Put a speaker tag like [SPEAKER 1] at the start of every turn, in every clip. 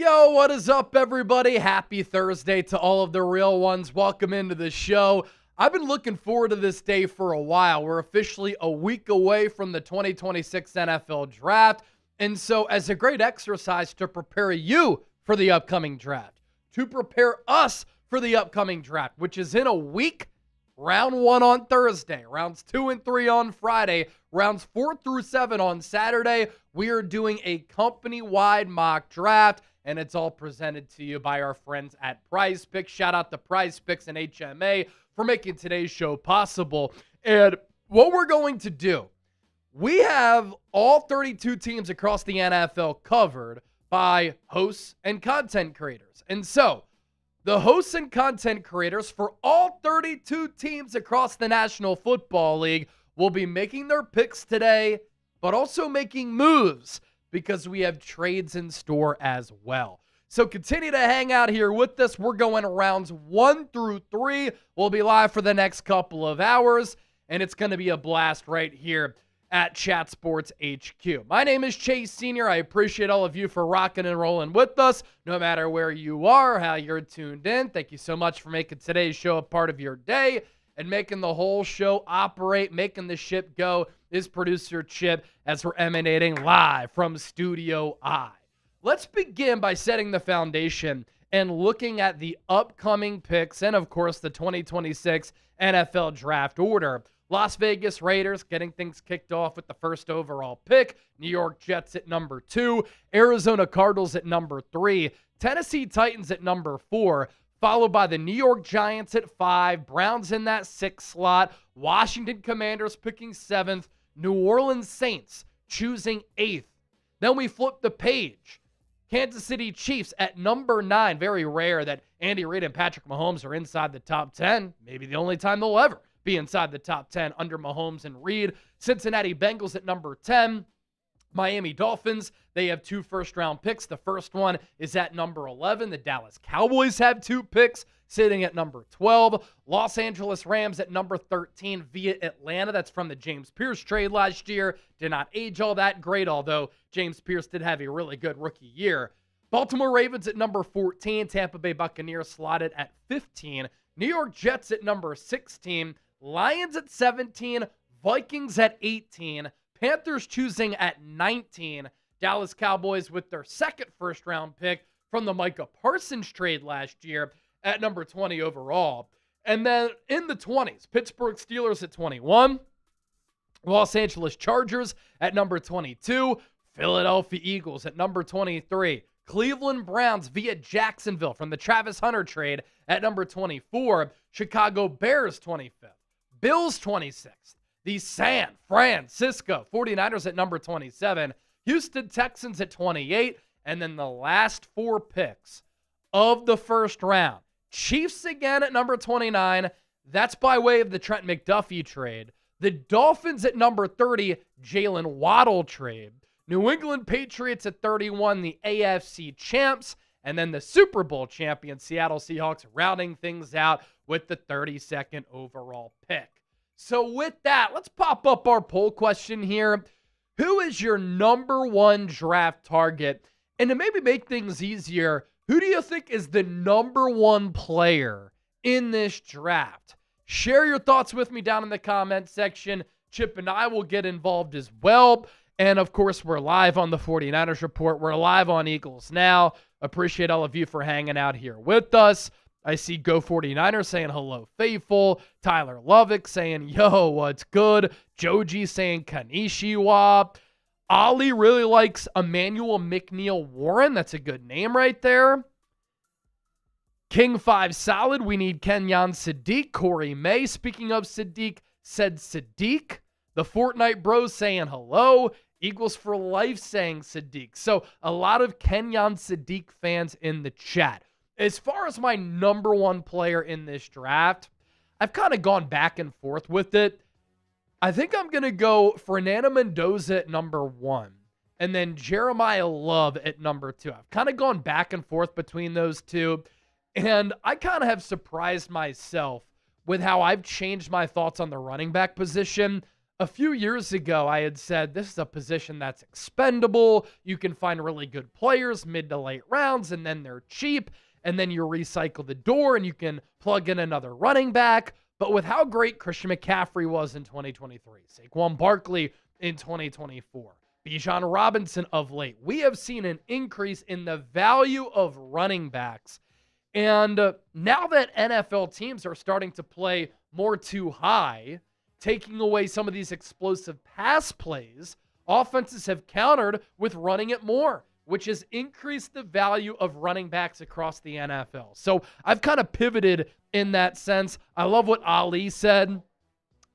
[SPEAKER 1] Yo, what is up, everybody? Happy Thursday to all of the real ones. Welcome into the show. I've been looking forward to this day for a while. We're officially a week away from the 2026 NFL Draft. And so, as a great exercise to prepare you for the upcoming draft, to prepare us for the upcoming draft, which is in a week, round 1 on Thursday, rounds 2 and 3 on Friday, rounds 4 through 7 on Saturday, we are doing a company-wide mock draft. And it's all presented to you by our friends at Prize Picks. Shout out to Prize Picks and HMA for making today's show possible. And what we're going to do, we have all 32 teams across the NFL covered by hosts and content creators. And so, the hosts and content creators for all 32 teams across the National Football League will be making their picks today, but also making moves, because we have trades in store as well. So continue to hang out here with us. We're going rounds 1 through 3. We'll be live for the next couple of hours, and it's going to be a blast right here at Chat Sports HQ. My name is Chase Sr. I appreciate all of you for rocking and rolling with us, no matter where you are, how you're tuned in. Thank you so much for making today's show a part of your day and making the whole show operate, making the ship go, is producer Chip, as we're emanating live from Studio I. Let's begin by setting the foundation and looking at the upcoming picks and, of course, the 2026 NFL Draft order. Las Vegas Raiders getting things kicked off with the first overall pick. New York Jets at number 2. Arizona Cardinals at number 3. Tennessee Titans at number 4. Followed by the New York Giants at 5, Browns in that 6th slot, Washington Commanders picking 7th, New Orleans Saints choosing 8th. Then we flip the page. Kansas City Chiefs at number 9. Very rare that Andy Reid and Patrick Mahomes are inside the top 10. Maybe the only time they'll ever be inside the top 10 under Mahomes and Reid. Cincinnati Bengals at number 10. Miami Dolphins, they have 2 first-round picks. The first one is at number 11. The Dallas Cowboys have 2 picks, sitting at number 12. Los Angeles Rams at number 13 via Atlanta. That's from the James Pierce trade last year. Did not age all that great, although James Pierce did have a really good rookie year. Baltimore Ravens at number 14. Tampa Bay Buccaneers slotted at 15. New York Jets at number 16. Lions at 17. Vikings at 18. Panthers choosing at 19. Dallas Cowboys with their 2nd first-round pick from the Micah Parsons trade last year at number 20 overall. And then in the 20s, Pittsburgh Steelers at 21. Los Angeles Chargers at number 22. Philadelphia Eagles at number 23. Cleveland Browns via Jacksonville from the Travis Hunter trade at number 24. Chicago Bears 25th. Bills 26th. The San Francisco 49ers at number 27, Houston Texans at 28, and then the last 4 picks of the first round. Chiefs again at number 29. That's by way of the Trent McDuffie trade. The Dolphins at number 30, Jalen Waddle trade. New England Patriots at 31, the AFC champs, and then the Super Bowl champion Seattle Seahawks rounding things out with the 32nd overall pick. So with that, let's pop up our poll question here. Who is your number 1 draft target? And to maybe make things easier, who do you think is the number 1 player in this draft? Share your thoughts with me down in the comment section. Chip and I will get involved as well. And of course, we're live on the 49ers Report. We're live on Eagles Now. Appreciate all of you for hanging out here with us. I see Go 49ers saying hello, faithful. Tyler Lovick saying, yo, what's good? Joji saying Kanishiwa. Ali really likes Emmanuel McNeil Warren. That's a good name right there. King 5 Solid. We need Kenyon Sadiq. Corey May, speaking of Sadiq, said Sadiq. The Fortnite Bros saying hello. Eagles for Life saying Sadiq. So a lot of Kenyon Sadiq fans in the chat. As far as my number 1 player in this draft, I've kind of gone back and forth with it. I think I'm going to go Fernando Mendoza at number 1 and then Jeremiah Love at number 2. I've kind of gone back and forth between those two, and I kind of have surprised myself with how I've changed my thoughts on the running back position. a few years ago, I had said this is a position that's expendable. You can find really good players mid to late rounds, and then they're cheap. And then you recycle the door and you can plug in another running back. But with how great Christian McCaffrey was in 2023, Saquon Barkley in 2024, Bijan Robinson of late, we have seen an increase in the value of running backs. And now that NFL teams are starting to play more too high, taking away some of these explosive pass plays, offenses have countered with running it more, which has increased the value of running backs across the NFL. So I've kind of pivoted in that sense. I love what Ali said.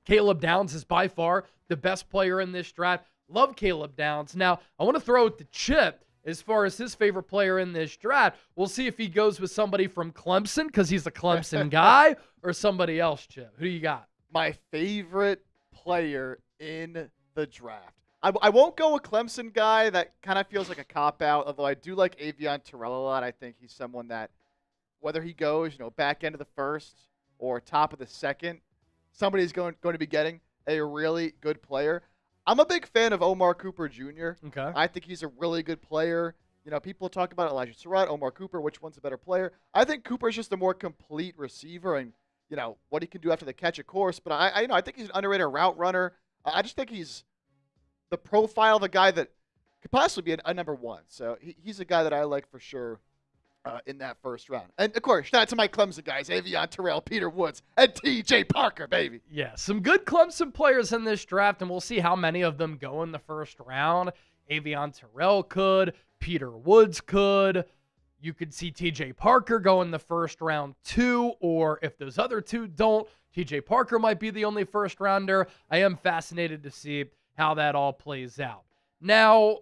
[SPEAKER 1] Caleb Downs is by far the best player in this draft. Love Caleb Downs. Now, I want to throw it to Chip as far as his favorite player in this draft. We'll see if he goes with somebody from Clemson because he's a Clemson guy or somebody else, Chip. Who do you got?
[SPEAKER 2] My favorite player in the draft. I won't go a Clemson guy. That kind of feels like a cop-out, although I do like Avion Terrell a lot. I think he's someone that, whether he goes, back end of the first or top of the second, somebody's going to be getting a really good player. I'm a big fan of Omar Cooper Jr.
[SPEAKER 1] Okay.
[SPEAKER 2] I think he's a really good player. People talk about Elijah Surratt, Omar Cooper, which one's a better player. I think Cooper's just a more complete receiver and, what he can do after the catch, of course. But I think he's an underrated route runner. I just think he's the profile of a guy that could possibly be a number one. So he's a guy that I like for sure in that first round. And, of course, shout out to my Clemson guys, Avion Terrell, Peter Woods, and T.J. Parker, baby.
[SPEAKER 1] Yeah, some good Clemson players in this draft, and we'll see how many of them go in the first round. Avion Terrell could. Peter Woods could. You could see T.J. Parker go in the first round too, or if those other two don't, T.J. Parker might be the only first rounder. I am fascinated to see how that all plays out. Now,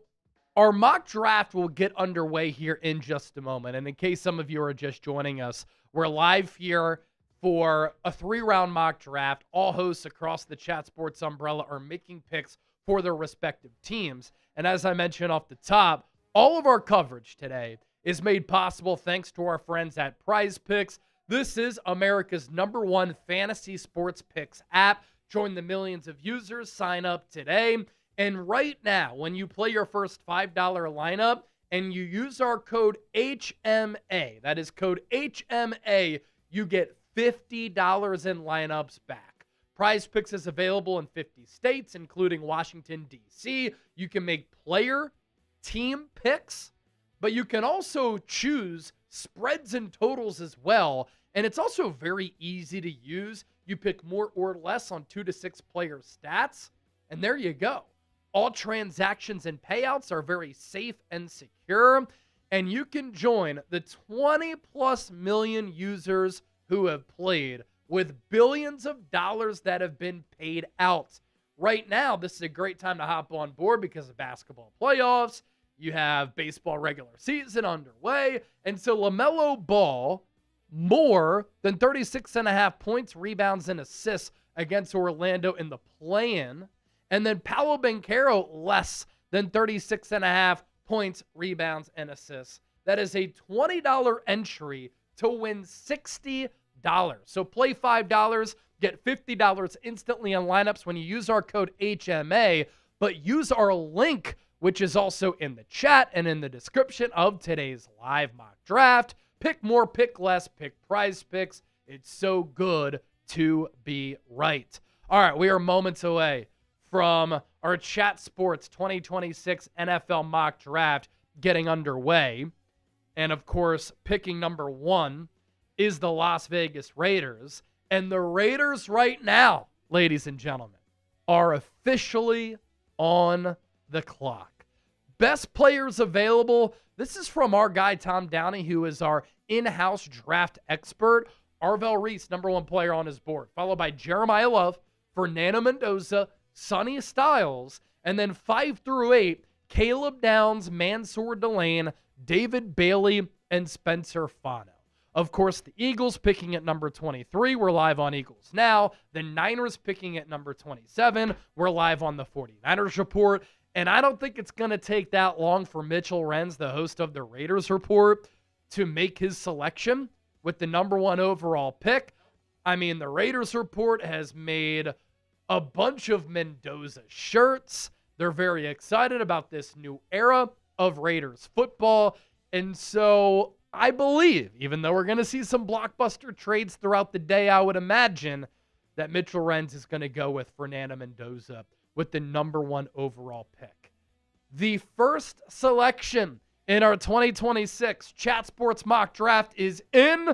[SPEAKER 1] our mock draft will get underway here in just a moment. And in case some of you are just joining us, we're live here for a 3-round mock draft. All hosts across the Chat Sports umbrella are making picks for their respective teams. And as I mentioned off the top, all of our coverage today is made possible thanks to our friends at Prize Picks. This is America's #1 fantasy sports picks app. Join the millions of users. Sign up today. And right now, when you play your first $5 lineup and you use our code HMA, that is code HMA, you get $50 in lineups back. Prize Picks is available in 50 states, including Washington, D.C. You can make player, team picks, but you can also choose spreads and totals as well. And it's also very easy to use. You pick more or less on 2 to 6 player stats, and there you go. All transactions and payouts are very safe and secure, and you can join the 20+ million users who have played with billions of dollars that have been paid out. Right now, this is a great time to hop on board because of basketball playoffs. You have baseball regular season underway, and so LaMelo Ball, more than 36.5 points, rebounds, and assists against Orlando in the play-in. And then Paolo Banchero, less than 36.5 points, rebounds, and assists. That is a $20 entry to win $60. So play $5, get $50 instantly in lineups when you use our code HMA, but use our link, which is also in the chat and in the description of today's live mock draft. Pick more, pick less, pick Prize Picks. It's so good to be right. All right, we are moments away from our Chat Sports 2026 NFL mock draft getting underway. And of course, picking number 1 is the Las Vegas Raiders. And the Raiders right now, ladies and gentlemen, are officially on the clock. Best players available. This is from our guy, Tom Downey, who is our in-house draft expert. Arvell Reese, #1 player on his board, followed by Jeremiah Love, Fernando Mendoza, Sonny Styles, and then 5 through 8, Caleb Downs, Mansour Delane, David Bailey, and Spencer Fano. Of course, the Eagles picking at number 23. We're live on Eagles Now. The Niners picking at number 27. We're live on the 49ers Report. And I don't think it's going to take that long for Mitchell Renz, the host of the Raiders Report, to make his selection with the #1 overall pick. I mean, the Raiders Report has made a bunch of Mendoza shirts. They're very excited about this new era of Raiders football. And so I believe, even though we're going to see some blockbuster trades throughout the day, I would imagine that Mitchell Renz is going to go with Fernando Mendoza with the number 1 overall pick. The first selection in our 2026 Chat Sports Mock Draft is in,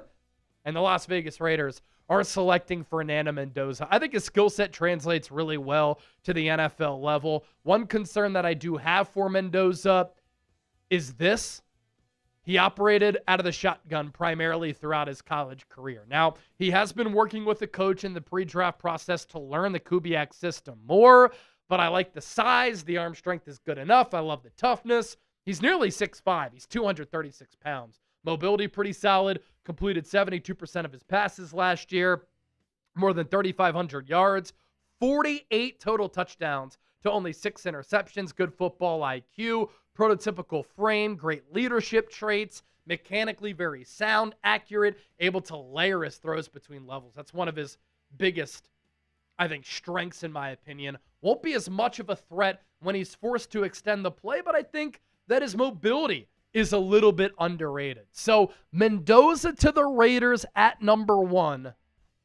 [SPEAKER 1] and the Las Vegas Raiders are selecting Fernando Mendoza. I think his skill set translates really well to the NFL level. One concern that I do have for Mendoza is this. He operated out of the shotgun primarily throughout his college career. Now, he has been working with a coach in the pre-draft process to learn the Kubiak system more, but I like the size. The arm strength is good enough. I love the toughness. He's nearly 6'5". He's 236 pounds. Mobility pretty solid. Completed 72% of his passes last year. More than 3,500 yards. 48 total touchdowns to only 6 interceptions. Good football IQ. Prototypical frame. Great leadership traits. Mechanically very sound, accurate, able to layer his throws between levels. That's one of his biggest, I think, strengths in my opinion. Won't be as much of a threat when he's forced to extend the play, but I think that his mobility is a little bit underrated. So Mendoza to the Raiders at number 1.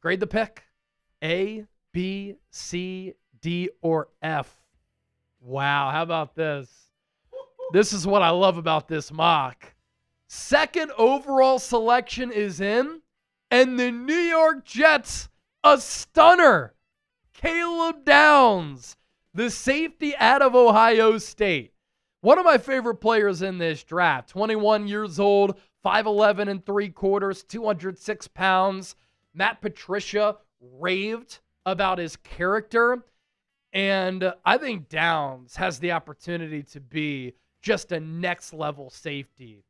[SPEAKER 1] Grade the pick. A, B, C, D, or F. Wow, how about this? This is what I love about this mock. Second overall selection is in, and the New York Jets, a stunner. Caleb Downs, the safety out of Ohio State. One of my favorite players in this draft, 21 years old, 5'11 and 3/4, 206 pounds. Matt Patricia raved about his character, and I think Downs has the opportunity to be just a next-level safety.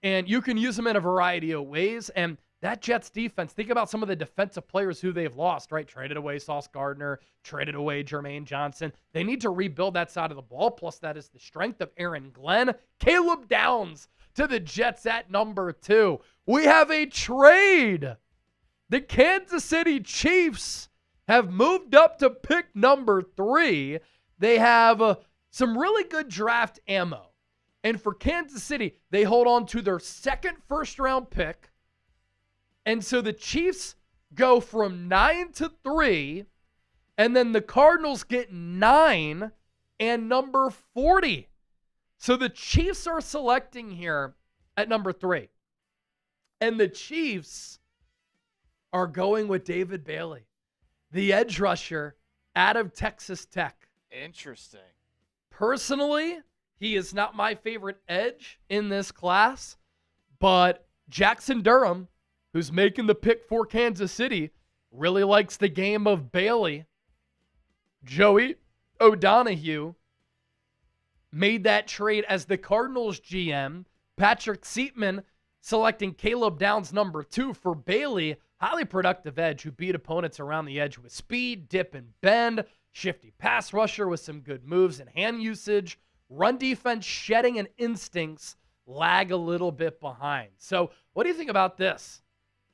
[SPEAKER 1] And you can use him in a variety of ways, and that Jets defense, think about some of the defensive players who they've lost, right? Traded away Sauce Gardner, traded away Jermaine Johnson. They need to rebuild that side of the ball, plus that is the strength of Aaron Glenn. Caleb Downs to the Jets at number 2. We have a trade. The Kansas City Chiefs have moved up to pick number 3. They have some really good draft ammo. And for Kansas City, they hold on to their second first-round pick. And so the Chiefs go from 9 to 3, and then the Cardinals get 9 and number 40. So the Chiefs are selecting here at number 3. And the Chiefs are going with David Bailey, the edge rusher out of Texas Tech.
[SPEAKER 2] Interesting.
[SPEAKER 1] Personally, he is not my favorite edge in this class, but Jackson Durham, who's making the pick for Kansas City, really likes the game of Bailey. Joey O'Donohue made that trade as the Cardinals GM. Patrick Seatman selecting Caleb Downs number 2 for Bailey. Highly productive edge who beat opponents around the edge with speed, dip, and bend. Shifty pass rusher with some good moves and hand usage. Run defense shedding and instincts lag a little bit behind. So what do you think about this?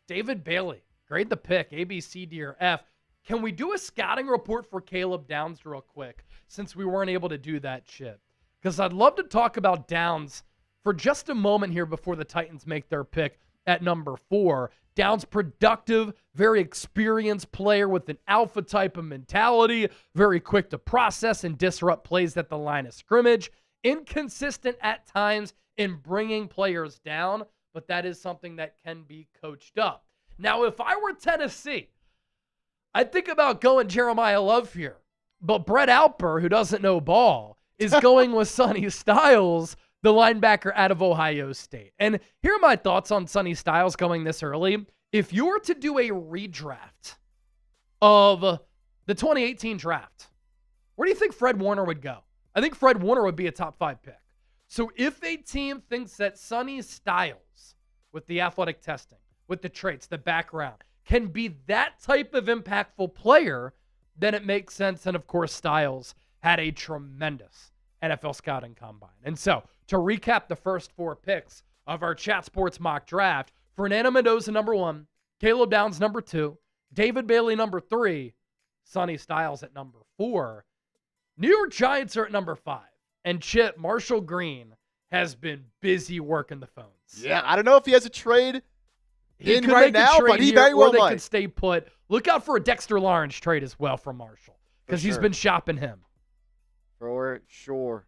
[SPEAKER 1] David Bailey, grade the pick, A, B, C, D, or F. Can we do a scouting report for Caleb Downs real quick since we weren't able to do that shit? Because I'd love to talk about Downs for just a moment here before the Titans make their pick at number 4. Downs productive, very experienced player with an alpha type of mentality, very quick to process and disrupt plays at the line of scrimmage. Inconsistent at times in bringing players down, but that is something that can be coached up. Now, if I were Tennessee, I'd think about going Jeremiah Love here. But Brett Alper, who doesn't know ball, is going with Sonny Styles, the linebacker out of Ohio State. And here are my thoughts on Sonny Styles going this early. If you were to do a redraft of the 2018 draft, where do you think Fred Warner would go? I think Fred Warner would be a top 5 pick. So if a team thinks that Sonny Styles, with the athletic testing, with the traits, the background, can be that type of impactful player, then it makes sense. And of course, Styles had a tremendous NFL scouting combine. And so, to recap the first 4 picks of our Chat Sports mock draft, Fernando Mendoza number 1, Caleb Downs number 2, David Bailey number 3, Sonny Styles at number 4. New York Giants are at number 5. And Chip, Marshall Green has been busy working the phones.
[SPEAKER 2] Yeah, I don't know if he has a trade
[SPEAKER 1] He
[SPEAKER 2] in
[SPEAKER 1] could
[SPEAKER 2] right
[SPEAKER 1] make a
[SPEAKER 2] now,
[SPEAKER 1] trade
[SPEAKER 2] but he
[SPEAKER 1] here,
[SPEAKER 2] very well
[SPEAKER 1] or they
[SPEAKER 2] might.
[SPEAKER 1] could stay put. Look out for a Dexter Lawrence trade as well from Marshall, because he's been shopping him.
[SPEAKER 2] For sure.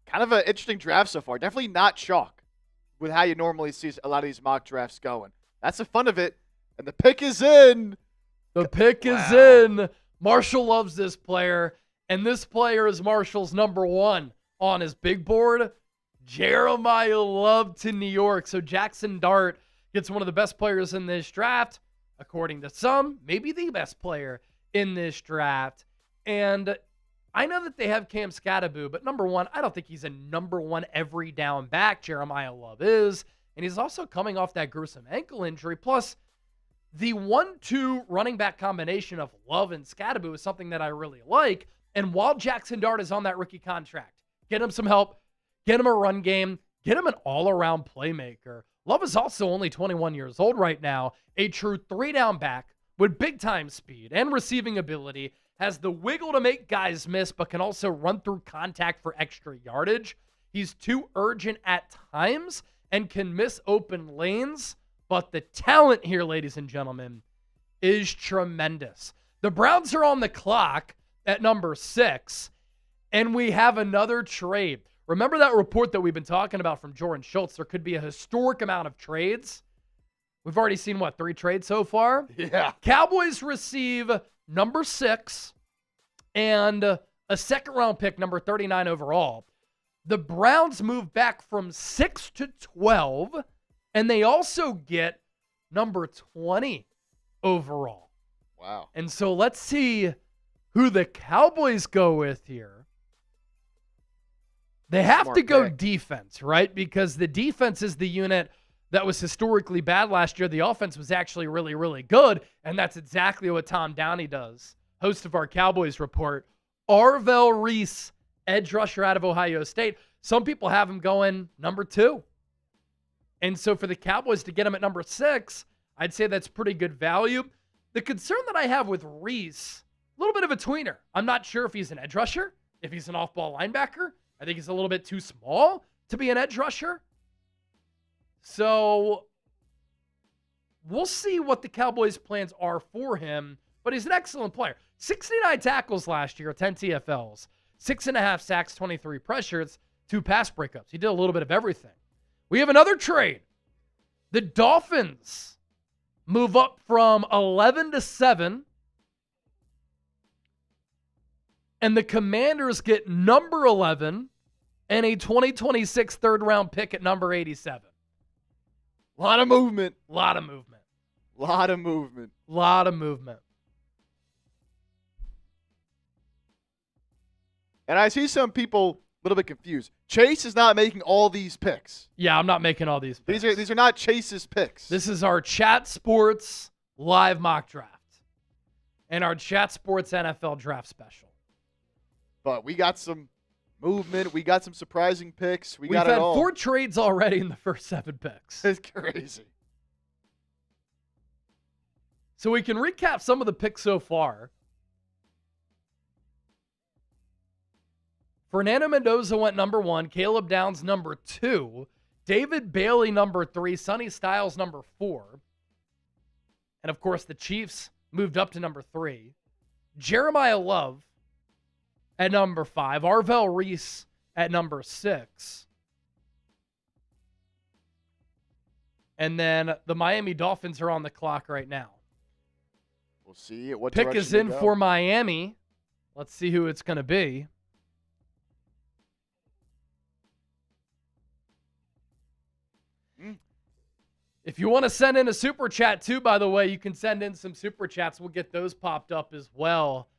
[SPEAKER 2] Kind of an interesting draft so far. Definitely not chalk with how you normally see a lot of these mock drafts going. That's the fun of it. And the pick is in.
[SPEAKER 1] The pick is in. Marshall loves this player, and this player is Marshall's number 1 on his big board. Jeremiah Love to New York. So Jackson Dart gets one of the best players in this draft, according to some, maybe the best player in this draft. And I know that they have Cam Skattebo, but number 1, I don't think he's a number 1 every down back. Jeremiah Love is. And he's also coming off that gruesome ankle injury. Plus, the 1-2 running back combination of Love and Skattebo is something that I really like. And while Jackson Dart is on that rookie contract, get him some help, get him a run game, get him an all-around playmaker. Love is also only 21 years old right now, a true 3-down back with big-time speed and receiving ability, has the wiggle to make guys miss, but can also run through contact for extra yardage. He's too urgent at times and can miss open lanes, but the talent here, ladies and gentlemen, is tremendous. The Browns are on the clock at number 6, and we have another trade. Remember that report that we've been talking about from Jordan Schultz? There could be a historic amount of trades. We've already seen, 3 trades so far?
[SPEAKER 2] Yeah.
[SPEAKER 1] Cowboys receive number 6 and a second-round pick, number 39 overall. The Browns move back from 6 to 12, and they also get number 20 overall.
[SPEAKER 2] Wow.
[SPEAKER 1] And so let's see who the Cowboys go with here. They have to go defense, right? Because the defense is the unit that was historically bad last year. The offense was actually really, really good, and that's exactly what Tom Downey does, host of our Cowboys Report. Arvell Reese, edge rusher out of Ohio State. Some people have him going number 2. And so for the Cowboys to get him at number 6, I'd say that's pretty good value. The concern that I have with Reese, a little bit of a tweener. I'm not sure if he's an edge rusher, if he's an off-ball linebacker. I think he's a little bit too small to be an edge rusher. So we'll see what the Cowboys' plans are for him, but he's an excellent player. 69 tackles last year, 10 TFLs, 6.5 sacks, 23 pressures, 2 pass breakups. He did a little bit of everything. We have another trade. The Dolphins move up from 11 to 7, and the Commanders get number 11 and a 2026 third-round pick at number 87.
[SPEAKER 2] A lot of movement.
[SPEAKER 1] Lot of movement.
[SPEAKER 2] Lot of movement.
[SPEAKER 1] Lot of movement.
[SPEAKER 2] And I see some people a little bit confused. Chase is not making all these picks.
[SPEAKER 1] Yeah, I'm not making all these picks.
[SPEAKER 2] These are not Chase's picks.
[SPEAKER 1] This is our Chat Sports live mock draft and our Chat Sports NFL draft special.
[SPEAKER 2] But we got some movement. We got some surprising picks.
[SPEAKER 1] We've had 4 trades already in the first 7 picks.
[SPEAKER 2] It's crazy.
[SPEAKER 1] So we can recap some of the picks so far. Fernando Mendoza went number 1, Caleb Downs number 2, David Bailey number 3, Sonny Styles number 4. And of course, the Chiefs moved up to number 3. Jeremiah Love at number 5, Arvell Reese at number 6. And then the Miami Dolphins are on the clock right now.
[SPEAKER 2] We'll see what
[SPEAKER 1] pick is in for Miami. Let's see who it's going to be. If you want to send in a super chat too, by the way, you can send in some super chats. We'll get those popped up as well.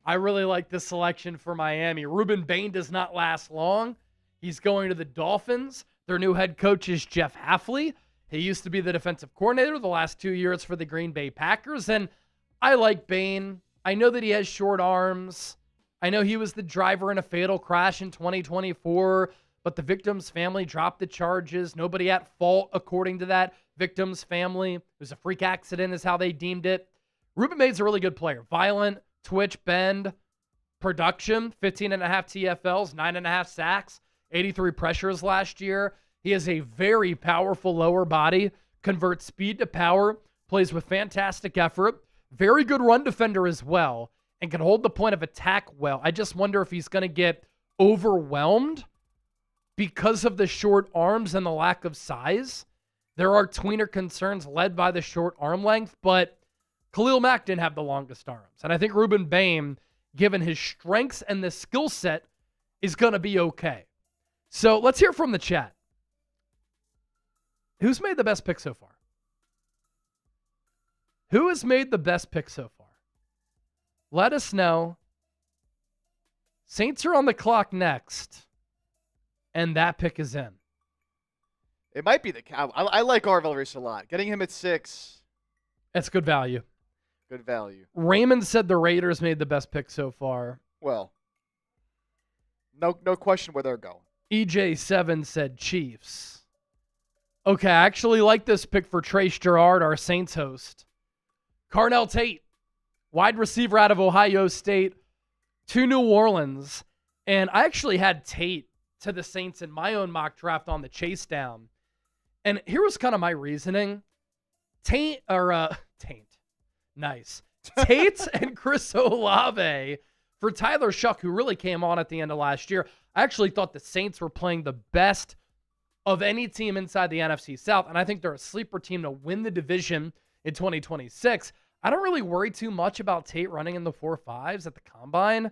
[SPEAKER 1] I really like this selection for Miami. Ruben Bain does not last long. He's going to the Dolphins. Their new head coach is Jeff Hafley. He used to be the defensive coordinator the last 2 years for the Green Bay Packers. And I like Bain. I know that he has short arms. I know he was the driver in a fatal crash in 2024, but the victim's family dropped the charges. Nobody at fault, according to that victim's family. It was a freak accident is how they deemed it. Ruben Bain's a really good player. Violent, twitch, bend, production, 15.5 TFLs, 9.5 sacks, 83 pressures last year. He has a very powerful lower body, converts speed to power, plays with fantastic effort, very good run defender as well, and can hold the point of attack well. I just wonder if he's going to get overwhelmed because of the short arms and the lack of size. There are tweener concerns led by the short arm length, but Khalil Mack didn't have the longest arms. And I think Ruben Bain, given his strengths and the skill set, is going to be okay. So let's hear from the chat. Who's made the best pick so far? Who has made the best pick so far? Let us know. Saints are on the clock next, and that pick is in.
[SPEAKER 2] It might be the Cow. I like Arvell a lot. Getting him at 6.
[SPEAKER 1] That's good value.
[SPEAKER 2] Good value.
[SPEAKER 1] Raymond said the Raiders made the best pick so far.
[SPEAKER 2] Well, no question where they're going.
[SPEAKER 1] EJ7 said Chiefs. Okay, I actually like this pick for Trace Gerard, our Saints host. Carnell Tate, wide receiver out of Ohio State to New Orleans. And I actually had Tate to the Saints in my own mock draft on the chase down. And here was kind of my reasoning. Tate and Chris Olave for Tyler Shuck, who really came on at the end of last year. I actually thought the Saints were playing the best of any team inside the NFC South, and I think they're a sleeper team to win the division in 2026. I don't really worry too much about Tate running in the 4.5s at the combine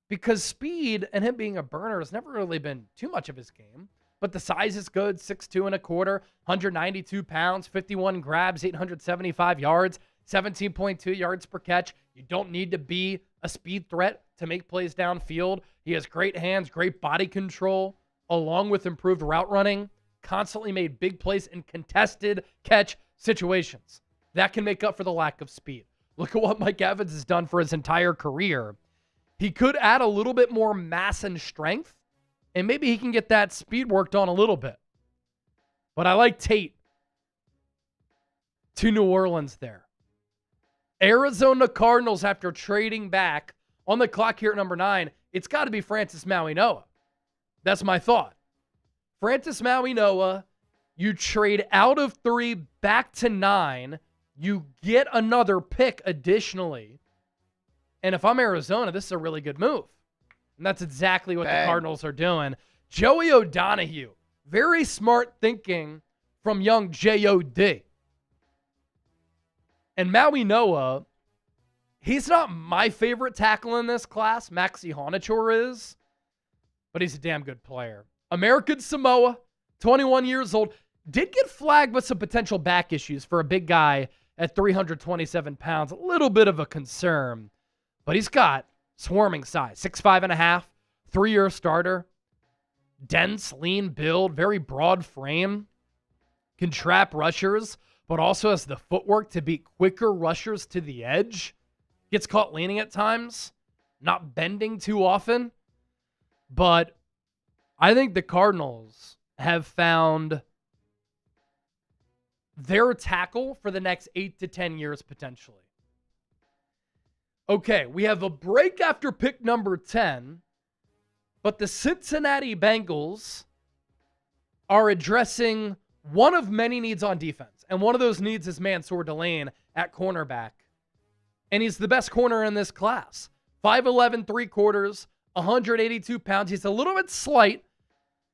[SPEAKER 1] because speed and him being a burner has never really been too much of his game. But the size is good, 6'2 and a quarter, 192 pounds, 51 grabs, 875 yards, 17.2 yards per catch. You don't need to be a speed threat to make plays downfield. He has great hands, great body control, along with improved route running, constantly made big plays in contested catch situations. That can make up for the lack of speed. Look at what Mike Evans has done for his entire career. He could add a little bit more mass and strength, and maybe he can get that speed worked on a little bit. But I like Tate to New Orleans there. Arizona Cardinals, after trading back on the clock here at number 9, it's got to be Francis Maui-Noah. That's my thought. Francis Maui-Noah, you trade out of 3 back to 9. You get another pick additionally. And if I'm Arizona, this is a really good move. And that's exactly what the Cardinals are doing. Joey O'Donohue, very smart thinking from young J.O.D. And Maui-Noah, he's not my favorite tackle in this class. Maxi Honachor is. But he's a damn good player. American Samoa, 21 years old, did get flagged with some potential back issues for a big guy at 327 pounds. A little bit of a concern. But he's got swarming size, 6'5.5", 3-year starter. Dense, lean build, very broad frame. Can trap rushers, but also has the footwork to beat quicker rushers to the edge. Gets caught leaning at times, not bending too often. But I think the Cardinals have found their tackle for the next 8 to 10 years potentially. Okay, we have a break after pick number 10, but the Cincinnati Bengals are addressing one of many needs on defense, and one of those needs is Mansour Delane at cornerback. And he's the best corner in this class. 5'11", 3/4, 182 pounds. He's a little bit slight,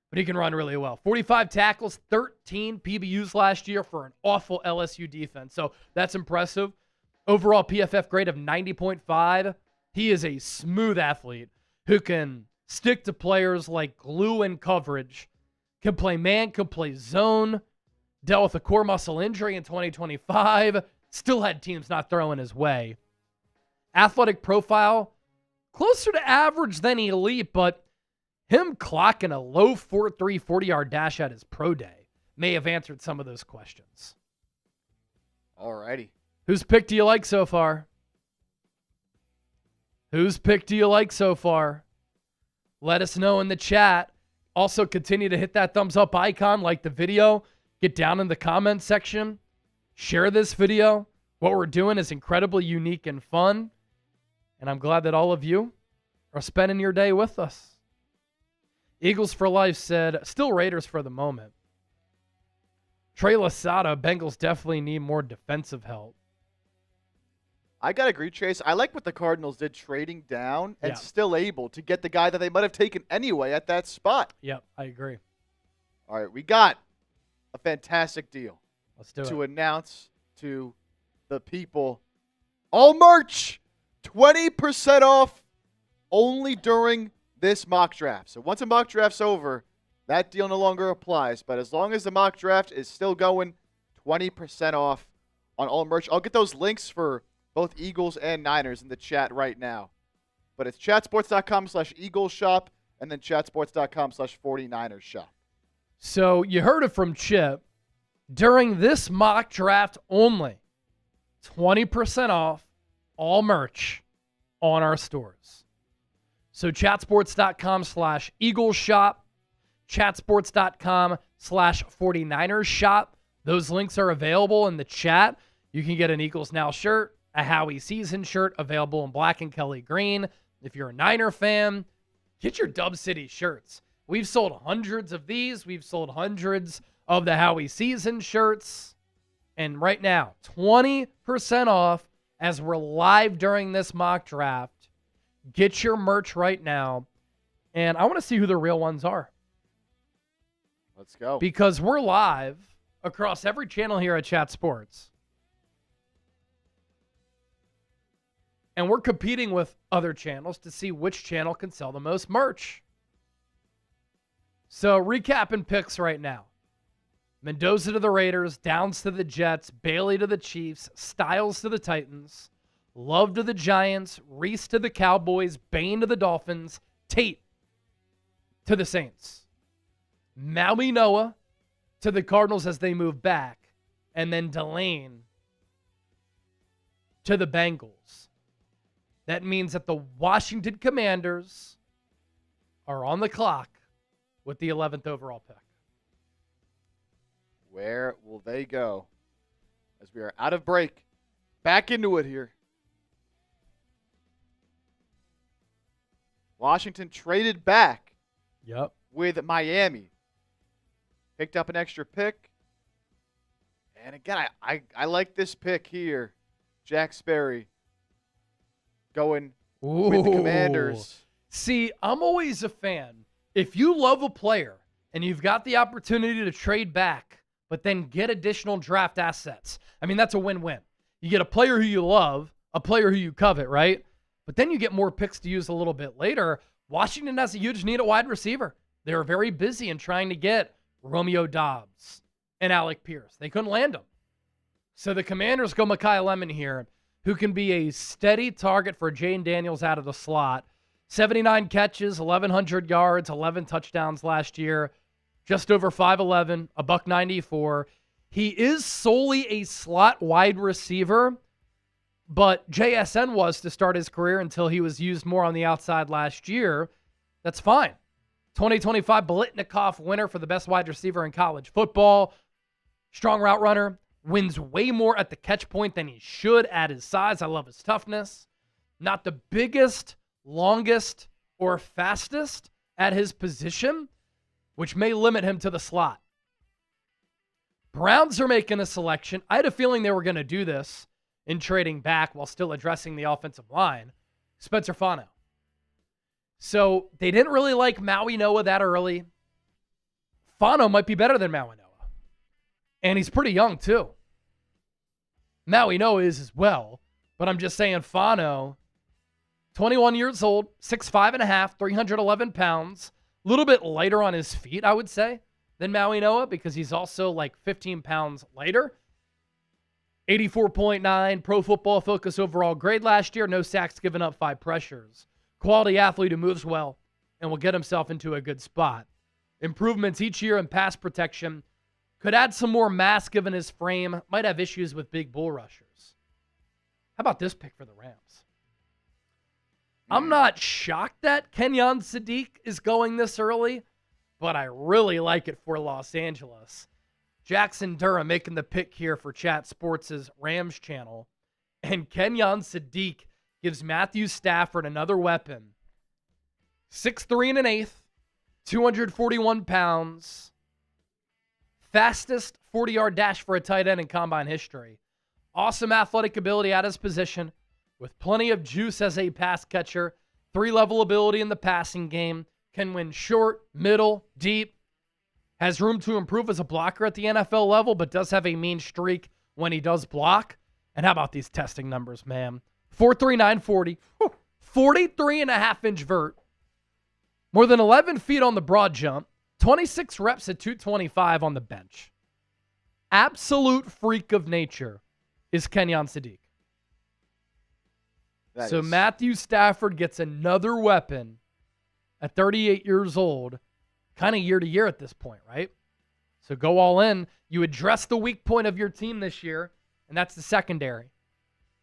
[SPEAKER 1] but he can run really well. 45 tackles, 13 PBUs last year for an awful LSU defense. So that's impressive. Overall PFF grade of 90.5. He is a smooth athlete who can stick to players like glue and coverage. Can play man, can play zone. Dealt with a core muscle injury in 2025. Still had teams not throwing his way. Athletic profile, closer to average than elite, but him clocking a low 4.3 40-yard dash at his pro day may have answered some of those questions.
[SPEAKER 2] Alrighty.
[SPEAKER 1] Whose pick do you like so far? Whose pick do you like so far? Let us know in the chat. Also, continue to hit that thumbs up icon, like the video. Get down in the comments section. Share this video. What we're doing is incredibly unique and fun, and I'm glad that all of you are spending your day with us. Eagles for Life said, still Raiders for the moment. Trey Lasada, Bengals definitely need more defensive help.
[SPEAKER 2] I got to agree, Chase. I like what the Cardinals did trading down and
[SPEAKER 1] Yeah.
[SPEAKER 2] still able to get the guy that they might have taken anyway at that spot.
[SPEAKER 1] Yep, I agree.
[SPEAKER 2] All right, we got a fantastic deal
[SPEAKER 1] Let's do
[SPEAKER 2] to
[SPEAKER 1] it.
[SPEAKER 2] announce to the people. All merch, 20% off only during this mock draft. So once a mock draft's over, that deal no longer applies. But as long as the mock draft is still going, 20% off on all merch. I'll get those links for both Eagles and Niners in the chat right now. But it's chatsports.com/Eagles shop and then chatsports.com/49ers shop.
[SPEAKER 1] So you heard it from Chip. During this mock draft only, 20% off all merch on our stores. So chatsports.com/Eagles shop, chatsports.com/49ers shop. Those links are available in the chat. You can get an Eagles Now shirt, a Howie Season shirt available in black and Kelly green. If you're a Niner fan, get your Dub City shirts. We've sold hundreds of these. We've sold hundreds of the Howie Season shirts. And right now, 20% off as we're live during this mock draft. Get your merch right now. And I want to see who the real ones are.
[SPEAKER 2] Let's go.
[SPEAKER 1] Because we're live across every channel here at Chat Sports. And we're competing with other channels to see which channel can sell the most merch. So recapping picks right now. Mendoza to the Raiders, Downs to the Jets, Bailey to the Chiefs, Styles to the Titans, Love to the Giants, Reese to the Cowboys, Bain to the Dolphins, Tate to the Saints, Maui Noah to the Cardinals as they move back, and then Delane to the Bengals. That means that the Washington Commanders are on the clock with the 11th overall pick.
[SPEAKER 2] Where will they go? As we are out of break. Back into it here. Washington traded back
[SPEAKER 1] Yep.
[SPEAKER 2] with Miami. Picked up an extra pick. And again, I like this pick here. Jack Sperry going with the Commanders.
[SPEAKER 1] See, I'm always a fan. If you love a player and you've got the opportunity to trade back, but then get additional draft assets, I mean, that's a win-win. You get a player who you love, a player who you covet, right? But then you get more picks to use a little bit later. Washington has a huge need at wide receiver. They were very busy in trying to get Romeo Doubs and Alec Pierce. They couldn't land them. So the Commanders go Mekhi Lemon here, who can be a steady target for Jane Daniels out of the slot. 79 catches, 1,100 yards, 11 touchdowns last year, just over 5'11", a $194. He is solely a slot wide receiver, but JSN was to start his career until he was used more on the outside last year. That's fine. 2025 Biletnikoff winner for the best wide receiver in college football. Strong route runner. Wins way more at the catch point than he should at his size. I love his toughness. Not the biggest, longest, or fastest at his position, which may limit him to the slot. Browns are making a selection. I had a feeling they were going to do this in trading back while still addressing the offensive line. Spencer Fano. So they didn't really like Maui Noah that early. Fano might be better than Maui Noah. And he's pretty young, too. Maui Noah is as well. But I'm just saying, Fano, 21 years old, 6'5.5", 311 pounds. A little bit lighter on his feet, I would say, than Maui Noah, because he's also like 15 pounds lighter. 84.9 Pro Football Focus overall grade last year. No sacks given up, 5 pressures. Quality athlete who moves well and will get himself into a good spot. Improvements each year in pass protection. Could add some more mass given his frame. Might have issues with big bull rushers. How about this pick for the Rams? I'm not shocked that Kenyon Sadiq is going this early, but I really like it for Los Angeles. Jackson Durham making the pick here for Chat Sports' Rams channel. And Kenyon Sadiq gives Matthew Stafford another weapon. 6'3 and an eighth, 241 pounds. Fastest 40-yard dash for a tight end in combine history. Awesome athletic ability at his position with plenty of juice as a pass catcher. 3-level ability in the passing game. Can win short, middle, deep. Has room to improve as a blocker at the NFL level, but does have a mean streak when he does block. And how about these testing numbers, man? 4.3, 940. 43.5-inch vert. More than 11 feet on the broad jump. 26 reps at 225 on the bench. Absolute freak of nature is Kenyon Sadiq. So Matthew Stafford gets another weapon at 38 years old, kind of year to year at this point, right? So go all in. You address the weak point of your team this year, and that's the secondary.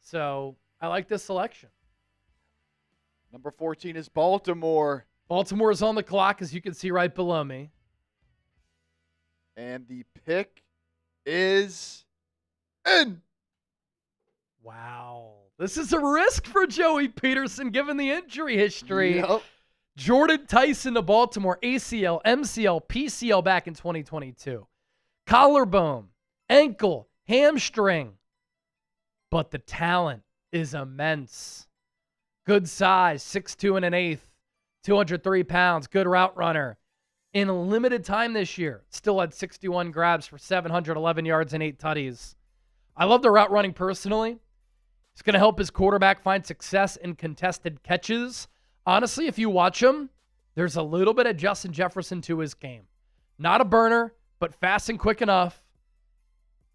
[SPEAKER 1] So I like this selection.
[SPEAKER 2] Number 14 is Baltimore.
[SPEAKER 1] Baltimore is on the clock, as you can see right below me.
[SPEAKER 2] And the pick is in.
[SPEAKER 1] Wow. This is a risk for Joey Peterson, given the injury history.
[SPEAKER 2] Yep.
[SPEAKER 1] Jordan Tyson to Baltimore, ACL, MCL, PCL back in 2022. Collarbone, ankle, hamstring. But the talent is immense. Good size, 6'2 and an eighth. 203 pounds, good route runner. In a limited time this year, still had 61 grabs for 711 yards and 8 tutties. I love the route running personally. It's going to help his quarterback find success in contested catches. Honestly, if you watch him, there's a little bit of Justin Jefferson to his game. Not a burner, but fast and quick enough.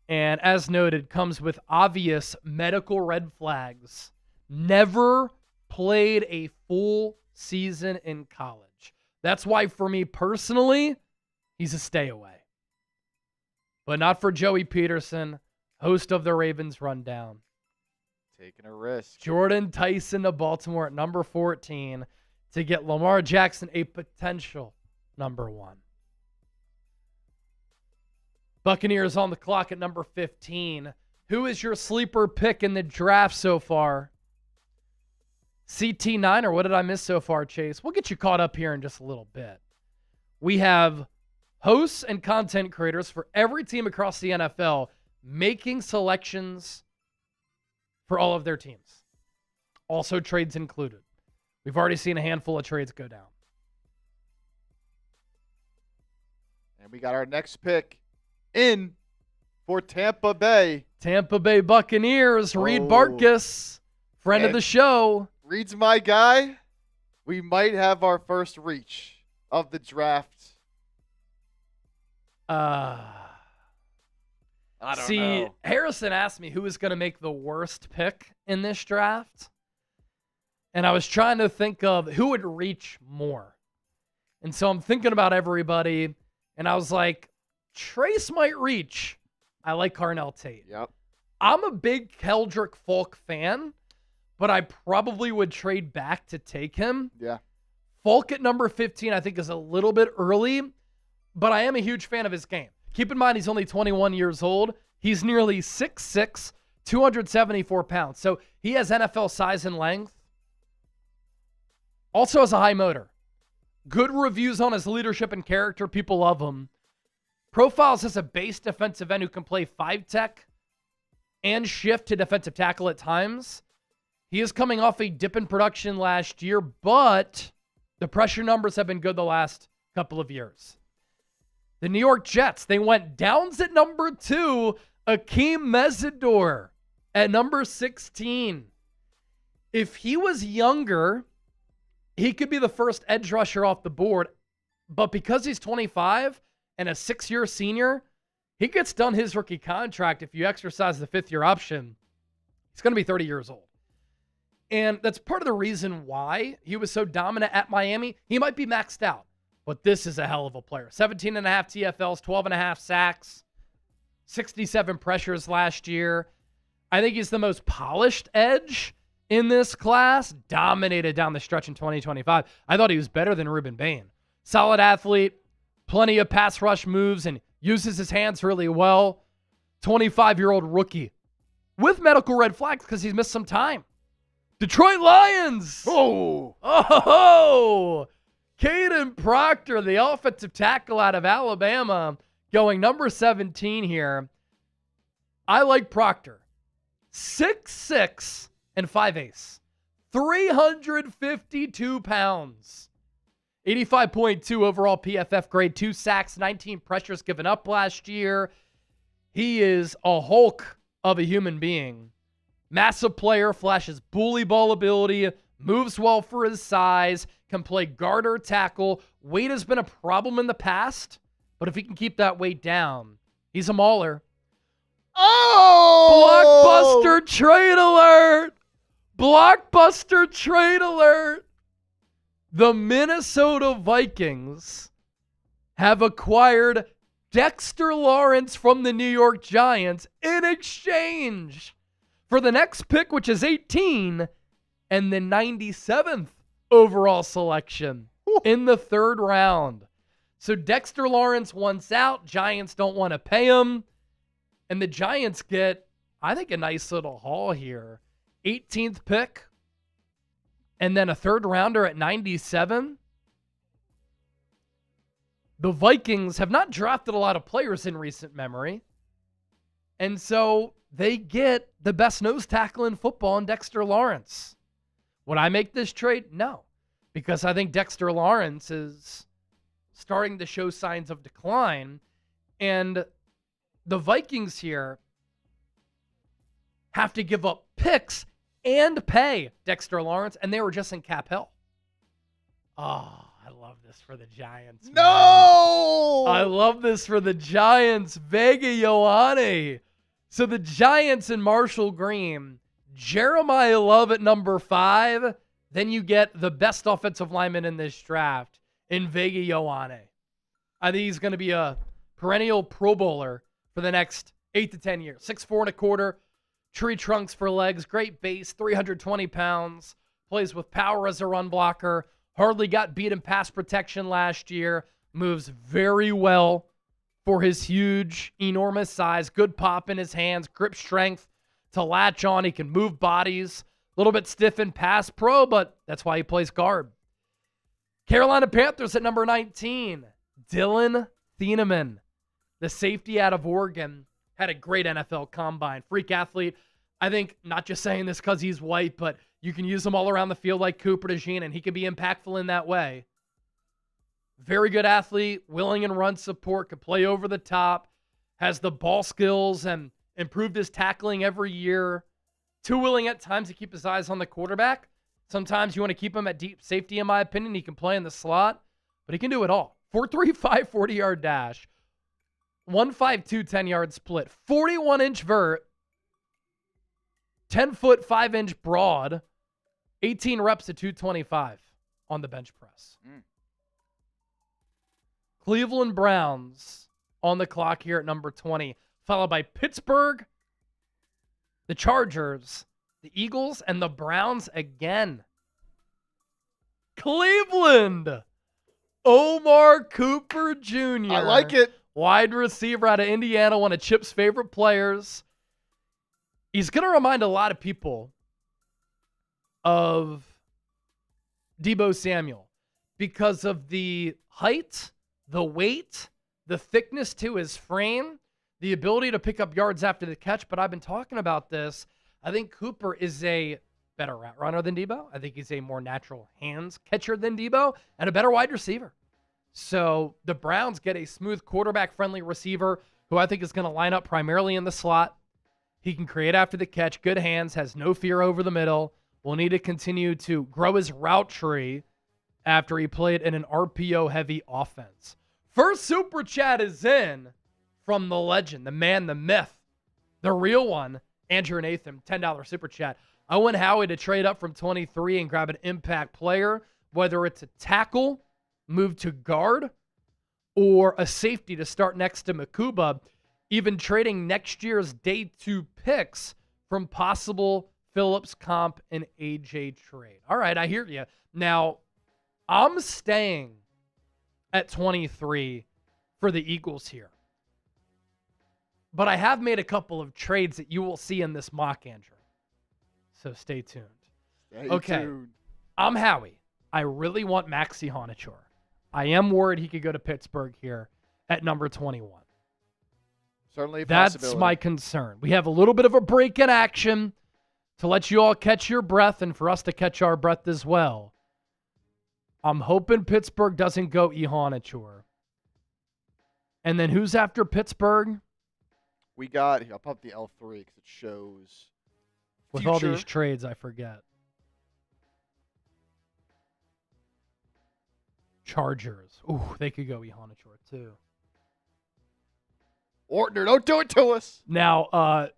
[SPEAKER 1] And as noted, comes with obvious medical red flags. Never played a full season in college. That's why, for me personally, he's a stay away. But not for Joey Peterson, host of the Ravens Rundown.
[SPEAKER 2] Taking a risk.
[SPEAKER 1] Jordan Tyson to Baltimore at number 14 to get Lamar Jackson a potential number 1. Buccaneers on the clock at number 15. Who is your sleeper pick in the draft so far? CT9, or what did I miss so far, Chase? We'll get you caught up here in just a little bit. We have hosts and content creators for every team across the NFL making selections for all of their teams. Also trades included. We've already seen a handful of trades go down.
[SPEAKER 2] And we got our next pick in for Tampa Bay.
[SPEAKER 1] Tampa Bay Buccaneers, Reed Barkus, friend of the show.
[SPEAKER 2] Reed's my guy. We might have our first reach of the draft.
[SPEAKER 1] I
[SPEAKER 2] don't know.
[SPEAKER 1] Harrison asked me who was going to make the worst pick in this draft. And I was trying to think of who would reach more. And so I'm thinking about everybody. And I was like, Trace might reach. I like Carnell Tate.
[SPEAKER 2] Yep.
[SPEAKER 1] I'm a big Keldrick Folk fan, but I probably would trade back to take him.
[SPEAKER 2] Yeah.
[SPEAKER 1] Folk at number 15, I think, is a little bit early, but I am a huge fan of his game. Keep in mind, he's only 21 years old. He's nearly 6'6", 274 pounds. So he has NFL size and length. Also has a high motor. Good reviews on his leadership and character. People love him. Profiles as a base defensive end who can play 5-tech and shift to defensive tackle at times. He is coming off a dip in production last year, but the pressure numbers have been good the last couple of years. The New York Jets, they went downs at number 2, Akeem Mesidor at number 16. If he was younger, he could be the first edge rusher off the board, but because he's 25 and a 6-year senior, he gets done his rookie contract. If you exercise the 5th-year option, he's going to be 30 years old. And that's part of the reason why he was so dominant at Miami. He might be maxed out, but this is a hell of a player. 17.5 TFLs, 12.5 sacks, 67 pressures last year. I think he's the most polished edge in this class. Dominated down the stretch in 2025. I thought he was better than Ruben Bain. Solid athlete, plenty of pass rush moves, and uses his hands really well. 25-year-old rookie with medical red flags because he's missed some time. Detroit Lions. Oh, Caden Proctor, the offensive tackle out of Alabama, going number 17 here. I like Proctor. 6'6" and 5'8", 352 pounds. 85.2 overall PFF grade, 2 sacks, 19 pressures given up last year. He is a Hulk of a human being. Massive player, flashes bully ball ability, moves well for his size, can play guard or tackle. Weight has been a problem in the past, but if he can keep that weight down, he's a mauler.
[SPEAKER 2] Oh!
[SPEAKER 1] Blockbuster trade alert! Blockbuster trade alert! The Minnesota Vikings have acquired Dexter Lawrence from the New York Giants in exchange for the next pick, which is 18, and the 97th overall selection in the 3rd round. So Dexter Lawrence wants out. Giants don't want to pay him. And the Giants get, I think, a nice little haul here. 18th pick, and then a 3rd rounder at 97. The Vikings have not drafted a lot of players in recent memory. And so they get the best nose tackle in football in Dexter Lawrence. Would I make this trade? No. Because I think Dexter Lawrence is starting to show signs of decline. And the Vikings here have to give up picks and pay Dexter Lawrence, and they were just in cap hell. Oh, I love this for the Giants.
[SPEAKER 2] No!
[SPEAKER 1] Man. I love this for the Giants. Vega Ioane. So the Giants and Marshall Green, Jeremiah Love at number 5. Then you get the best offensive lineman in this draft in Vega Ioane. I think he's going to be a perennial Pro Bowler for the next 8 to 10 years. 6'4" and 1/4, tree trunks for legs, great base, 320 pounds, plays with power as a run blocker, hardly got beat in pass protection last year, moves very well for his huge, enormous size, good pop in his hands, grip strength to latch on. He can move bodies, a little bit stiff in pass pro, but that's why he plays guard. Carolina Panthers at number 19, Dylan Thieneman, the safety out of Oregon, had a great NFL combine. Freak athlete. I think not just saying this because he's white, but you can use him all around the field like Cooper DeJean, and he can be impactful in that way. Very good athlete, willing and run support, could play over the top, has the ball skills and improved his tackling every year. Too willing at times to keep his eyes on the quarterback. Sometimes you want to keep him at deep safety, in my opinion. He can play in the slot, but he can do it all. 4.35 40-yard dash. 1.52 10-yard split. 41-inch vert. 10-foot 5-inch broad. 18 reps at 225 on the bench press. Cleveland Browns on the clock here at number 20, followed by Pittsburgh, the Chargers, the Eagles, and the Browns again. Cleveland, Omar Cooper Jr.
[SPEAKER 2] I like it.
[SPEAKER 1] Wide receiver out of Indiana, one of Chip's favorite players. He's going to remind a lot of people of Deebo Samuel because of the height, the weight, the thickness to his frame, the ability to pick up yards after the catch. But I've been talking about this. I think Cooper is a better route runner than Deebo. I think he's a more natural hands catcher than Deebo and a better wide receiver. So the Browns get a smooth quarterback-friendly receiver who I think is going to line up primarily in the slot. He can create after the catch, good hands, has no fear over the middle. Will need to continue to grow his route tree after he played in an RPO-heavy offense. First super chat is in from the legend, the man, the myth, the real one, Andrew Nathan, $10 super chat. I want Howie to trade up from 23 and grab an impact player, whether it's a tackle, move to guard, or a safety to start next to Makuba, even trading next year's day 2 picks from possible Phillips comp and AJ trade. All right, I hear you. Now, I'm staying at 23 for the Eagles here. But I have made a couple of trades that you will see in this mock, Andrew. So stay tuned.
[SPEAKER 2] Stay tuned.
[SPEAKER 1] I'm Howie. I really want Maxi Honachor. I am worried he could go to Pittsburgh here at number 21.
[SPEAKER 2] Certainly a
[SPEAKER 1] That's
[SPEAKER 2] possibility.
[SPEAKER 1] my concern. We have a little bit of a break in action to let you all catch your breath and for us to catch our breath as well. I'm hoping Pittsburgh doesn't go Honachor. And then who's after Pittsburgh?
[SPEAKER 2] We got, I'll pop up the L3 because it shows
[SPEAKER 1] With
[SPEAKER 2] future.
[SPEAKER 1] all these trades, I forget. Chargers. Ooh, they could go Honachor too.
[SPEAKER 2] Ortner, don't do it to us.
[SPEAKER 1] Now,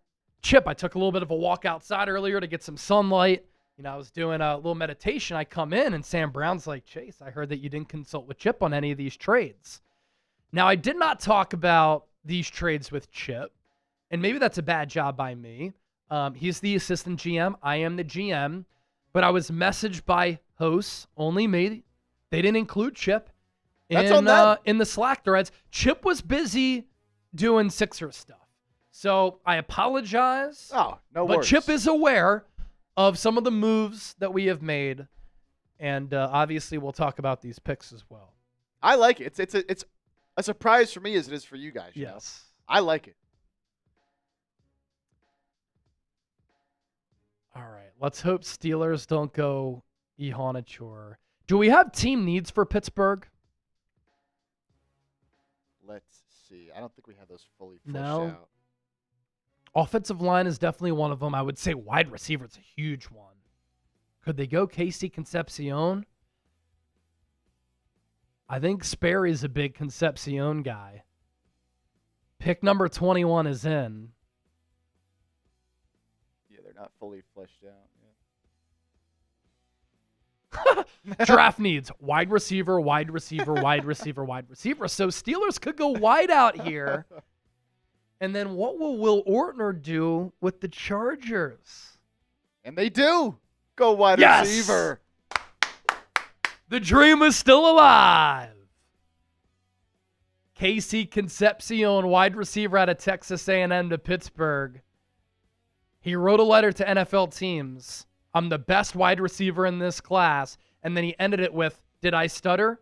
[SPEAKER 1] Chip, I took a little bit of a walk outside earlier to get some sunlight. I was doing a little meditation. I come in, and Sam Brown's like, Chase, I heard that you didn't consult with Chip on any of these trades. Now, I did not talk about these trades with Chip, and maybe that's a bad job by me. He's the assistant GM. I am the GM, but I was messaged by hosts, only me. They didn't include Chip
[SPEAKER 2] That's on them.
[SPEAKER 1] in the Slack threads. Chip was busy doing Sixers stuff. So I apologize.
[SPEAKER 2] Oh, no
[SPEAKER 1] But
[SPEAKER 2] worries.
[SPEAKER 1] Chip is aware of some of the moves that we have made. And obviously we'll talk about these picks as well.
[SPEAKER 2] I like it. It's a surprise for me as it is for you guys. You know?
[SPEAKER 1] Yes.
[SPEAKER 2] I like it.
[SPEAKER 1] All right. Let's hope Steelers don't go Honachor. Do we have team needs for Pittsburgh?
[SPEAKER 2] Let's see. I don't think we have those fully fleshed
[SPEAKER 1] No.
[SPEAKER 2] out.
[SPEAKER 1] Offensive line is definitely one of them. I would say wide receiver is a huge one. Could they go Casey Concepcion? I think Sperry's a big Concepcion guy. Pick number 21 is in.
[SPEAKER 2] Yeah, they're not fully fleshed out.
[SPEAKER 1] Draft needs wide receiver, wide receiver, wide receiver, wide receiver. So Steelers could go wide out here. And then what will Will Ortner do with the Chargers?
[SPEAKER 2] And they do go wide
[SPEAKER 1] Yes!
[SPEAKER 2] receiver.
[SPEAKER 1] The dream is still alive. Casey Concepcion, wide receiver out of Texas A&M to Pittsburgh. He wrote a letter to NFL teams. I'm the best wide receiver in this class. And then he ended it with, did I stutter?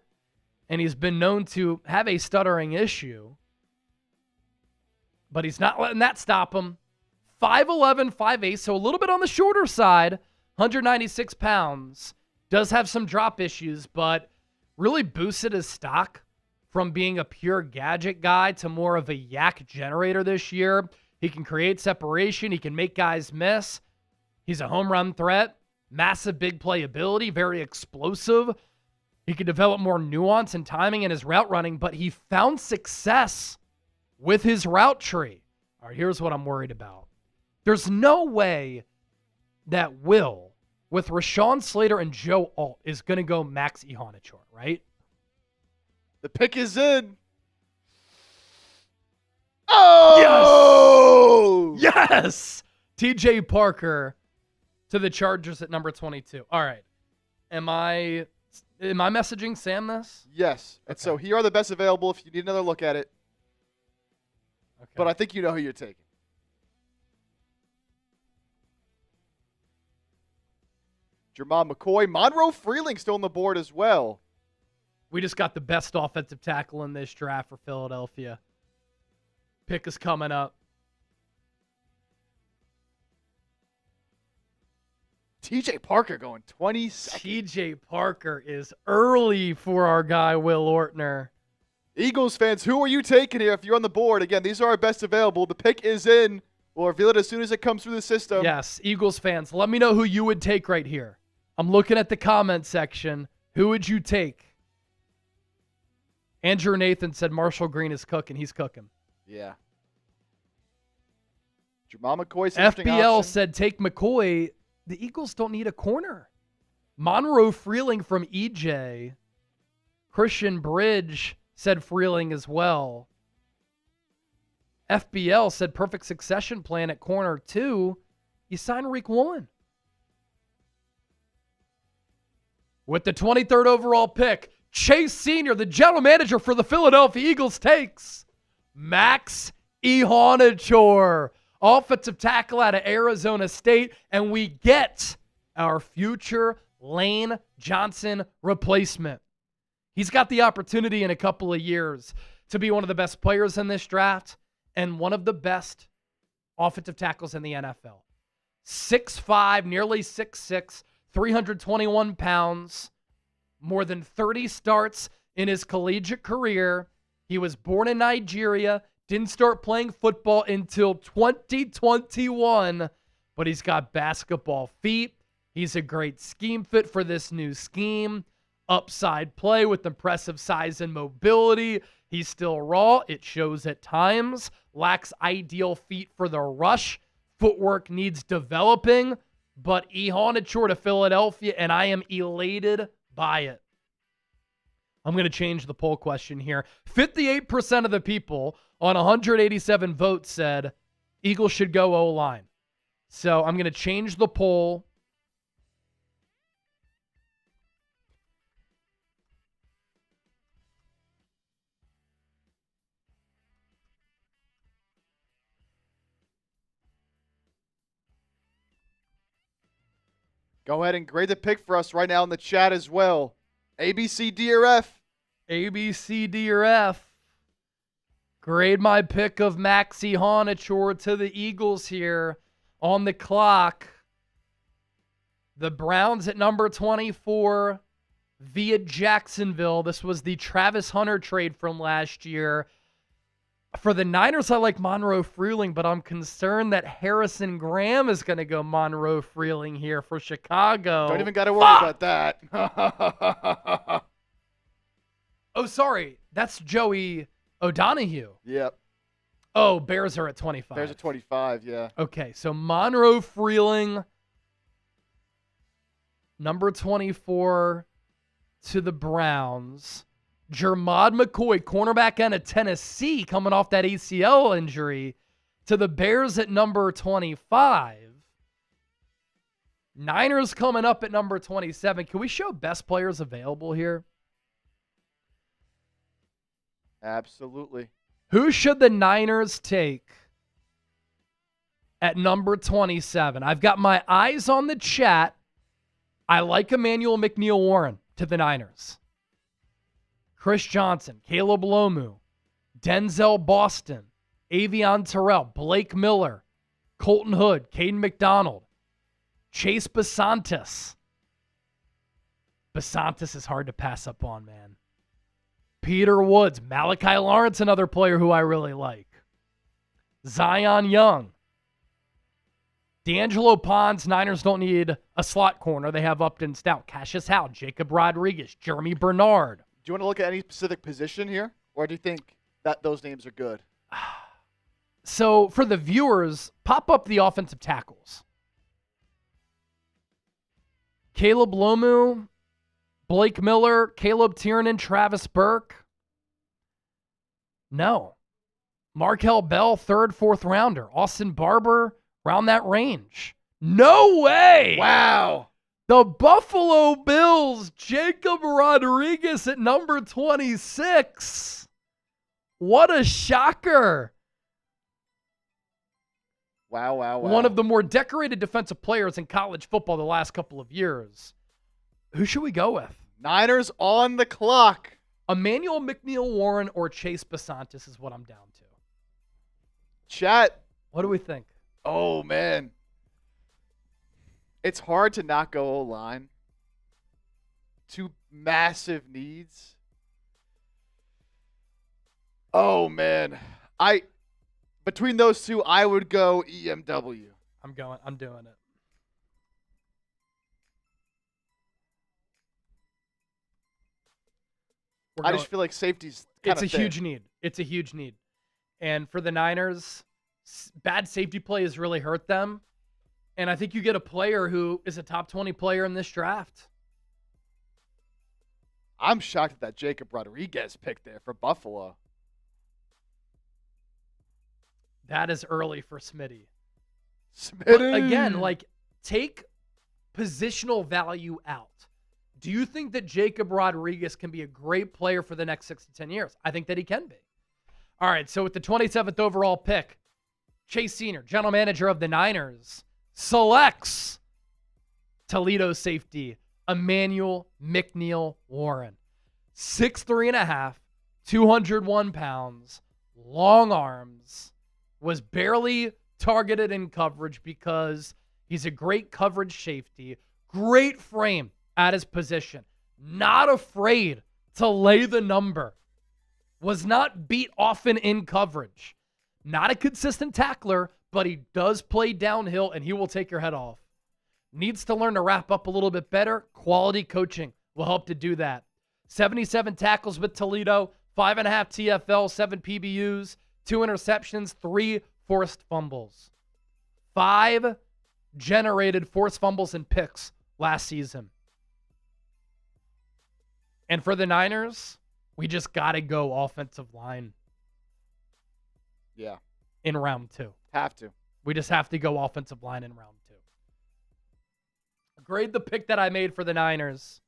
[SPEAKER 1] And he's been known to have a stuttering issue. But he's not letting that stop him. 5'11", 5'8", so a little bit on the shorter side. 196 pounds. Does have some drop issues, but really boosted his stock from being a pure gadget guy to more of a yak generator this year. He can create separation. He can make guys miss. He's a home run threat. Massive big playability. Very explosive. He can develop more nuance and timing in his route running, but he found success with his route tree. All right, here's what I'm worried about. There's no way that Will, with Rashawn Slater and Joe Alt, is going to go Max Honachor, right?
[SPEAKER 2] The pick is in. Oh!
[SPEAKER 1] Yes! TJ Parker to the Chargers at number 22. All right. Am I messaging Sam this?
[SPEAKER 2] Yes. And so here are the best available if you need another look at it.
[SPEAKER 1] Okay.
[SPEAKER 2] But I think you know who you're taking. Jermon McCoy. Monroe Freeling still on the board as well.
[SPEAKER 1] We just got the best offensive tackle in this draft for Philadelphia. Pick is coming up.
[SPEAKER 2] TJ Parker going 22nd.
[SPEAKER 1] TJ Parker is early for our guy, Will Ortner.
[SPEAKER 2] Eagles fans, who are you taking here if you're on the board? Again, these are our best available. The pick is in. We'll reveal it as soon as it comes through the system.
[SPEAKER 1] Yes, Eagles fans, let me know who you would take right here. I'm looking at the comment section. Who would you take? Andrew Nathan said Marshall Green is cooking. He's cooking.
[SPEAKER 2] Yeah. Jermon McCoy's an interesting
[SPEAKER 1] FBL
[SPEAKER 2] option.
[SPEAKER 1] said take McCoy. The Eagles don't need a corner. Monroe Freeling from EJ. Christian Bridge said Freeling as well. FBL said perfect succession plan at corner 2. You sign Reek Woolen. With the 23rd overall pick, Chase Sr., the general manager for the Philadelphia Eagles, takes Max Ihonachor, offensive tackle out of Arizona State, and we get our future Lane Johnson replacement. He's got the opportunity in a couple of years to be one of the best players in this draft and one of the best offensive tackles in the NFL. 6'5", nearly 6'6", 321 pounds, more than 30 starts in his collegiate career. He was born in Nigeria, didn't start playing football until 2021, but he's got basketball feet. He's a great scheme fit for this new scheme. Upside play with impressive size and mobility. He's still raw. It shows at times. Lacks ideal feet for the rush. Footwork needs developing, but Ihonachor to Philadelphia, and I am elated by it. I'm going to change the poll question here. 58% of the people on 187 votes said Eagles should go O-line. So I'm going to change the poll.
[SPEAKER 2] Go ahead and grade the pick for us right now in the chat as well. A, B, C, D, or F?
[SPEAKER 1] A, B, C, D, or F. Grade my pick of Max Ihonachor to the Eagles here on the clock. The Browns at number 24 via Jacksonville. This was the Travis Hunter trade from last year. For the Niners, I like Monroe Freeling, but I'm concerned that Harrison Graham is going to go Monroe Freeling here for Chicago.
[SPEAKER 2] Don't even got to worry about that.
[SPEAKER 1] Oh, sorry. That's Joey O'Donohue.
[SPEAKER 2] Yep.
[SPEAKER 1] Oh, Bears are at 25.
[SPEAKER 2] Bears at 25, yeah.
[SPEAKER 1] Okay, so Monroe Freeling, number 24 to the Browns. Jermod McCoy, cornerback out of Tennessee, coming off that ACL injury, to the Bears at number 25. Niners coming up at number 27. Can we show best players available here?
[SPEAKER 2] Absolutely.
[SPEAKER 1] Who should the Niners take at number 27? I've got my eyes on the chat. I like Emmanuel McNeil-Warren to the Niners. Chris Johnson, Caleb Lomu, Denzel Boston, Avion Terrell, Blake Miller, Colton Hood, Caden McDonald, Chase Basantis. Basantis is hard to pass up on, man. Peter Woods, Malachi Lawrence, another player who I really like. Zion Young. D'Angelo Pons, Niners don't need a slot corner. They have Upton Stout, Cassius Howe, Jacob Rodriguez, Jeremy Bernard.
[SPEAKER 2] Do you want to look at any specific position here? Or do you think that those names are good?
[SPEAKER 1] So for the viewers, pop up the offensive tackles. Caleb Lomu, Blake Miller, Caleb Tiernan, Travis Burke. No. Markel Bell, third, fourth rounder. Austin Barber, around that range. No way!
[SPEAKER 2] Wow.
[SPEAKER 1] The Buffalo Bills, Jacob Rodriguez at number 26. What a shocker.
[SPEAKER 2] Wow.
[SPEAKER 1] One of the more decorated defensive players in college football the last couple of years. Who should we go with?
[SPEAKER 2] Niners on the clock.
[SPEAKER 1] Emmanuel McNeil-Warren or Chase Basantis is what I'm down to.
[SPEAKER 2] Chat.
[SPEAKER 1] What do we think?
[SPEAKER 2] Oh, man. It's hard to not go O-line. Two massive needs. Oh, man. Between those two, I would go EMW.
[SPEAKER 1] I'm doing it.
[SPEAKER 2] I just feel like safety's kind of
[SPEAKER 1] It's a huge need. It's a huge need. And for the Niners, bad safety play has really hurt them. And I think you get a player who is a top 20 player in this draft.
[SPEAKER 2] I'm shocked at that Jacob Rodriguez pick there for Buffalo.
[SPEAKER 1] That is early for Smitty.
[SPEAKER 2] Smitty.
[SPEAKER 1] But again, take positional value out. Do you think that Jacob Rodriguez can be a great player for the next 6 to 10 years? I think that he can be. All right, so with the 27th overall pick, Chase Senior, general manager of the Niners, selects Toledo safety Emmanuel McNeil Warren. 6'3.5", 201 pounds, long arms, was barely targeted in coverage because he's a great coverage safety, great frame at his position, not afraid to lay the number, was not beat often in coverage. Not a consistent tackler, but he does play downhill and he will take your head off. Needs to learn to wrap up a little bit better. Quality coaching will help to do that. 77 tackles with Toledo, 5.5 TFL, 7 PBUs, 2 interceptions, 3 forced fumbles. 5 generated forced fumbles and picks last season. And for the Niners, we just got to go offensive line.
[SPEAKER 2] Yeah.
[SPEAKER 1] In round 2.
[SPEAKER 2] Have to.
[SPEAKER 1] We just have to go offensive line in round 2. Grade the pick that I made for the Niners.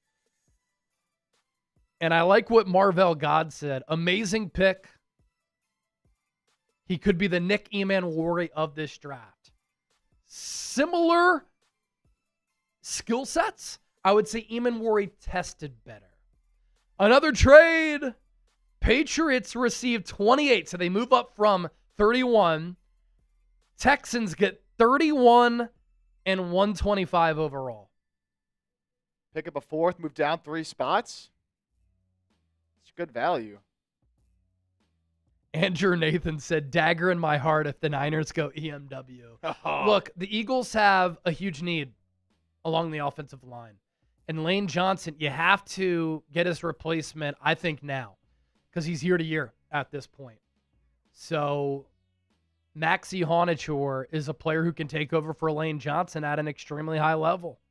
[SPEAKER 1] And I like what Marvell God said. Amazing pick. He could be the Nick Emanwari of this draft. Similar skill sets. I would say Emanwari tested better. Another trade. Patriots received 28, so they move up from 31. Texans get 31 and 125 overall.
[SPEAKER 2] Pick up a 4th, move down 3 spots. It's good value.
[SPEAKER 1] Andrew Nathan said, dagger in my heart if the Niners go EMW.
[SPEAKER 2] Oh.
[SPEAKER 1] Look, the Eagles have a huge need along the offensive line. And Lane Johnson, you have to get his replacement, I think, now. Because he's year to year at this point. So Maxie Honachor is a player who can take over for Lane Johnson at an extremely high level.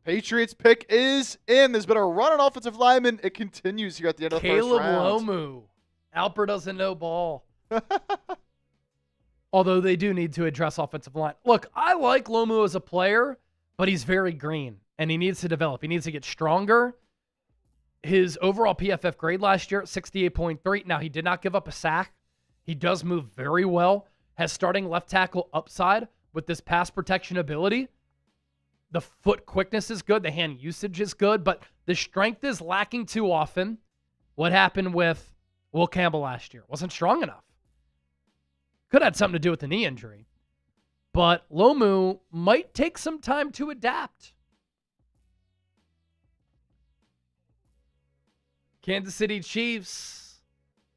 [SPEAKER 2] Patriots pick is in. There's been a run on offensive lineman. It continues here at the end of the first round.
[SPEAKER 1] Caleb Lomu. Alper doesn't know ball. Although they do need to address offensive line. Look, I like Lomu as a player, but he's very green, and he needs to develop. He needs to get stronger. His overall PFF grade last year, 68.3. Now, he did not give up a sack. He does move very well. Has starting left tackle upside with this pass protection ability. The foot quickness is good. The hand usage is good. But the strength is lacking too often. What happened with Will Campbell last year? Wasn't strong enough. Could have had something to do with the knee injury. But Lomu might take some time to adapt. Kansas City Chiefs,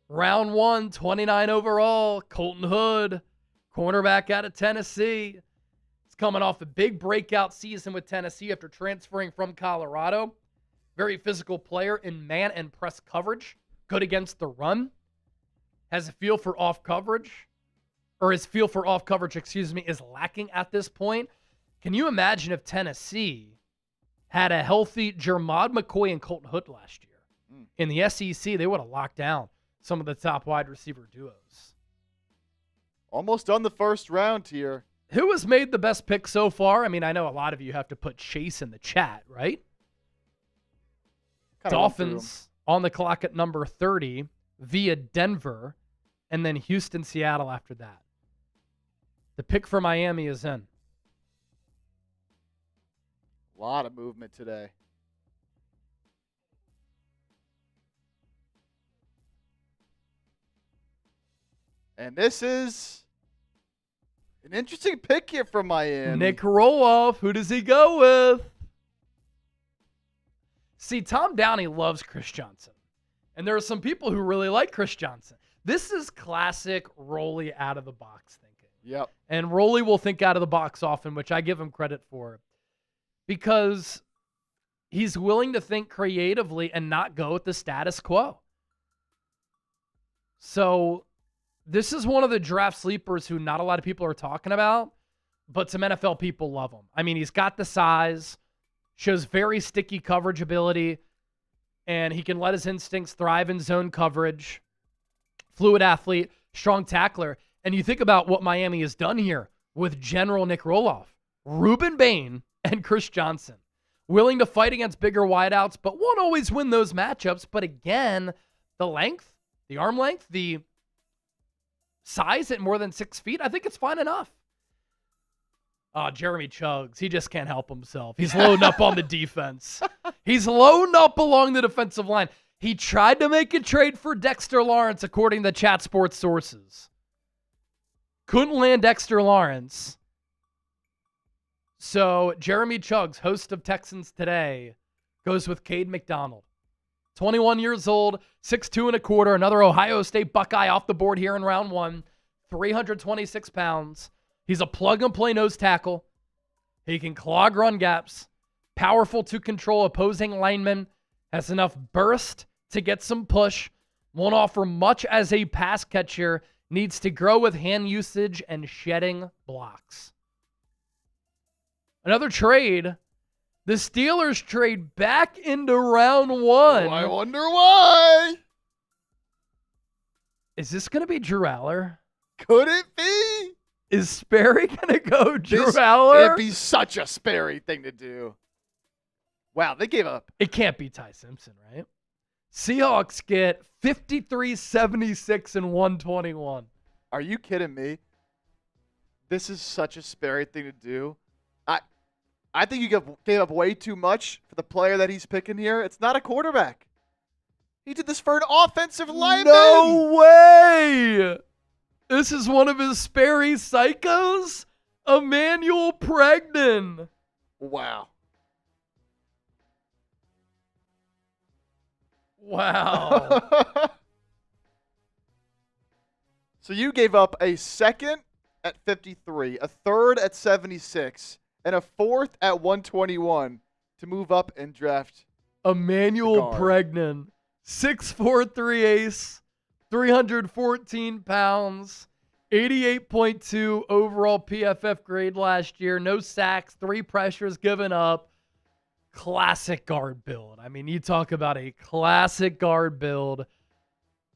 [SPEAKER 1] round 1, 29 overall, Colton Hood, cornerback out of Tennessee. He's coming off a big breakout season with Tennessee after transferring from Colorado. Very physical player in man and press coverage, good against the run. Has a feel for off coverage, or his feel for off coverage, is lacking at this point. Can you imagine if Tennessee had a healthy Jermod McCoy and Colton Hood last year? In the SEC, they would have locked down some of the top wide receiver duos.
[SPEAKER 2] Almost done the first round here.
[SPEAKER 1] Who has made the best pick so far? I mean, I know a lot of you have to put Chase in the chat, right? Dolphins on the clock at number 30 via Denver, and then Houston, Seattle after that. The pick for Miami is in.
[SPEAKER 2] A lot of movement today. And this is an interesting pick here from Miami.
[SPEAKER 1] Nick Roloff. Who does he go with? See, Tom Downey loves Chris Johnson. And there are some people who really like Chris Johnson. This is classic Roley out of the box thinking.
[SPEAKER 2] Yep.
[SPEAKER 1] And Roley will think out of the box often, which I give him credit for. Because he's willing to think creatively and not go with the status quo. So this is one of the draft sleepers who not a lot of people are talking about, but some NFL people love him. I mean, he's got the size, shows very sticky coverage ability, and he can let his instincts thrive in zone coverage. Fluid athlete, strong tackler. And you think about what Miami has done here with General Nick Roloff, Reuben Bain, and Chris Johnson. Willing to fight against bigger wideouts, but won't always win those matchups. But again, the length, The arm length, the size at more than 6 feet, I think it's fine enough. Jeremy Chuggs, he just can't help himself. He's loading up on the defense. He's loading up along the defensive line. He tried to make a trade for Dexter Lawrence, according to Chat Sports sources. Couldn't land Dexter Lawrence. So Jeremy Chuggs, host of Texans Today, goes with Cade McDonald. 21 years old, 6'2 and a quarter, another Ohio State Buckeye off the board here in round one, 326 pounds. He's a plug-and-play nose tackle. He can clog run gaps, powerful to control opposing linemen, has enough burst to get some push, won't offer much as a pass catcher, needs to grow with hand usage and shedding blocks. Another trade, the Steelers trade back into round one.
[SPEAKER 2] Oh, I wonder why.
[SPEAKER 1] Is this going to be Drew Aller?
[SPEAKER 2] Could it be?
[SPEAKER 1] Is Sperry going to go Drew Aller?
[SPEAKER 2] It'd be such a Sperry thing to do. Wow, they gave up.
[SPEAKER 1] It can't be Ty Simpson, right? Seahawks get 53, 76, and 121.
[SPEAKER 2] Are you kidding me? This is such a Sperry thing to do. I think you gave up way too much for the player that he's picking here. It's not a quarterback. He did this for an offensive lineman.
[SPEAKER 1] No way! This is one of his Sperry psychos? Emmanuel Pregnon.
[SPEAKER 2] Wow.
[SPEAKER 1] Wow.
[SPEAKER 2] So you gave up a second at 53, a third at 76, and a fourth at 121 to move up and draft
[SPEAKER 1] Emmanuel Pregnon. 6'4", ace, 314 pounds, 88.2 overall PFF grade last year. No sacks, 3 pressures given up. Classic guard build. I mean, you talk about a classic guard build.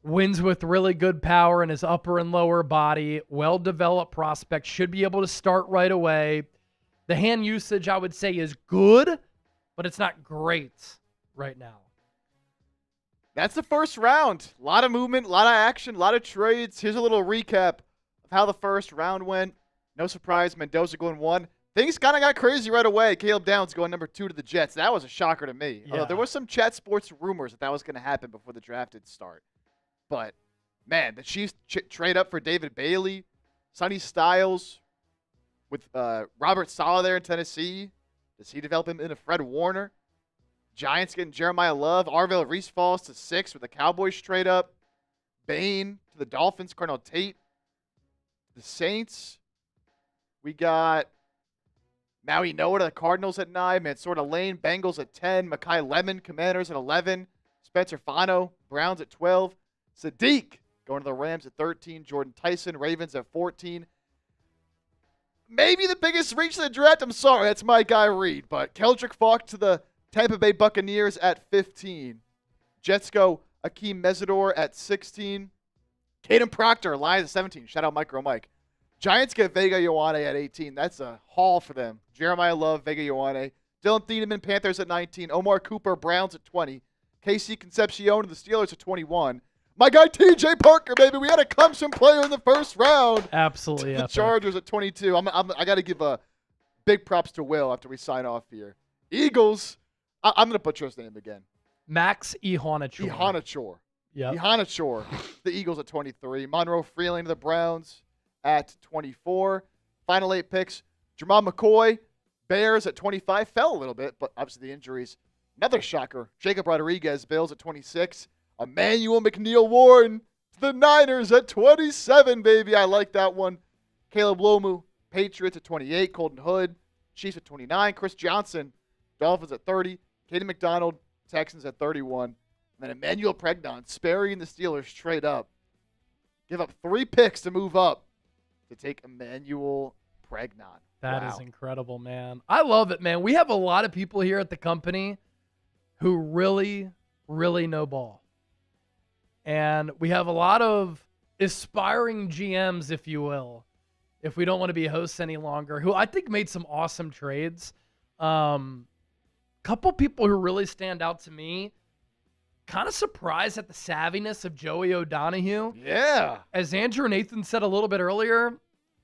[SPEAKER 1] Wins with really good power in his upper and lower body. Well-developed prospect. Should be able to start right away. The hand usage, I would say, is good, but it's not great right now.
[SPEAKER 2] That's the first round. A lot of movement, a lot of action, a lot of trades. Here's a little recap of how the first round went. No surprise, Mendoza going 1. Things kind of got crazy right away. Caleb Downs going number 2 to the Jets. That was a shocker to me.
[SPEAKER 1] Yeah.
[SPEAKER 2] Although there was some Chat Sports rumors that was going to happen before the draft did start. But, man, the Chiefs trade up for David Bailey, Sonny Styles, with Robert Saleh there in Tennessee. Does he develop him into Fred Warner? Giants getting Jeremiah Love. Arvell Reese falls to 6 with the Cowboys trade up. Bain to the Dolphins. Cardinal Tate. The Saints. We got Maui Noah to the Cardinals at 9. Mansour Lane. Bengals at 10. Mekhi Lemon. Commanders at 11. Spencer Fano. Browns at 12. Sadiq going to the Rams at 13. Jordan Tyson. Ravens at 14. Maybe the biggest reach of the draft. I'm sorry, that's my guy Reed. But Keldrick Falk to the Tampa Bay Buccaneers at 15. Jets go Akeem Mesidor at 16. Caden Proctor, Lions at 17. Shout out Micro Mike. Giants get Vega Ioane at 18. That's a haul for them. Jeremiah Love, Vega Ioane. Dylan Thieneman, Panthers at 19. Omar Cooper, Browns at 20. KC Concepcion to the Steelers at 21. My guy TJ Parker, baby. We had a Clemson player in the first round.
[SPEAKER 1] Absolutely.
[SPEAKER 2] The Chargers at 22. I got to give a big props to Will after we sign off here. Eagles. I'm going to butcher his name again.
[SPEAKER 1] Max Ihanachor.
[SPEAKER 2] Ihanachor.
[SPEAKER 1] Yeah.
[SPEAKER 2] Ihanachor. The Eagles at 23. Monroe Freeling to the Browns at 24. Final 8 picks. Jamal McCoy. Bears at 25. Fell a little bit, but obviously the injuries. Another shocker. Jacob Rodriguez. Bills at 26. Emmanuel McNeil Warren to the Niners at 27, baby. I like that one. Caleb Lomu, Patriots at 28. Colton Hood, Chiefs at 29. Chris Johnson, Dolphins at 30. Caden McDonald, Texans at 31. And then Emmanuel Pregnon, Sperry and the Steelers trade up. Give up 3 picks to move up to take Emmanuel Pregnon.
[SPEAKER 1] That is incredible, man. I love it, man. We have a lot of people here at the company who really, really know ball. And we have a lot of aspiring GMs, if you will, if we don't want to be hosts any longer, who I think made some awesome trades. Couple people who really stand out to me. kind of surprised at the savviness of Joey O'Donohue.
[SPEAKER 2] Yeah.
[SPEAKER 1] As Andrew Nathan said a little bit earlier,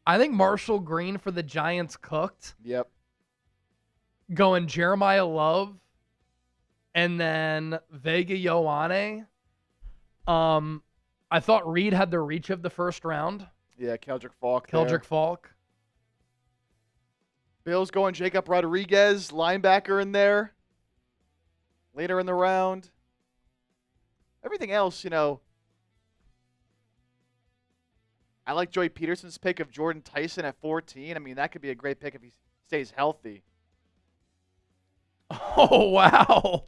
[SPEAKER 1] I think Marshall Green for the Giants cooked.
[SPEAKER 2] Yep.
[SPEAKER 1] Going Jeremiah Love and then Vega Ioane. I thought Reed had the reach of the first round.
[SPEAKER 2] Yeah, Keldrick Falk.
[SPEAKER 1] Falk.
[SPEAKER 2] Bills going Jacob Rodriguez, linebacker in there. Later in the round. Everything else, I like Joey Peterson's pick of Jordan Tyson at 14. I mean, that could be a great pick if he stays healthy.
[SPEAKER 1] Oh, wow.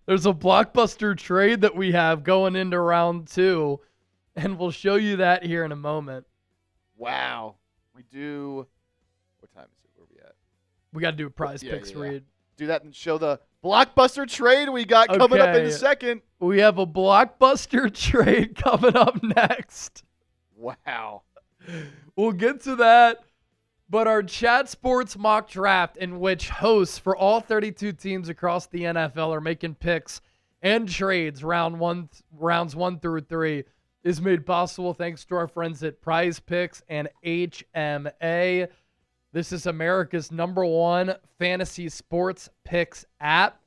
[SPEAKER 1] There's a blockbuster trade that we have going into round 2, and we'll show you that here in a moment.
[SPEAKER 2] Wow. We do. What time is it? Where are we at?
[SPEAKER 1] We got to do a prize picks read.
[SPEAKER 2] Do that and show the blockbuster trade we got coming up in a second.
[SPEAKER 1] We have a blockbuster trade coming up next.
[SPEAKER 2] Wow.
[SPEAKER 1] We'll get to that. But our Chat Sports mock draft, in which hosts for all 32 teams across the NFL are making picks and trades rounds 1 through 3, is made possible thanks to our friends at Prize Picks and HMA. This is America's #1 fantasy sports picks app.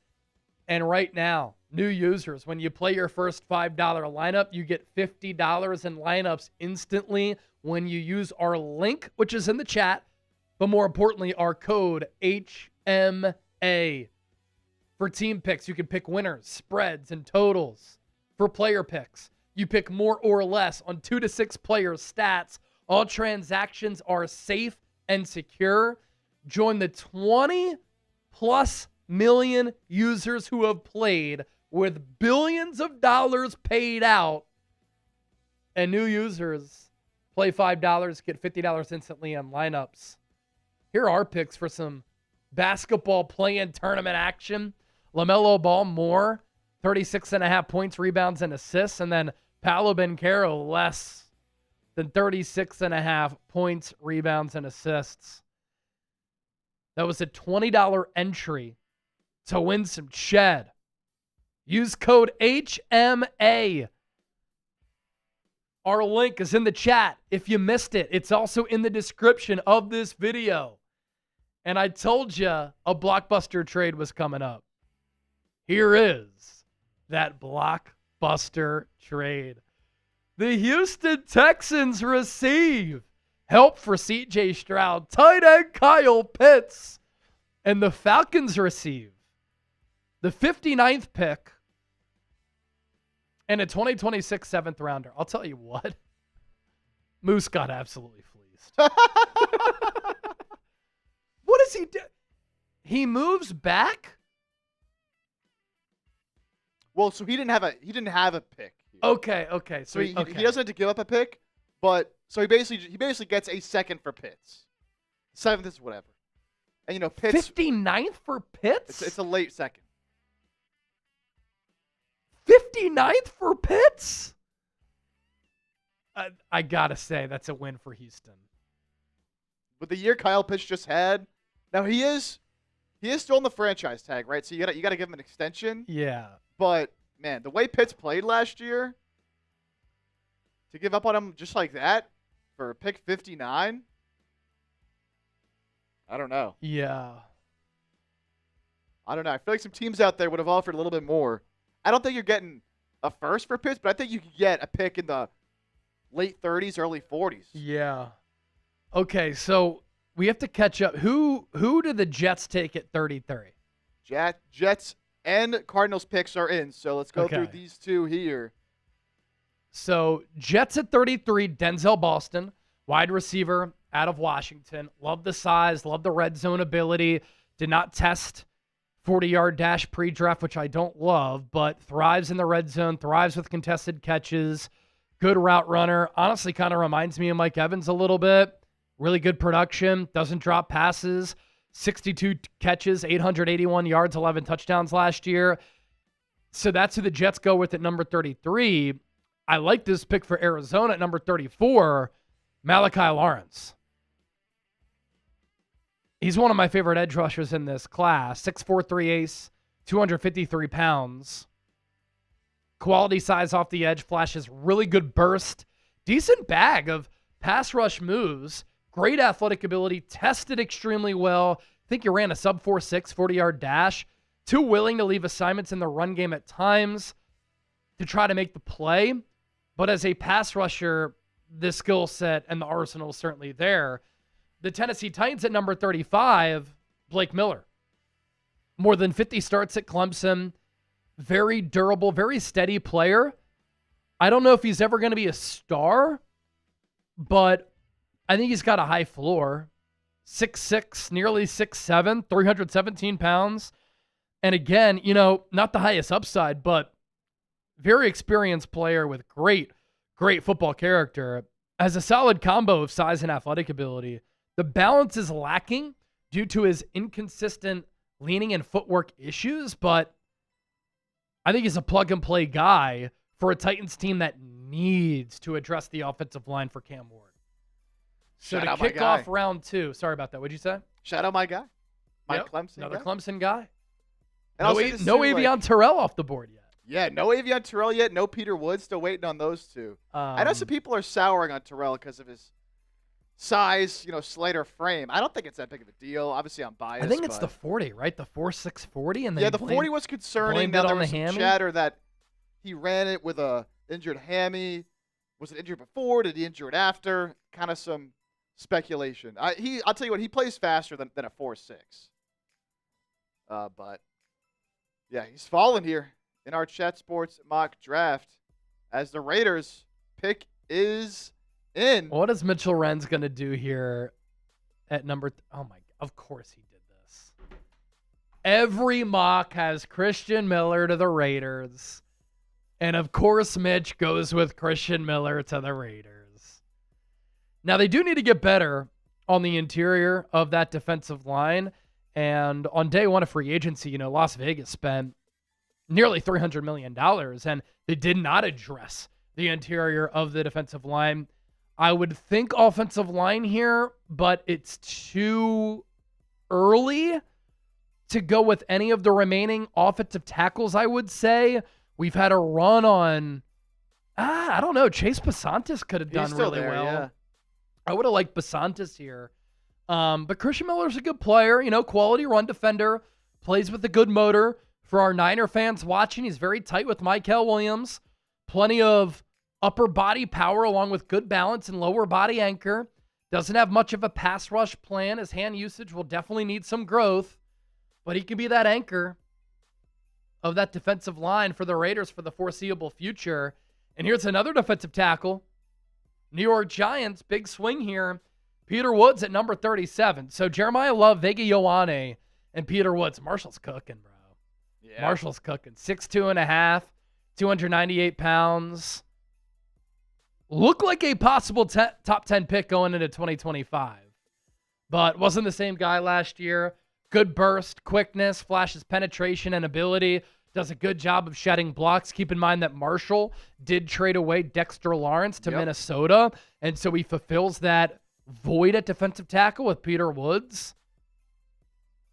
[SPEAKER 1] And right now, new users, when you play your first $5 lineup, you get $50 in lineups instantly when you use our link, which is in the chat, but more importantly, our code HMA. For team picks, you can pick winners, spreads, and totals. For player picks, you pick more or less on 2 to 6 players' stats. All transactions are safe and secure. Join the 20+ million users who have played with billions of dollars paid out. And new users play $5, get $50 instantly on lineups. Here are our picks for some basketball play-in tournament action. LaMelo Ball more, 36.5 points, rebounds, and assists. And then Paolo Banchero less than 36.5 points, rebounds, and assists. That was a $20 entry to win some Ched. Use code HMA. Our link is in the chat. If you missed it, it's also in the description of this video. And I told you a blockbuster trade was coming up. Here is that blockbuster trade. The Houston Texans receive help for C.J. Stroud, tight end Kyle Pitts, and the Falcons receive the 59th pick and a 2026 7th rounder. I'll tell you what, Moose got absolutely fleeced. What does he do? He moves back?
[SPEAKER 2] Well, so he didn't have a pick here.
[SPEAKER 1] Okay.
[SPEAKER 2] So he doesn't have to give up a pick, but so he basically gets a second for Pitts. 7th is whatever. And Pitts
[SPEAKER 1] 59th for Pitts?
[SPEAKER 2] It's a late second.
[SPEAKER 1] 59th for Pitts? I gotta say, that's a win for Houston.
[SPEAKER 2] With the year Kyle Pitts just had, now he is still on the franchise tag, right? So you gotta give him an extension.
[SPEAKER 1] Yeah.
[SPEAKER 2] But man, the way Pitts played last year, to give up on him just like that for pick 59, I don't know.
[SPEAKER 1] Yeah.
[SPEAKER 2] I don't know. I feel like some teams out there would have offered a little bit more. I don't think you're getting a first for Pitts, but I think you could get a pick in the late 30s, early 40s.
[SPEAKER 1] Yeah. Okay, so we have to catch up. Who did the Jets take at 33?
[SPEAKER 2] Jets and Cardinals picks are in, so let's go through these two here.
[SPEAKER 1] So Jets at 33, Denzel Boston, wide receiver out of Washington. Love the size, love the red zone ability. Did not test 40-yard dash pre-draft, which I don't love, but thrives in the red zone, thrives with contested catches, good route runner. Honestly, kind of reminds me of Mike Evans a little bit. Really good production, doesn't drop passes, 62 catches, 881 yards, 11 touchdowns last year. So that's who the Jets go with at number 33. I like this pick for Arizona at number 34, Malachi Lawrence. He's one of my favorite edge rushers in this class. 6'4", 3 ace, 253 pounds. Quality size off the edge, flashes really good burst. Decent bag of pass rush moves. Great athletic ability, tested extremely well. I think he ran a sub 4.6 40-yard dash. Too willing to leave assignments in the run game at times to try to make the play. But as a pass rusher, the skill set and the arsenal is certainly there. The Tennessee Titans at number 35, Blake Miller. More than 50 starts at Clemson. Very durable, very steady player. I don't know if he's ever going to be a star, but I think he's got a high floor. 6'6", nearly 6'7", 317 pounds. And again, not the highest upside, but very experienced player with great football character. Has a solid combo of size and athletic ability. The balance is lacking due to his inconsistent leaning and footwork issues, but I think he's a plug-and-play guy for a Titans team that needs to address the offensive line for Cam Ward. So to kick off round 2, sorry about that. What'd you say?
[SPEAKER 2] Shout out my guy. Clemson
[SPEAKER 1] Another
[SPEAKER 2] guy.
[SPEAKER 1] Clemson guy.
[SPEAKER 2] And
[SPEAKER 1] No Avion Terrell off the board yet.
[SPEAKER 2] Yeah, no Avion Terrell yet. No Peter Woods. Still waiting on those two. I know some people are souring on Terrell because of his size, slighter frame. I don't think it's that big of a deal. Obviously, I'm biased.
[SPEAKER 1] I think it's the 40, right? The 4.6 40, and then
[SPEAKER 2] yeah, the 40 was concerning. Now there was some chatter that he ran it with a injured hammy. Was it injured before? Did he injure it after? Kind of some speculation. I'll tell you what, he plays faster than a 4.6. But yeah, he's fallen here in our Chat Sports mock draft as the Raiders pick is in.
[SPEAKER 1] What is Mitchell Wren's going to do here at number oh my, of course he did this. Every mock has Christian Miller to the Raiders. And of course Mitch goes with Christian Miller to the Raiders. Now they do need to get better on the interior of that defensive line. And on day one of free agency, Las Vegas spent nearly $300 million, and they did not address the interior of the defensive line. I would think offensive line here, but it's too early to go with any of the remaining offensive tackles, I would say. We've had a run on, I don't know, Chase Basantis could have done really well.
[SPEAKER 2] Yeah.
[SPEAKER 1] I would have liked Basantis here. But Christian Miller's a good player, quality run defender, plays with a good motor. For our Niner fans watching, he's very tight with Mykel Williams. Plenty of upper body power along with good balance and lower body anchor. Doesn't have much of a pass rush plan. His hand usage will definitely need some growth, but he can be that anchor of that defensive line for the Raiders for the foreseeable future. And here's another defensive tackle. New York Giants, big swing here. Peter Woods at number 37. So Jeremiah Love, Vega Ioane, and Peter Woods. Marshall's cooking, bro. Yeah. Marshall's cooking. 6'2.5", 298 pounds. Looked like a possible top 10 pick going into 2025. But wasn't the same guy last year. Good burst, quickness, flashes penetration and ability. Does a good job of shedding blocks. Keep in mind that Marshall did trade away Dexter Lawrence to Minnesota. And so he fulfills that void at defensive tackle with Peter Woods.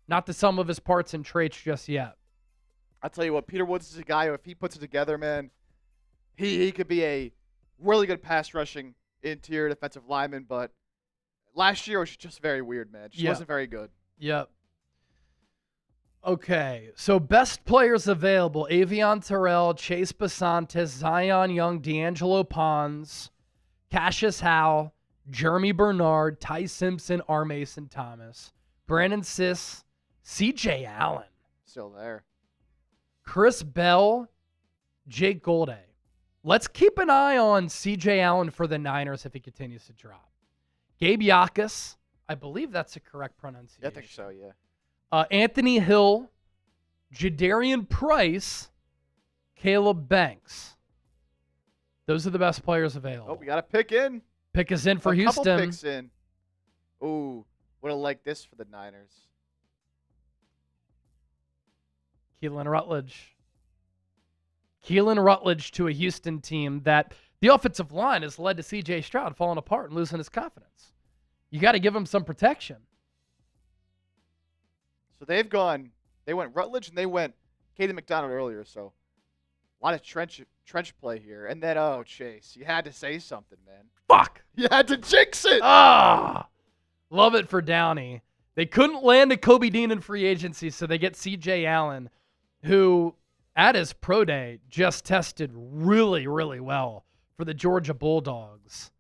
[SPEAKER 1] Not the sum of his parts and traits just yet.
[SPEAKER 2] I'll tell you what, Peter Woods is a guy who, if he puts it together, man, he could be a really good pass rushing interior defensive lineman, but last year was just very weird, man. Just wasn't very good.
[SPEAKER 1] Yep. Okay, so best players available: Avion Terrell, Chase Basantis, Zion Young, D'Angelo Pons, Cassius Howe, Jeremy Bernard, Ty Simpson, R. Mason Thomas, Brandon Siss, C.J. Allen.
[SPEAKER 2] Still there.
[SPEAKER 1] Chris Bell, Jake Golday. Let's keep an eye on C.J. Allen for the Niners if he continues to drop. Gabe Yakus, I believe that's the correct pronunciation.
[SPEAKER 2] I think so, yeah.
[SPEAKER 1] Anthony Hill, Jadarian Price, Caleb Banks. Those are the best players available.
[SPEAKER 2] Oh, we got a pick in.
[SPEAKER 1] Pick us in for Houston.
[SPEAKER 2] Couple picks in. Ooh, would have liked this for the Niners.
[SPEAKER 1] Keelan Rutledge. Keelan Rutledge to a Houston team that the offensive line has led to C.J. Stroud falling apart and losing his confidence. You got to give him some protection.
[SPEAKER 2] So they went Rutledge and they went Caden McDonald earlier. So a lot of trench trench play here. And then, oh, Chase, you had to say something, man.
[SPEAKER 1] Fuck.
[SPEAKER 2] You had to jinx it.
[SPEAKER 1] Ah, love it for Downey. They couldn't land a Kobe Dean in free agency, so they get C.J. Allen, who at his pro day just tested really, really well for the Georgia Bulldogs.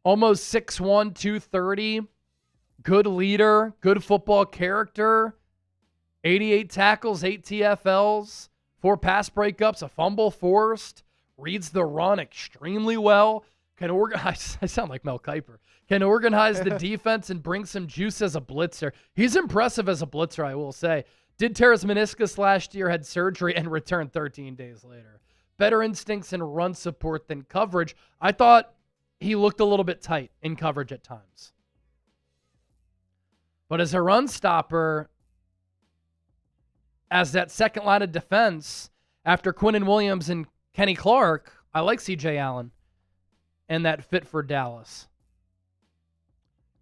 [SPEAKER 1] Almost 6'1", 230. Good leader, good football character. 88 tackles, 8 TFLs, 4 pass breakups, a fumble forced. Reads the run extremely well. Can organize, I sound like Mel Kiper. Can organize the defense and bring some juice as a blitzer. He's impressive as a blitzer, I will say. Did tear his meniscus last year, had surgery, and returned 13 days later. Better instincts and run support than coverage. I thought he looked a little bit tight in coverage at times. But as a run stopper, as that second line of defense, after Quinnen Williams and Kenny Clark, I like C.J. Allen and that fit for Dallas.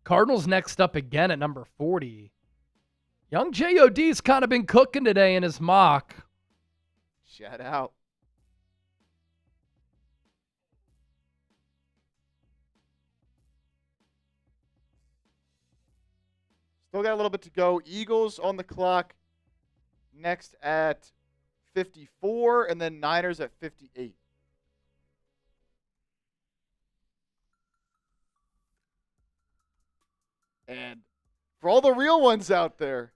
[SPEAKER 1] Cardinals next up again at number 40. Young J.O.D.'s kind of been cooking today in his mock.
[SPEAKER 2] Shout out. Still got a little bit to go. Eagles on the clock next at 54, and then Niners at 58. And for all the real ones out there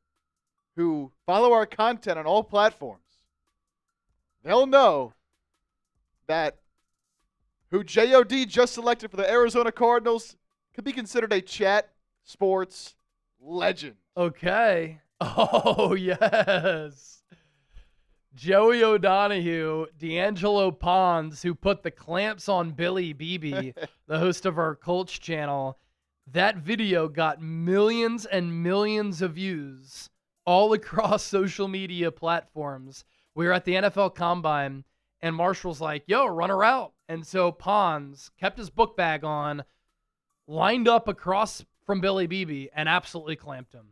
[SPEAKER 2] who follow our content on all platforms, they'll know that who J.O.D. just selected for the Arizona Cardinals could be considered a chat sports legend.
[SPEAKER 1] Okay. Oh, yes. Joey O'Donohue, D'Angelo Pons, who put the clamps on Billy Beebe, the host of our Colts channel. That video got millions and millions of views all across social media platforms. We were at the NFL Combine, and Marshall's like, yo, run her out. And so Pons kept his book bag on, lined up across from Billy Beebe, and absolutely clamped him.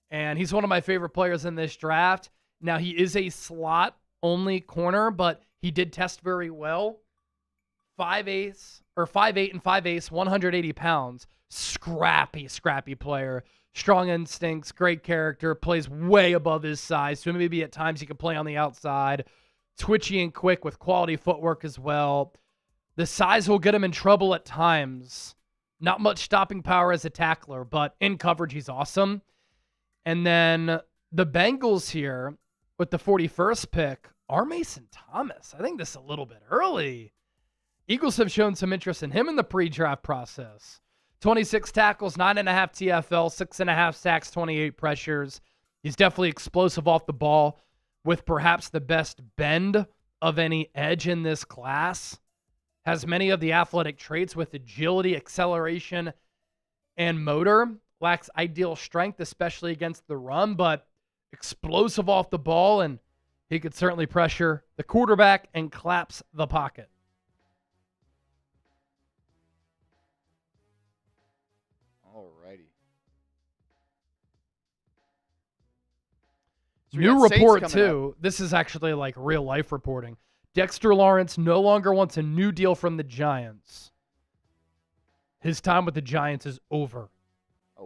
[SPEAKER 1] And he's one of my favorite players in this draft. Now, he is a slot-only corner, but he did test very well. 5'8" and 5'8", 180 pounds. Scrappy player. Strong instincts, great character, plays way above his size. So maybe at times he can play on the outside. Twitchy and quick with quality footwork as well. The size will get him in trouble at times. Not much stopping power as a tackler, but in coverage, he's awesome. And then the Bengals here with the 41st pick are Mason Thomas. I think this is a little bit early. Eagles have shown some interest in him in the pre-draft process. 26 tackles, 9.5 TFL, 6.5 sacks, 28 pressures. He's definitely explosive off the ball with perhaps the best bend of any edge in this class. Has many of the athletic traits with agility, acceleration, and motor. Lacks ideal strength, especially against the run, but explosive off the ball, and he could certainly pressure the quarterback and collapse the pocket.
[SPEAKER 2] Alrighty.
[SPEAKER 1] New report, too. This is actually like real life reporting. Dexter Lawrence no longer wants a new deal from the Giants. His time with the Giants is over,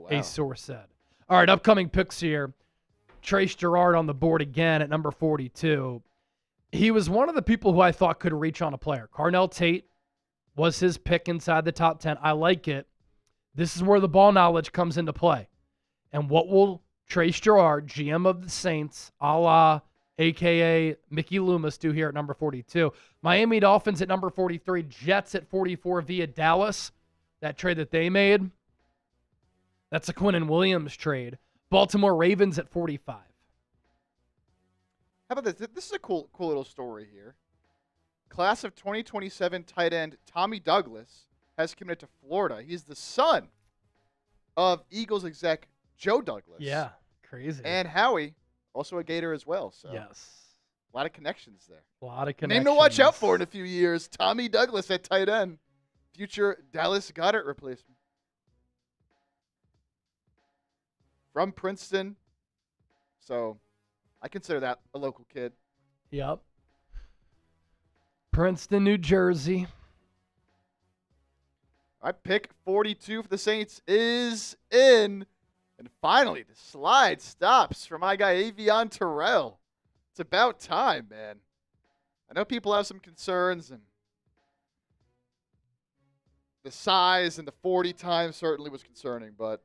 [SPEAKER 1] a source said. All right, upcoming picks here. Trace Gerard on the board again at number 42. He was one of the people who I thought could reach on a player. Carnell Tate was his pick inside the top 10. I like it. This is where the ball knowledge comes into play. And what will Trace Gerard, GM of the Saints, a la a.k.a. Mickey Loomis, do here at number 42. Miami Dolphins at number 43. Jets at 44 via Dallas. That trade that they made. That's a Quinnen Williams trade. Baltimore Ravens at 45.
[SPEAKER 2] How about this? This is a cool little story here. Class of 2027 tight end Tommy Douglas has committed to Florida. He's the son of Eagles exec Joe Douglas.
[SPEAKER 1] Yeah, crazy.
[SPEAKER 2] And Howie, also a Gator as well. So
[SPEAKER 1] yes.
[SPEAKER 2] A lot of connections there.
[SPEAKER 1] A lot of connections.
[SPEAKER 2] Name to watch out for in a few years. Tommy Douglas at tight end. Future Dallas Goedert replacement. From Princeton. So I consider that a local kid.
[SPEAKER 1] Yep. Princeton, New Jersey.
[SPEAKER 2] All right, pick 42 for the Saints is in. And finally, the slide stops for my guy, Avion Terrell. It's about time, man. I know people have some concerns, and the size and the 40 times certainly was concerning, but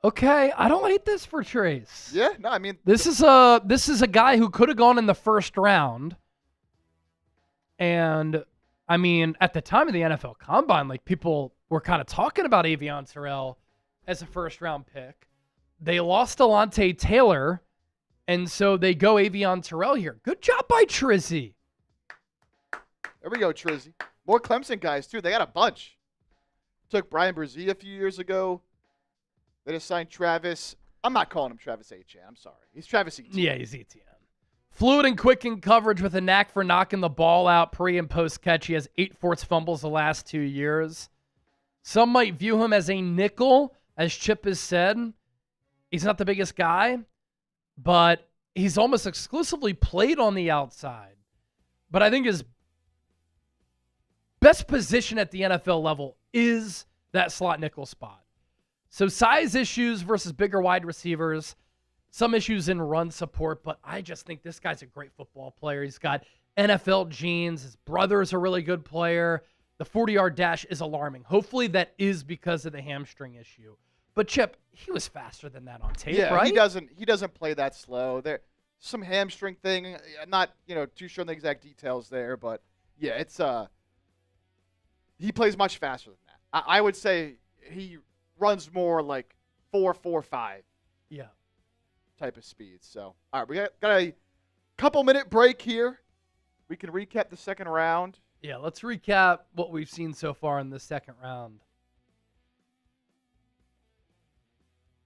[SPEAKER 1] Okay, I don't hate this for Trace.
[SPEAKER 2] yeah, no, I mean,
[SPEAKER 1] This is a guy who could have gone in the first round. And I mean, at the time of the NFL Combine, like people were kind of talking about Avion Terrell as a first round pick. They lost Alontae Taylor, and so they go Avion Terrell here. Good job by Trizzy.
[SPEAKER 2] there we go, Trizzy. More Clemson guys, too. They got a bunch. Took Brian Brzee a few years ago. They just signed Travis. I'm not calling him Travis Etienne. I'm sorry. He's Travis Etienne.
[SPEAKER 1] Yeah, he's Etienne. Fluid and quick in coverage with a knack for knocking the ball out pre and post catch. He has 8 forced fumbles the last 2 years. Some might view him as a nickel, as Chip has said. He's not the biggest guy, but he's almost exclusively played on the outside. But I think his best position at the NFL level is that slot nickel spot. So size issues versus bigger wide receivers, some issues in run support, but I just think this guy's a great football player. He's got NFL genes. His brother's a really good player. The 40-yard dash is alarming. Hopefully that is because of the hamstring issue. But Chip, he was faster than that on tape,
[SPEAKER 2] Yeah,
[SPEAKER 1] right?
[SPEAKER 2] he doesn't play that slow. There some hamstring thing. I'm not, too sure on the exact details there, but yeah, it's he plays much faster than that. I would say he runs more like 4.45
[SPEAKER 1] Yeah.
[SPEAKER 2] type of speed. So, all right, we got a couple-minute break here. We can recap the second round.
[SPEAKER 1] Yeah, let's recap what we've seen so far in the second round.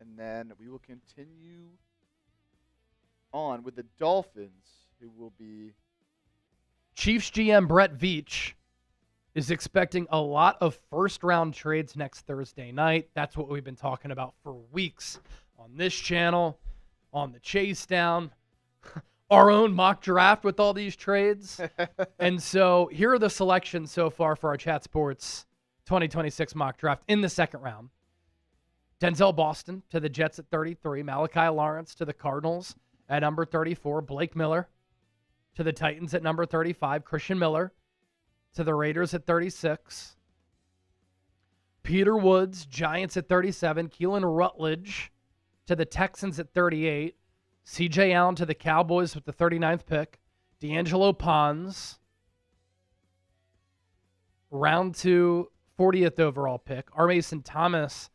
[SPEAKER 2] And then we will continue on with the Dolphins, who will be
[SPEAKER 1] Chiefs GM Brett Veach is expecting a lot of first-round trades next Thursday night. That's what we've been talking about for weeks on this channel, on the Chase Down, our own mock draft with all these trades. And so here are the selections so far for our Chat Sports 2026 mock draft in the second round. Denzel Boston to the Jets at 33. Malachi Lawrence to the Cardinals at number 34. Blake Miller to the Titans at number 35. Christian Miller to the Raiders at 36. Peter Woods, Giants at 37. Keelan Rutledge to the Texans at 38. C.J. Allen to the Cowboys with the 39th pick. D'Angelo Pons, round 2, 40th overall pick. R. Mason Thomas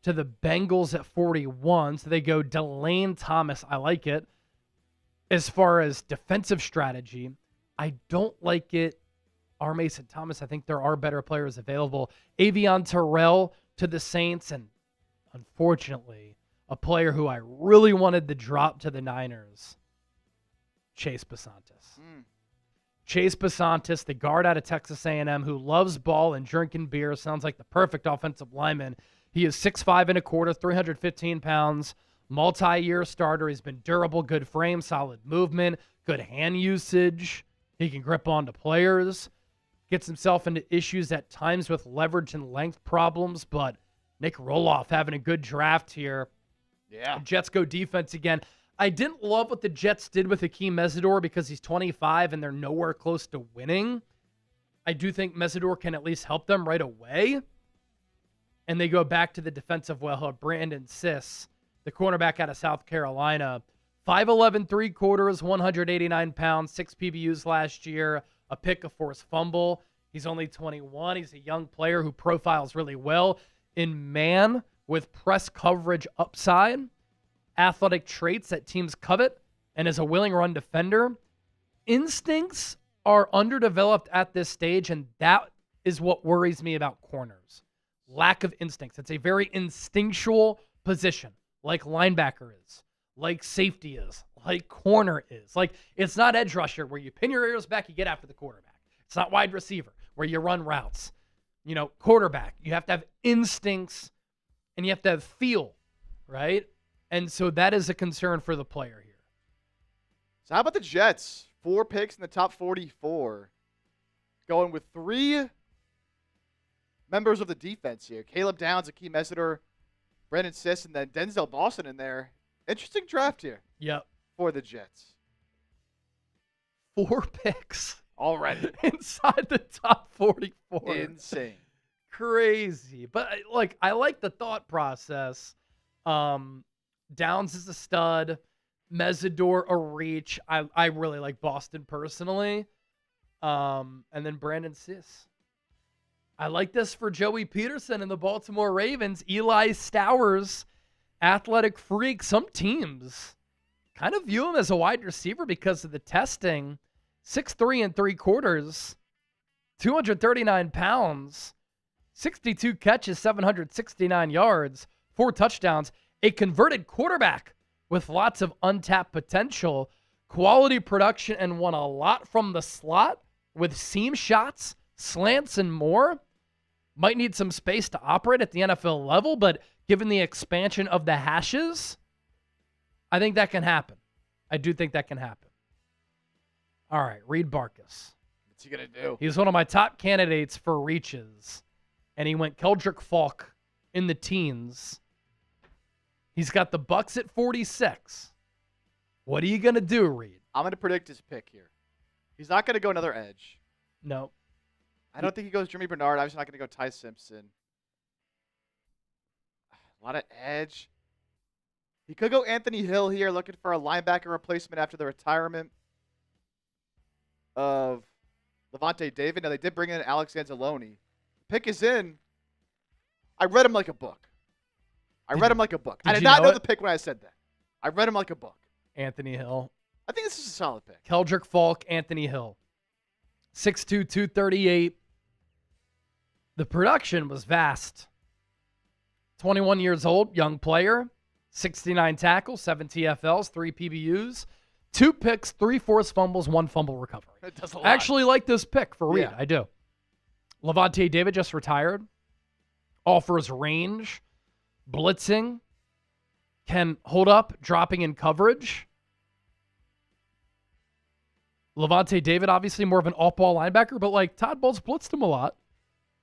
[SPEAKER 1] to the Bengals at 41. So they go Delane Thomas. I like it. As far as defensive strategy, I don't like it. R. Mason Thomas, I think there are better players available. Avion Terrell to the Saints, and unfortunately, a player who I really wanted to drop to the Niners, Chase Basantis. Chase Basantis, the guard out of Texas A&M who loves ball and drinking beer, sounds like the perfect offensive lineman. He is 6'5 and a quarter, 315 pounds, multi-year starter. He's been durable, good frame, solid movement, good hand usage. He can grip onto players, gets himself into issues at times with leverage and length problems, but Nick Roloff having a good draft here.
[SPEAKER 2] Yeah.
[SPEAKER 1] Jets go defense again. I didn't love what the Jets did with Hakeem Mesidor because he's 25 and they're nowhere close to winning. I do think Mesidor can at least help them right away. And they go back to the defensive wellhead, Brandon Siss, the cornerback out of South Carolina. 5'11", 3/4, 189 pounds, 6 PBUs last year, a pick, a forced fumble. He's only 21. He's a young player who profiles really well in man with press coverage upside, athletic traits that teams covet, and is a willing run defender. Instincts are underdeveloped at this stage, and that is what worries me about corners. Lack of instincts. It's a very instinctual position, like linebacker is, like safety is, like corner is. Like, it's not edge rusher where you pin your ears back, you get after the quarterback. It's not wide receiver where you run routes. Quarterback, you have to have instincts and you have to have feel, right? And so that is a concern for the player here.
[SPEAKER 2] So how about the Jets? 4 picks in the top 44. going with 3 members of the defense here. Caleb Downs, Akeem Mesidor, Brandon Siss, and then Denzel Boston in there. Interesting draft here.
[SPEAKER 1] Yep.
[SPEAKER 2] For the Jets.
[SPEAKER 1] 4 picks
[SPEAKER 2] already
[SPEAKER 1] inside the top 44.
[SPEAKER 2] Insane.
[SPEAKER 1] Crazy. But I like the thought process. Downs is a stud. Mesidor a reach. I really like Boston personally. And then Brandon Siss. I like this for Joey Peterson and the Baltimore Ravens. Eli Stowers, athletic freak. Some teams kind of view him as a wide receiver because of the testing. 6'3 3/4, 239 pounds, 62 catches, 769 yards, 4 touchdowns. A converted quarterback with lots of untapped potential, quality production, and won a lot from the slot with seam shots, slants, and more. Might need some space to operate at the NFL level, but given the expansion of the hashes, I think that can happen. I do think that can happen. All right, Reed Barkus.
[SPEAKER 2] What's he going to do?
[SPEAKER 1] He's one of my top candidates for reaches, and he went Keldrick Falk in the teens. He's got the Bucks at 46. What are you going to do, Reed?
[SPEAKER 2] I'm going to predict his pick here. He's not going to go another edge.
[SPEAKER 1] No.
[SPEAKER 2] I don't think he goes Jimmy Bernard. I'm just not going to go Ty Simpson. A lot of edge. He could go Anthony Hill here, looking for a linebacker replacement after the retirement of Levante David. Now, they did bring in Alex Anzalone. Pick is in. I read him like a book. I did not know the pick when I said that. I read him like a book.
[SPEAKER 1] Anthony Hill.
[SPEAKER 2] I think this is a solid pick.
[SPEAKER 1] Keldrick Falk, Anthony Hill. 6'2", 238. The production was vast. 21 years old, young player. 69 tackles, 7 TFLs, 3 PBUs, 2 picks, 3 forced fumbles, 1 fumble recovery.
[SPEAKER 2] It does a lot.
[SPEAKER 1] I actually like this pick for Reed.
[SPEAKER 2] Yeah.
[SPEAKER 1] I do. Levante David just retired. Offers range, blitzing, can hold up, dropping in coverage. Levante David, obviously more of an off-ball linebacker, but Todd Bowles blitzed him a lot.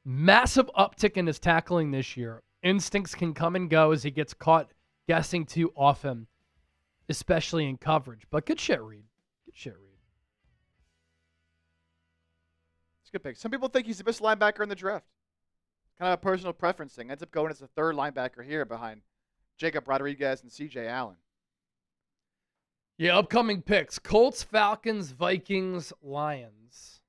[SPEAKER 1] Massive uptick in his tackling this year. Instincts can come and go as he gets caught guessing too often, especially in coverage. But good shit, Reed.
[SPEAKER 2] It's a good pick. Some people think he's the best linebacker in the draft. Kind of a personal preference thing. Ends up going as the 3rd linebacker here behind Jacob Rodriguez and C.J. Allen.
[SPEAKER 1] Yeah, upcoming picks. Colts, Falcons, Vikings, Lions.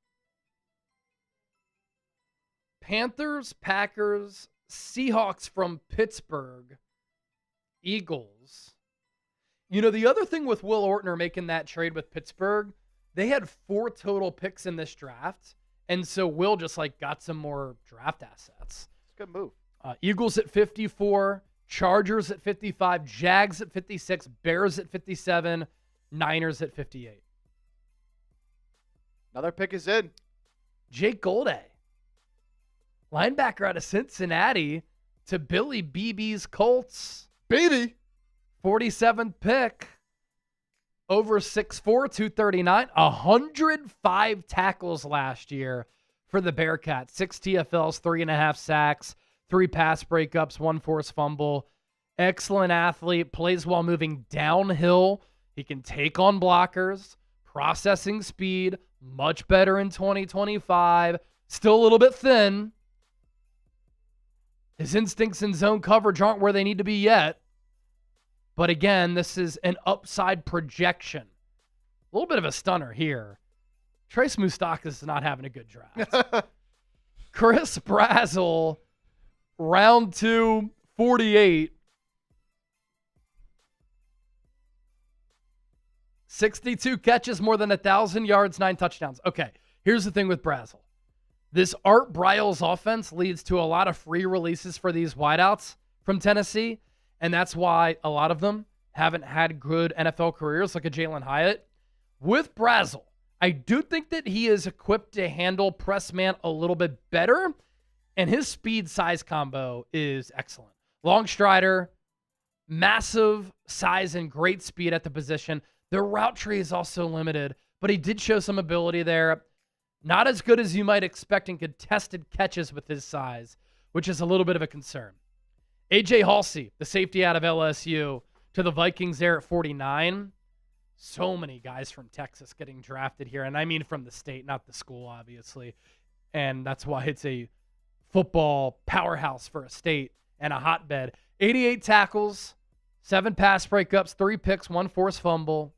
[SPEAKER 1] Panthers, Packers, Seahawks from Pittsburgh, Eagles. You know, the other thing with Will Ortner making that trade with Pittsburgh, they had 4 total picks in this draft, and so Will just got some more draft assets.
[SPEAKER 2] It's a good move.
[SPEAKER 1] Eagles at 54, Chargers at 55, Jags at 56, Bears at 57, Niners at 58.
[SPEAKER 2] Another pick is in.
[SPEAKER 1] Jake Golday, linebacker out of Cincinnati, to Billy BB's Colts.
[SPEAKER 2] Baby.
[SPEAKER 1] 47th pick. Over 6'4", 239. 105 tackles last year for the Bearcats. 6 TFLs, 3.5 sacks, 3 pass breakups, 1 forced fumble. Excellent athlete. Plays while moving downhill. He can take on blockers. Processing speed. Much better in 2025. Still a little bit thin. His instincts in zone coverage aren't where they need to be yet. But again, this is an upside projection. A little bit of a stunner here. Trace Moustakas is not having a good draft. Chris Brazzell, round 2, 48. 62 catches, more than 1,000 yards, 9 touchdowns. Okay, here's the thing with Brazzell. This Art Briles offense leads to a lot of free releases for these wideouts from Tennessee, and that's why a lot of them haven't had good NFL careers like a Jalen Hyatt. With Brazzell, I do think that he is equipped to handle press man a little bit better, and his speed-size combo is excellent. Long strider, massive size and great speed at the position. The route tree is also limited, but he did show some ability there. Not as good as you might expect in contested catches with his size, which is a little bit of a concern. A.J. Halsey, the safety out of LSU, to the Vikings there at 49. So many guys from Texas getting drafted here, and I mean from the state, not the school, obviously. And that's why it's a football powerhouse for a state and a hotbed. 88 tackles, 7 pass breakups, 3 picks, 1 forced fumble.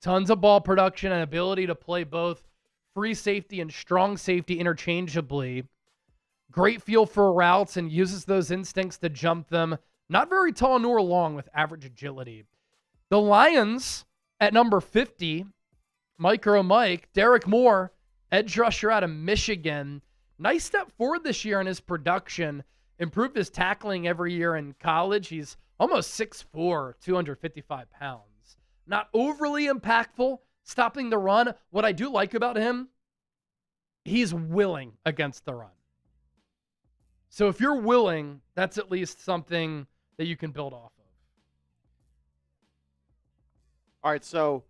[SPEAKER 1] Tons of ball production and ability to play both free safety and strong safety interchangeably. Great feel for routes and uses those instincts to jump them. Not very tall nor long with average agility. The Lions at number 50, Micro Mike, Derek Moore, edge rusher out of Michigan. Nice step forward this year in his production. Improved his tackling every year in college. He's almost 6'4", 255 pounds. Not overly impactful, stopping the run. What I do like about him, he's willing against the run. So if you're willing, that's at least something that you can build off of.
[SPEAKER 2] All right, so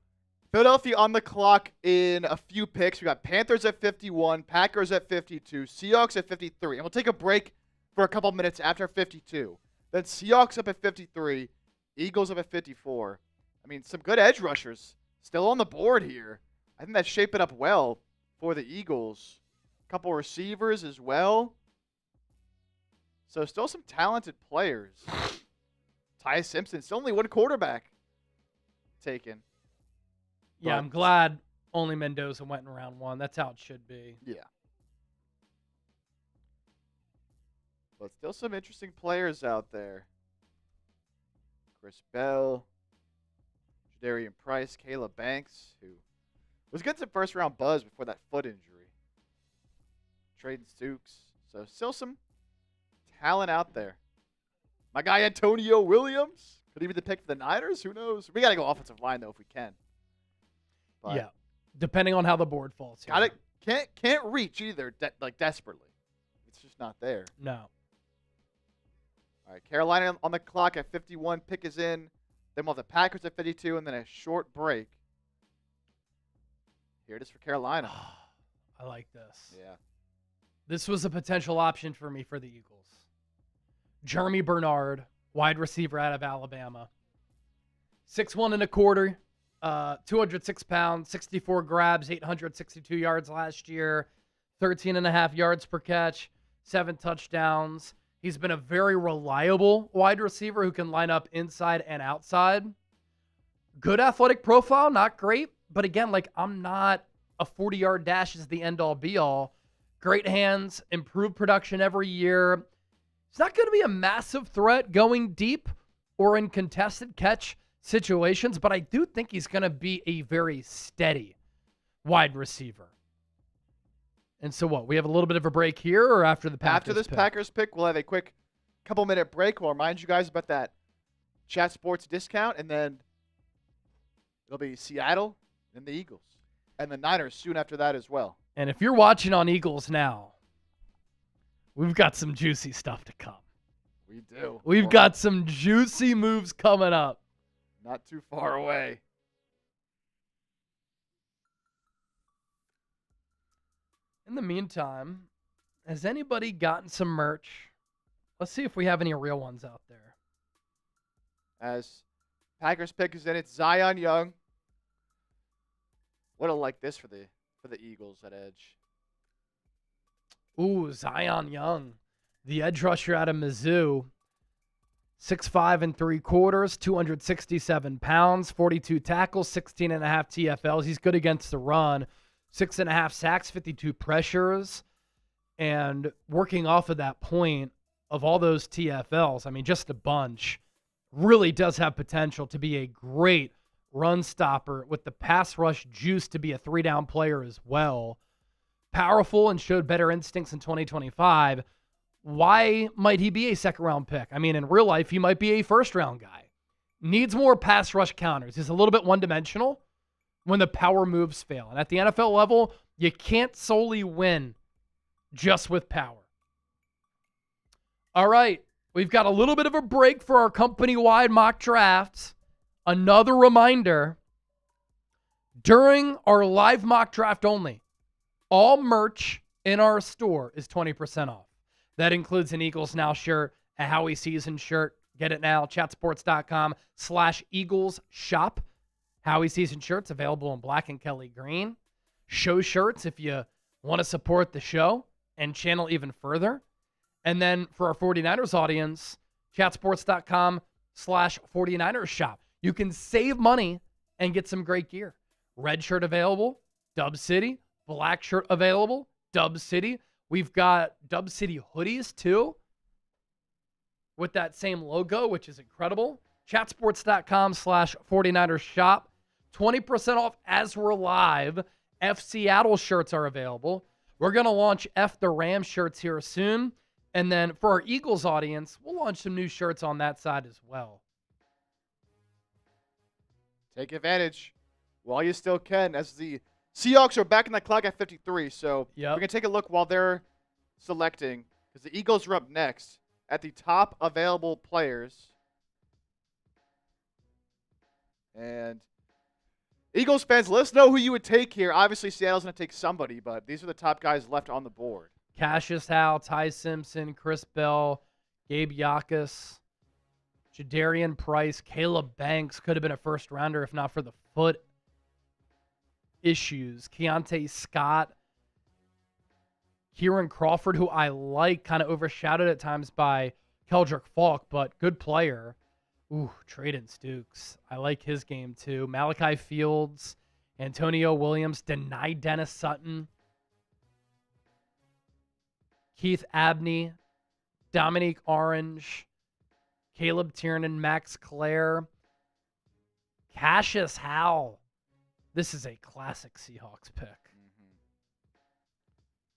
[SPEAKER 2] Philadelphia on the clock in a few picks. We got Panthers at 51, Packers at 52, Seahawks at 53. And we'll take a break for a couple minutes after 52. Then Seahawks up at 53, Eagles up at 54. I mean, some good edge rushers still on the board here. I think that's shaping up well for the Eagles. A couple receivers as well. So still some talented players. Ty Simpson, still only one quarterback taken.
[SPEAKER 1] Yeah, I'm glad only Mendoza went in round 1. That's how it should be.
[SPEAKER 2] Yeah. But still some interesting players out there. Chris Bell, Jadarian Price, Caleb Banks, who was getting some first-round buzz before that foot injury. Traden Stukes. So still some talent out there. My guy Antonio Williams. Could he be the pick for the Niners? Who knows? We got to go offensive line, though, if we can. But
[SPEAKER 1] yeah, depending on how the board falls.
[SPEAKER 2] Got it. Can't reach either, desperately. It's just not there.
[SPEAKER 1] No.
[SPEAKER 2] All right, Carolina on the clock at 51. Pick is in. Then we'll have the Packers at 52, and then a short break. Here it is for Carolina.
[SPEAKER 1] I like this.
[SPEAKER 2] Yeah.
[SPEAKER 1] This was a potential option for me for the Eagles. Jeremy Bernard, wide receiver out of Alabama. 6'1 and a quarter, 206 pounds, 64 grabs, 862 yards last year, 13.5 yards per catch, 7 touchdowns. He's been a very reliable wide receiver who can line up inside and outside. Good athletic profile, not great. But again, I'm not a 40-yard dash is the end-all, be-all. Great hands, improved production every year. He's not going to be a massive threat going deep or in contested catch situations, but I do think he's going to be a very steady wide receiver. And so what? We have a little bit of a break here or after the Packers
[SPEAKER 2] After this
[SPEAKER 1] pick?
[SPEAKER 2] Packers pick, we'll have a quick couple-minute break. We'll remind you guys about that Chat Sports discount, and then it'll be Seattle and the Eagles. And the Niners soon after that as well.
[SPEAKER 1] And if you're watching on Eagles now, we've got some juicy stuff to come.
[SPEAKER 2] We do.
[SPEAKER 1] We've got some juicy moves coming up.
[SPEAKER 2] Not too far away.
[SPEAKER 1] In the meantime, has anybody gotten some merch? Let's see if we have any real ones out there.
[SPEAKER 2] As Packers pick is in, it's Zion Young. Would have liked this for the Eagles at edge.
[SPEAKER 1] Ooh, Zion Young, the edge rusher out of Mizzou. 6'5 and 3/4, 267 pounds, 42 tackles, 16.5 TFLs. He's good against the run. 6.5 sacks, 52 pressures. And working off of that point of all those TFLs, I mean, just a bunch, really does have potential to be a great run stopper with the pass rush juice to be a 3-down player as well. Powerful and showed better instincts in 2025. Why might he be a second-round pick? I mean, in real life, he might be a first-round guy. Needs more pass rush counters. He's a little bit one-dimensional when the power moves fail. And at the NFL level, you can't solely win just with power. All right, we've got a little bit of a break for our company-wide mock drafts. Another reminder, during our live mock draft only, All merch in our store is 20% off. That includes an Eagles Now shirt, a Howie Season shirt. Get it now, chatsports.com/Eagles shop. Howie Season shirts available in black and Kelly green. Show shirts if you want to support the show and channel even further. And then for our 49ers audience, chatsports.com/49ers shop. You can save money and get some great gear. Red shirt available, Dub City. Black shirt available, Dub City. We've got Dub City hoodies too with that same logo, which is incredible. Chatsports.com/49ers shop. 20% off as we're live. F Seattle shirts are available. We're going to launch F the Rams shirts here soon. And then for our Eagles audience, we'll launch some new shirts on that side as well.
[SPEAKER 2] Take advantage while you still can, as the Seahawks are back in the clock at 53, so we're going to take a look while they're selecting, because the Eagles are up next at the top available players. And Eagles fans, let us know who you would take here. Obviously, Seattle's going to take somebody, but these are the top guys left on the board.
[SPEAKER 1] Cassius Howe, Ty Simpson, Chris Bell, Gabe Yakus, Jadarian Price, Caleb Banks could have been a first-rounder if not for the foot issues. Keontae Scott, Kieran Crawford, who I like, kind of overshadowed at times by Keldrick Falk, but good player. Ooh, Traden Stukes. I like his game too. Malachi Fields, Antonio Williams, denied Dennis Sutton, Keith Abney, Dominique Orange, Caleb Tiernan, Max Clare, Cassius Howe. This is a classic Seahawks pick. Mm-hmm.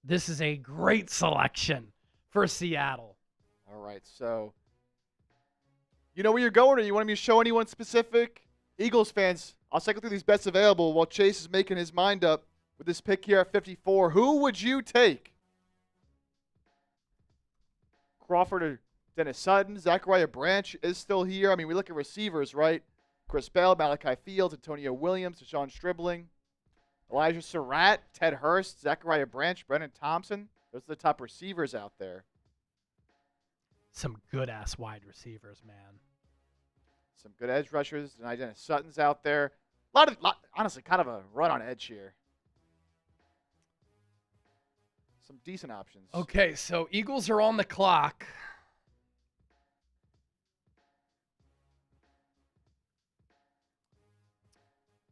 [SPEAKER 1] This is a great selection for Seattle.
[SPEAKER 2] All right, so you know where you're going, or you want me to show anyone specific? Eagles fans, I'll cycle through these bets available while Chase is making his mind up with this pick here at 54. Who would you take? Crawford or Dennis Sutton? Zachariah Branch is still here. I mean, we look at receivers, right? Chris Bell, Malachi Fields, Antonio Williams, Deshaun Stribling, Elijah Surratt, Ted Hurst, Zachariah Branch, Brennan Thompson. Those are the top receivers out there.
[SPEAKER 1] Some good-ass wide receivers, man.
[SPEAKER 2] Some good edge rushers. And Dennis Sutton's out there. Honestly, kind of a run on edge here. Some decent options.
[SPEAKER 1] Okay, so Eagles are on the clock.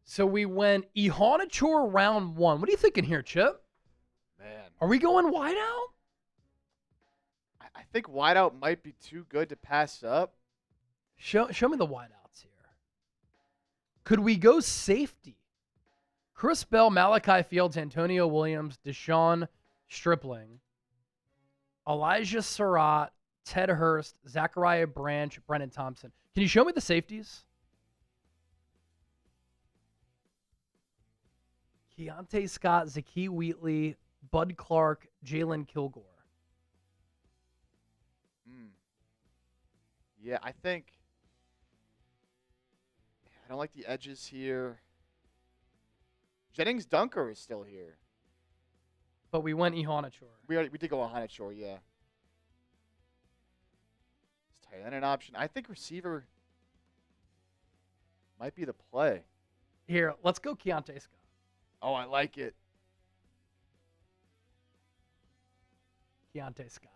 [SPEAKER 1] So we went Ihonachor round 1. What are you thinking here, Chip?
[SPEAKER 2] Man.
[SPEAKER 1] Are we going wide out?
[SPEAKER 2] I think wide out might be too good to pass up.
[SPEAKER 1] Show me the wide outs here. Could we go safety? Chris Bell, Malachi Fields, Antonio Williams, Deshaun Stripling, Elijah Surratt, Ted Hurst, Zachariah Branch, Brennan Thompson. Can you show me the safeties? Keontae Scott, Zakee Wheatley, Bud Clark, Jalen Kilgore.
[SPEAKER 2] Yeah, I don't like the edges here. Jennings Dunker is still here.
[SPEAKER 1] But we went Ihonachor.
[SPEAKER 2] We did go Ihonachor, yeah. It's tight end an option. I think receiver might be the play.
[SPEAKER 1] Here, let's go Keontae Scott.
[SPEAKER 2] Oh, I like it.
[SPEAKER 1] Keontae Scott.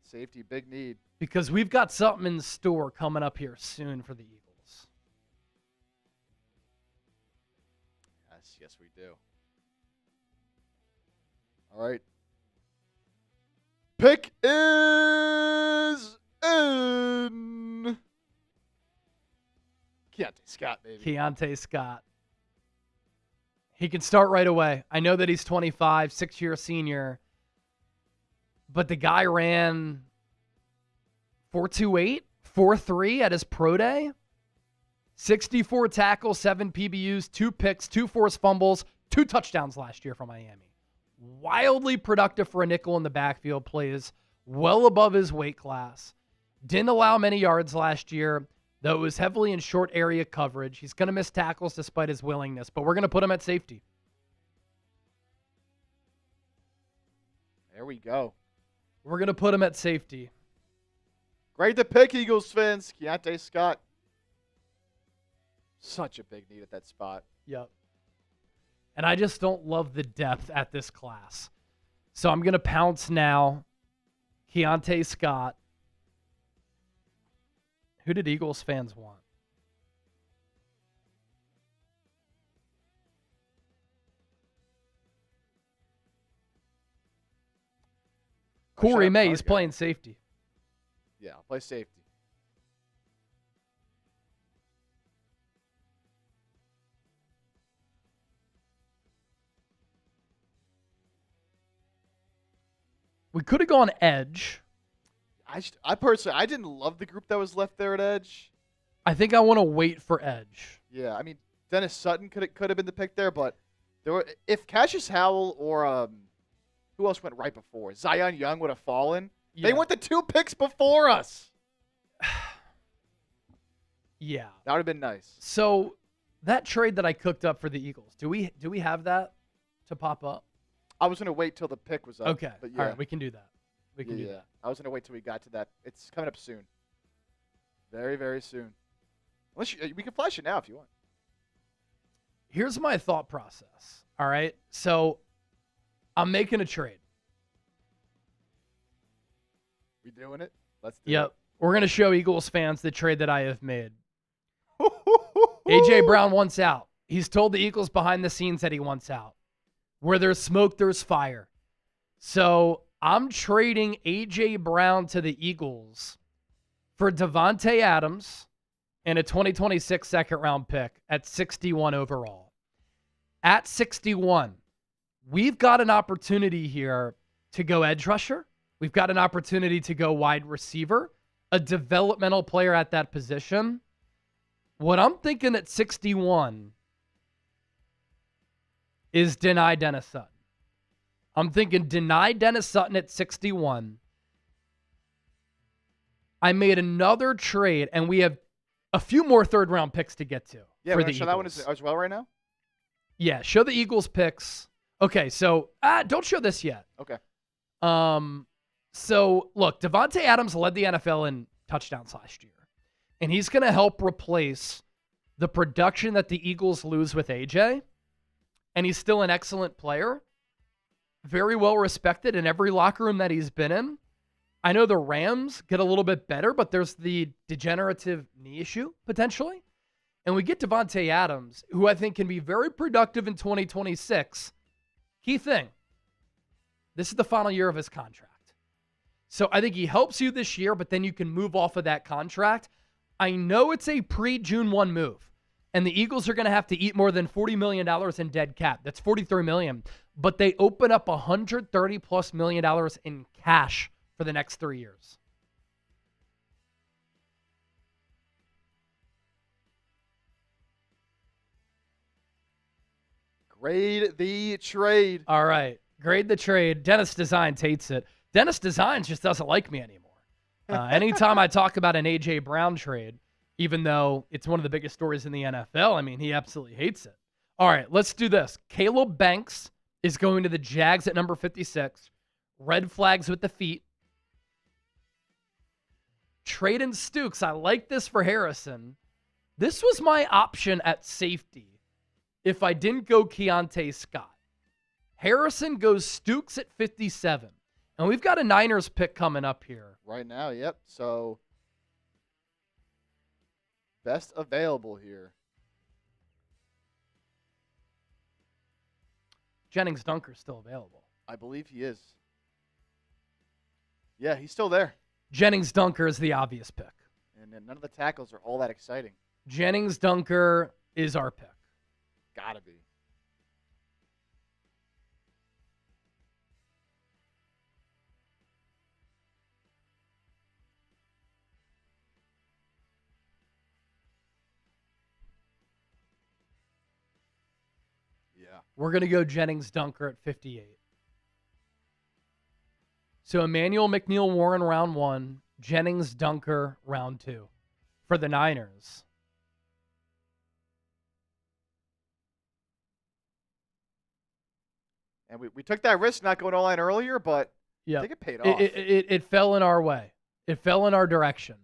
[SPEAKER 2] Safety, big need.
[SPEAKER 1] Because we've got something in store coming up here soon for the Eagles.
[SPEAKER 2] Yes, we do. All right. Pick is in. Keontae Scott, baby.
[SPEAKER 1] Keontae Scott. He can start right away. I know that he's 25, 6-year senior. But the guy ran 4.28, 4.3 at his pro day. 64 tackles, 7 PBUs, 2 picks, 2 forced fumbles, 2 touchdowns last year for Miami. Wildly productive for a nickel in the backfield, plays well above his weight class. Didn't allow many yards last year, though it was heavily in short area coverage. He's going to miss tackles despite his willingness, but we're going to put him at safety.
[SPEAKER 2] There we go.
[SPEAKER 1] We're going to put him at safety.
[SPEAKER 2] Great to pick, Eagles fans. Keontae Scott. Such a big need at that spot.
[SPEAKER 1] Yep. And I just don't love the depth at this class. So I'm going to pounce now. Keontae Scott. Who did Eagles fans want? Corey May is playing safety.
[SPEAKER 2] Yeah, I'll play safety.
[SPEAKER 1] We could have gone edge.
[SPEAKER 2] I personally, I didn't love the group that was left there at edge.
[SPEAKER 1] I think I want to wait for edge.
[SPEAKER 2] Yeah, I mean, Dennis Sutton could have been the pick there, but if Cassius Howell or who else went right before? Zion Young would have fallen. Yeah. They went the 2 picks before us.
[SPEAKER 1] Yeah.
[SPEAKER 2] That would have been nice.
[SPEAKER 1] So that trade that I cooked up for the Eagles, do we have that to pop up?
[SPEAKER 2] I was going to wait till the pick was up.
[SPEAKER 1] Okay.
[SPEAKER 2] But yeah.
[SPEAKER 1] All right, we can do that. We can do that.
[SPEAKER 2] I was going to wait till we got to that. It's coming up soon. Very, very soon. Unless we can flash it now if you want.
[SPEAKER 1] Here's my thought process. All right. So I'm making a trade.
[SPEAKER 2] We doing it? Let's do it.
[SPEAKER 1] Yep. We're going to show Eagles fans the trade that I have made. A.J. Brown wants out. He's told the Eagles behind the scenes that he wants out. Where there's smoke, there's fire. So I'm trading A.J. Brown to the Eagles for Devontae Adams and a 2026 second-round pick at 61 overall. At 61, we've got an opportunity here to go edge rusher. We've got an opportunity to go wide receiver, a developmental player at that position. What I'm thinking at 61 is deny Dennis Sutton. I'm thinking deny Dennis Sutton at 61. I made another trade, and we have a few more third-round picks to get to.
[SPEAKER 2] Yeah,
[SPEAKER 1] for the
[SPEAKER 2] show
[SPEAKER 1] Eagles.
[SPEAKER 2] that one as well right now?
[SPEAKER 1] Yeah, show the Eagles picks. Okay, so don't show this yet.
[SPEAKER 2] Okay.
[SPEAKER 1] So, look, Devontae Adams led the NFL in touchdowns last year, and he's going to help replace the production that the Eagles lose with AJ, and he's still an excellent player, very well respected in every locker room that he's been in. I know the Rams get a little bit better, but there's the degenerative knee issue, potentially. And we get Devontae Adams, who I think can be very productive in 2026. Key thing, this is the final year of his contract. So I think he helps you this year, but then you can move off of that contract. I know it's a pre-June 1 move, and the Eagles are going to have to eat more than $40 million in dead cap. That's $43 million. But they open up $130+ million in cash for the next 3 years.
[SPEAKER 2] Grade the trade.
[SPEAKER 1] All right. Grade the trade. Dennis Designs hates it. Dennis Designs just doesn't like me anymore. Anytime I talk about an A.J. Brown trade, even though it's one of the biggest stories in the NFL, I mean, he absolutely hates it. All right, let's do this. Caleb Banks is going to the Jags at number 56. Red flags with the feet. Traden Stukes. I like this for Harrison. This was my option at safety if I didn't go Keontae Scott. Harrison goes Stukes at 57. And we've got a Niners pick coming up here.
[SPEAKER 2] Right now, yep. So, best available here.
[SPEAKER 1] Jennings Dunker's still available.
[SPEAKER 2] I believe he is. Yeah, he's still there.
[SPEAKER 1] Jennings Dunker is the obvious pick.
[SPEAKER 2] And none of the tackles are all that exciting.
[SPEAKER 1] Jennings Dunker is our pick.
[SPEAKER 2] Gotta be. Yeah.
[SPEAKER 1] We're going to go Jennings Dunker at 58. So Emmanuel McNeil Warren round 1, Jennings Dunker round 2 for the Niners.
[SPEAKER 2] And we took that risk not going all-line earlier, but
[SPEAKER 1] Yeah.
[SPEAKER 2] I think it paid
[SPEAKER 1] It,
[SPEAKER 2] off.
[SPEAKER 1] it fell in our way. It fell in our direction.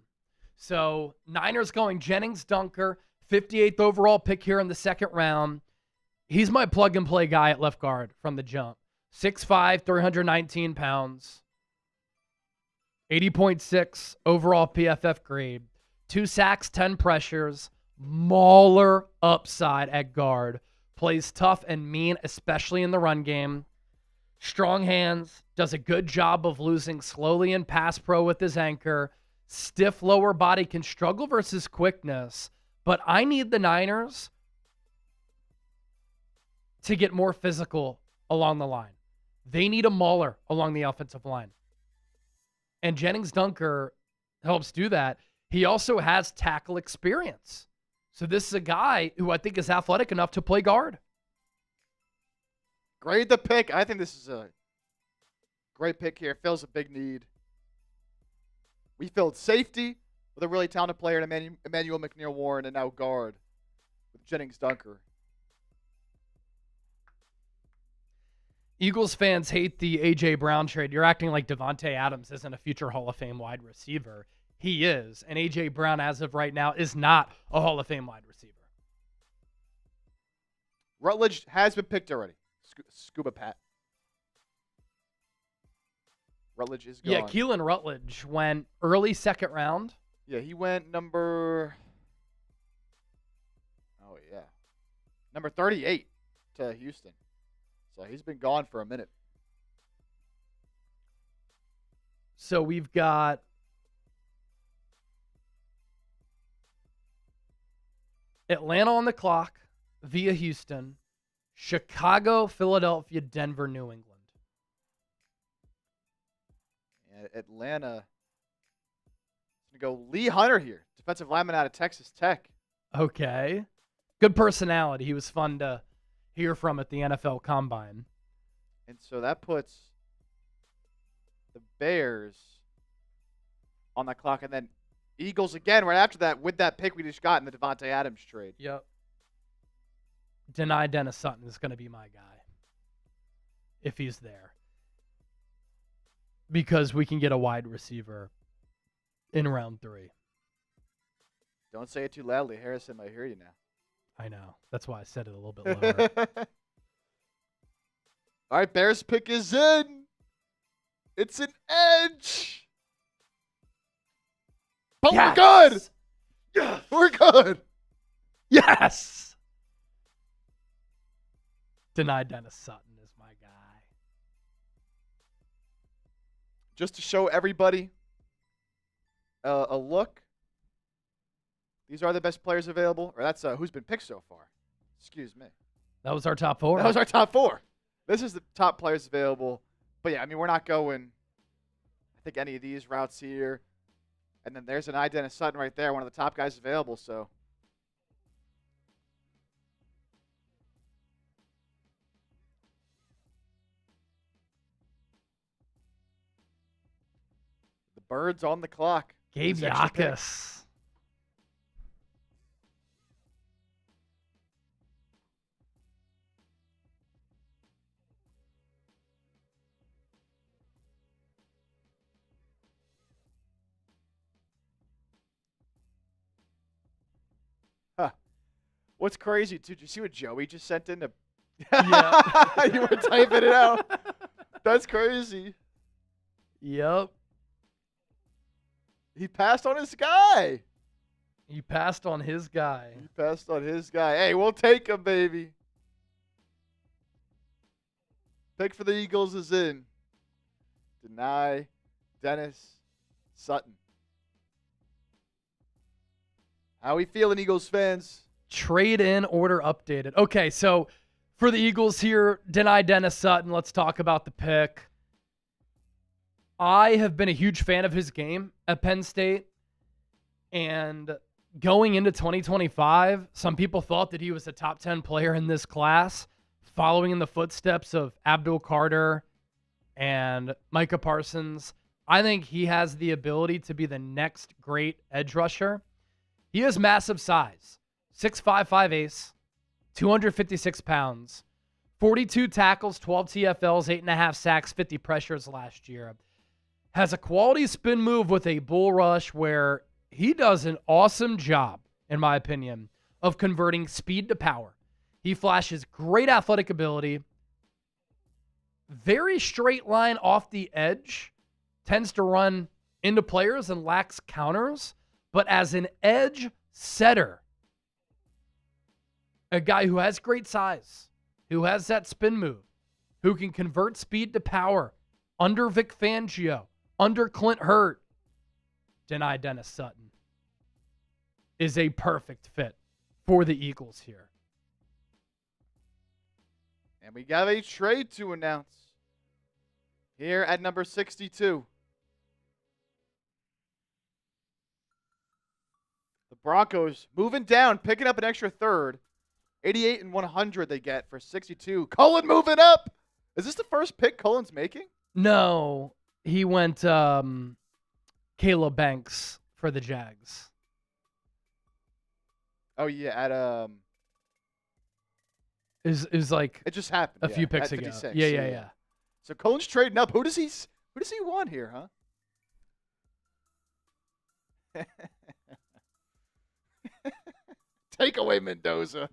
[SPEAKER 1] So Niners going Jennings Dunker, 58th overall pick here in the second round. He's my plug-and-play guy at left guard from the jump. 6'5", 319 pounds. 80.6 overall PFF grade. 2 sacks, 10 pressures. Mauler upside at guard. Plays tough and mean, especially in the run game. Strong hands. Does a good job of losing slowly in pass pro with his anchor. Stiff lower body, can struggle versus quickness. But I need the Niners to get more physical along the line. They need a mauler along the offensive line. And Jennings Dunker helps do that. He also has tackle experience. So this is a guy who I think is athletic enough to play guard.
[SPEAKER 2] Grade the pick. I think this is a great pick here. Fills a big need. We filled safety with a really talented player in Emmanuel McNeil-Warren, and now guard with Jennings Dunker.
[SPEAKER 1] Eagles fans hate the A.J. Brown trade. You're acting like Devontae Adams isn't a future Hall of Fame wide receiver. He is. And A.J. Brown, as of right now, is not a Hall of Fame wide receiver.
[SPEAKER 2] Rutledge has been picked already. Scuba Pat. Rutledge is gone.
[SPEAKER 1] Yeah, Keelan Rutledge went early second round.
[SPEAKER 2] Yeah, he went number 38 to Houston. So he's been gone for a minute.
[SPEAKER 1] So we've got Atlanta on the clock via Houston, Chicago, Philadelphia, Denver, New England.
[SPEAKER 2] Atlanta is going to go Lee Hunter here, defensive lineman out of Texas Tech.
[SPEAKER 1] Okay. Good personality. He was fun to hear from at the NFL Combine.
[SPEAKER 2] And so that puts the Bears on the clock. And then Eagles again right after that with that pick we just got in the Devontae Adams trade.
[SPEAKER 1] Yep. Deny Dennis Sutton is going to be my guy if he's there. Because we can get a wide receiver in round 3.
[SPEAKER 2] Don't say it too loudly. Harrison might hear you now.
[SPEAKER 1] I know. That's why I said it a little bit lower.
[SPEAKER 2] All right, Bears pick is in. It's an edge. But
[SPEAKER 1] Yes!
[SPEAKER 2] we're good.
[SPEAKER 1] Yes!
[SPEAKER 2] We're good.
[SPEAKER 1] Yes! Deny Dennis Sutton is my guy.
[SPEAKER 2] Just to show everybody a look. These are the best players available. Or that's who's been picked so far. Excuse me.
[SPEAKER 1] That was our top 4.
[SPEAKER 2] That was our top 4. This is the top players available. But, yeah, I mean, we're not going, I think, any of these routes here. And then there's an Dennis Sutton right there, one of the top guys available. So, the Birds on the clock.
[SPEAKER 1] Gabe
[SPEAKER 2] This extra pick.
[SPEAKER 1] Yakus.
[SPEAKER 2] What's crazy, too, did you see what Joey just sent in?
[SPEAKER 1] Yeah.
[SPEAKER 2] You were typing it out. That's crazy.
[SPEAKER 1] Yep.
[SPEAKER 2] He passed on his guy.
[SPEAKER 1] He passed on his guy.
[SPEAKER 2] He passed on his guy. Hey, we'll take him, baby. Pick for the Eagles is in. Deny Dennis Sutton. How we feeling, Eagles fans?
[SPEAKER 1] Trade in order updated. Okay, so for the Eagles here, deny Dennis Sutton. Let's talk about the pick. I have been a huge fan of his game at Penn State. And going into 2025, some people thought that he was a top 10 player in this class, following in the footsteps of Abdul Carter and Micah Parsons. I think he has the ability to be the next great edge rusher. He has massive size. 6'5", 5 ace, 256 pounds, 42 tackles, 12 TFLs, 8.5 sacks, 50 pressures last year. Has a quality spin move with a bull rush where he does an awesome job, in my opinion, of converting speed to power. He flashes great athletic ability, very straight line off the edge, tends to run into players and lacks counters, but as an edge setter, a guy who has great size, who has that spin move, who can convert speed to power under Vic Fangio, under Clint Hurt, deny Dennis Sutton, is a perfect fit for the Eagles here.
[SPEAKER 2] And we got a trade to announce here at number 62. The Broncos moving down, picking up an extra third. 88 and 100 they get for 62. Cullen moving up. Is this the first pick Cullen's making?
[SPEAKER 1] No, he went Caleb Banks for the Jags.
[SPEAKER 2] Oh yeah, at
[SPEAKER 1] Is like
[SPEAKER 2] it just happened
[SPEAKER 1] a few picks
[SPEAKER 2] at
[SPEAKER 1] ago.
[SPEAKER 2] 56.
[SPEAKER 1] Yeah.
[SPEAKER 2] So Cullen's trading up. Who does he want here, huh? Take away Mendoza.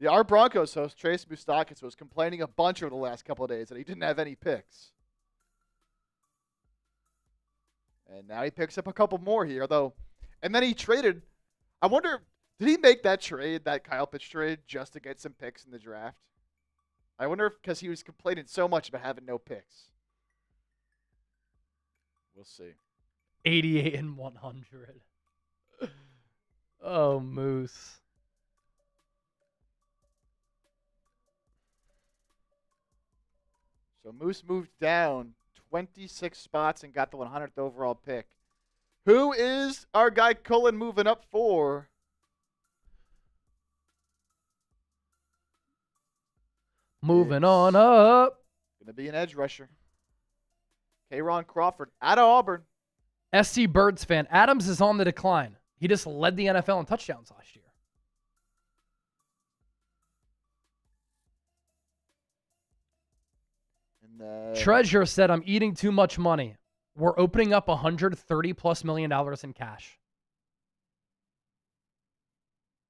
[SPEAKER 2] Yeah, our Broncos host, Trace Mustakis, was complaining a bunch over the last couple of days that he didn't have any picks. And now he picks up a couple more here, though. And then he traded. I wonder, did he make that trade, that Kyle Pitts trade, just to get some picks in the draft? I wonder if because he was complaining so much about having no picks. We'll see.
[SPEAKER 1] 88 and 100. Oh, Moose.
[SPEAKER 2] So Moose moved down 26 spots and got the 100th overall pick. Who is our guy Cullen moving up for?
[SPEAKER 1] Moving on up.
[SPEAKER 2] Going to be an edge rusher. K'Ron Crawford out of Auburn.
[SPEAKER 1] SC Birds fan. Adams is on the decline. He just led the NFL in touchdowns last year. Treasure said, I'm eating too much money. We're opening up $130+ million in cash.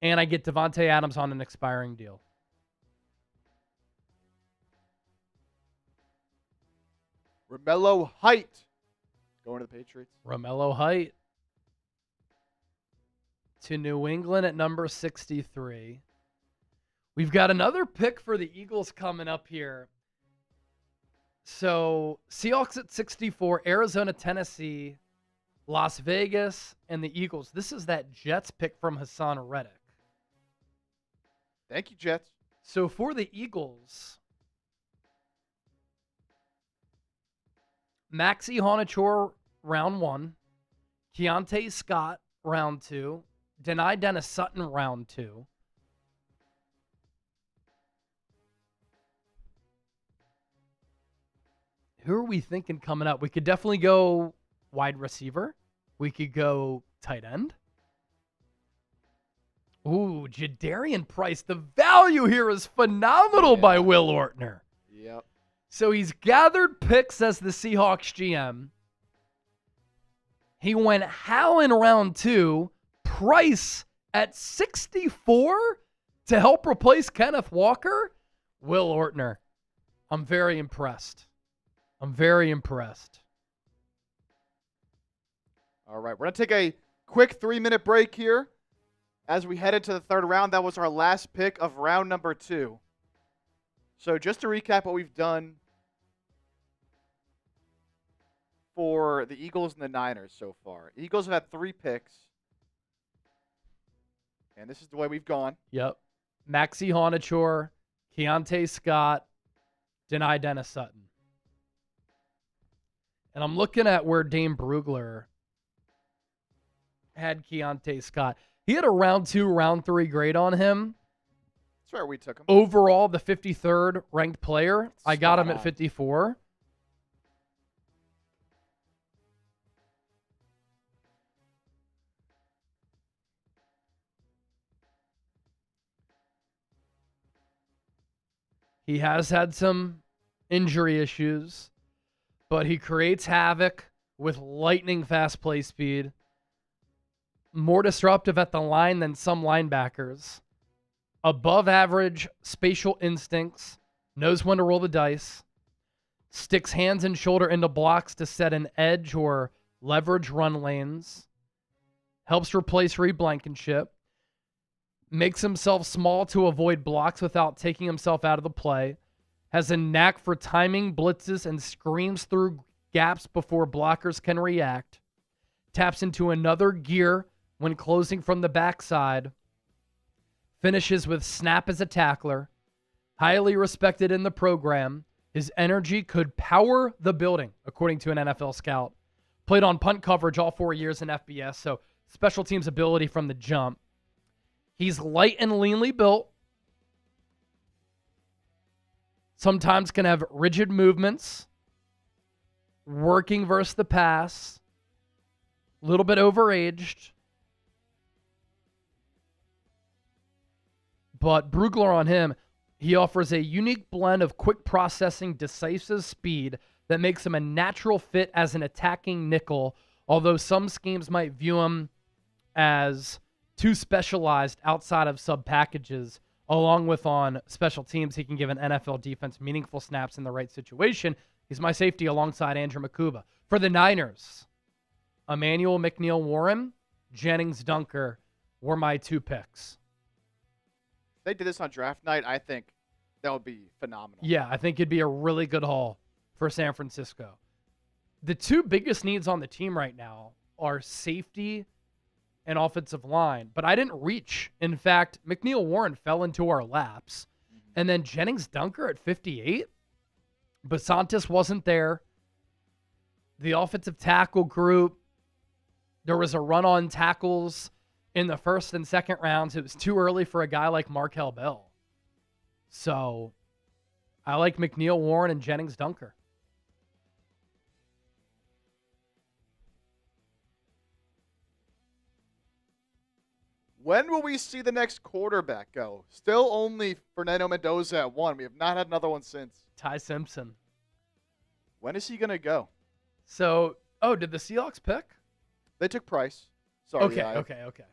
[SPEAKER 1] And I get Devontae Adams on an expiring deal.
[SPEAKER 2] Romello Height going to the Patriots.
[SPEAKER 1] Romello Height to New England at number 63. We've got another pick for the Eagles coming up here. So Seahawks at 64, Arizona, Tennessee, Las Vegas, and the Eagles. This is that Jets pick from Hassan Reddick.
[SPEAKER 2] Thank you, Jets.
[SPEAKER 1] So for the Eagles, Maxie Honachor, round 1. Keontae Scott, round 2. Deny Dennis Sutton, round 2. Who are we thinking coming up? We could definitely go wide receiver. We could go tight end. Ooh, Jadarian Price. The value here is phenomenal by Will Ortner.
[SPEAKER 2] Yep.
[SPEAKER 1] So he's gathered picks as the Seahawks GM. He went Hal in round 2. Price at 64 to help replace Kenneth Walker. Will Ortner. I'm very impressed. I'm very impressed.
[SPEAKER 2] All right, we're going to take a quick 3-minute break here as we head into the third round. That was our last pick of round number 2. So just to recap what we've done for the Eagles and the Niners so far. Eagles have had 3 picks. And this is the way we've gone.
[SPEAKER 1] Yep. Maxie Honachor, Keontae Scott, Deny Dennis Sutton. And I'm looking at where Dane Brugler had Keontae Scott. He had a round 2, round 3 grade on him.
[SPEAKER 2] That's where we took him.
[SPEAKER 1] Overall, the 53rd ranked player. I got him at 54. He has had some injury issues, but he creates havoc with lightning fast play speed. More disruptive at the line than some linebackers. Above average spatial instincts. Knows when to roll the dice. Sticks hands and shoulder into blocks to set an edge or leverage run lanes. Helps replace Reed Blankenship. Makes himself small to avoid blocks without taking himself out of the play. Has a knack for timing blitzes and screams through gaps before blockers can react. Taps into another gear when closing from the backside. Finishes with snap as a tackler. Highly respected in the program. His energy could power the building, according to an NFL scout. Played on punt coverage all 4 years in FBS, so special teams ability from the jump. He's light and leanly built. Sometimes can have rigid movements. Working versus the pass. A little bit overaged. But Brugler on him, he offers a unique blend of quick processing, decisive speed that makes him a natural fit as an attacking nickel, although some schemes might view him as too specialized outside of sub packages. Along with on special teams, he can give an NFL defense meaningful snaps in the right situation. He's my safety alongside Andrew Makuba. For the Niners, Emmanuel McNeil-Warren, Jennings Dunker were my 2 picks.
[SPEAKER 2] If they did this on draft night, I think that would be phenomenal.
[SPEAKER 1] Yeah, I think it'd be a really good haul for San Francisco. The 2 biggest needs on the team right now are safety and offensive line, but I didn't reach. In fact, McNeil-Warren fell into our laps. And then Jennings Dunker at 58. Basantis wasn't there. The offensive tackle group, there was a run on tackles in the first and second rounds. It was too early for a guy like Markel Bell. So I like McNeil-Warren and Jennings Dunker.
[SPEAKER 2] When will we see the next quarterback go? Still only Fernando Mendoza at 1. We have not had another one since.
[SPEAKER 1] Ty Simpson.
[SPEAKER 2] When is he going to go?
[SPEAKER 1] So, did the Seahawks pick?
[SPEAKER 2] They took Price. Sorry.
[SPEAKER 1] Okay.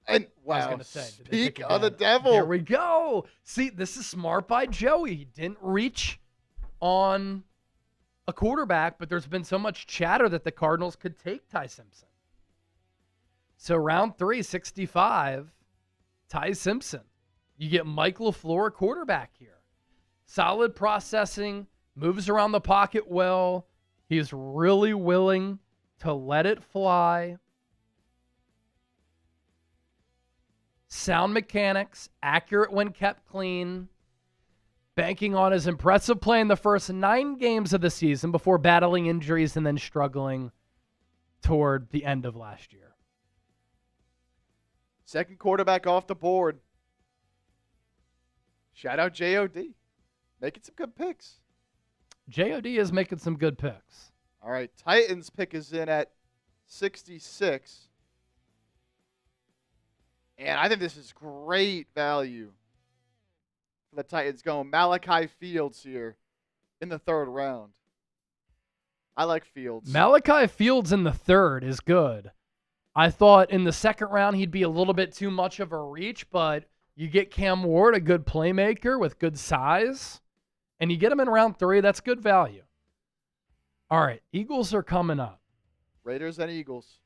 [SPEAKER 2] And wow,
[SPEAKER 1] I was going to say,
[SPEAKER 2] speak of the devil.
[SPEAKER 1] There we go. See, this is smart by Joey. He didn't reach on a quarterback, but there's been so much chatter that the Cardinals could take Ty Simpson. So round 3, 65, Ty Simpson. You get Mike LaFleur quarterback here. Solid processing, moves around the pocket well. He's really willing to let it fly. Sound mechanics, accurate when kept clean. Banking on his impressive play in the first 9 games of the season before battling injuries and then struggling toward the end of last year.
[SPEAKER 2] Second quarterback off the board. Shout out JOD. Making some good picks.
[SPEAKER 1] JOD is making some good picks.
[SPEAKER 2] All right, Titans pick is in at 66. And I think this is great value for the Titans going Malachi Fields here in the 3rd round. I like Fields.
[SPEAKER 1] Malachi Fields in the 3rd is good. I thought in the 2nd round he'd be a little bit too much of a reach, but you get Cam Ward, a good playmaker with good size, and you get him in round 3, that's good value. All right, Eagles are coming up.
[SPEAKER 2] Raiders and Eagles.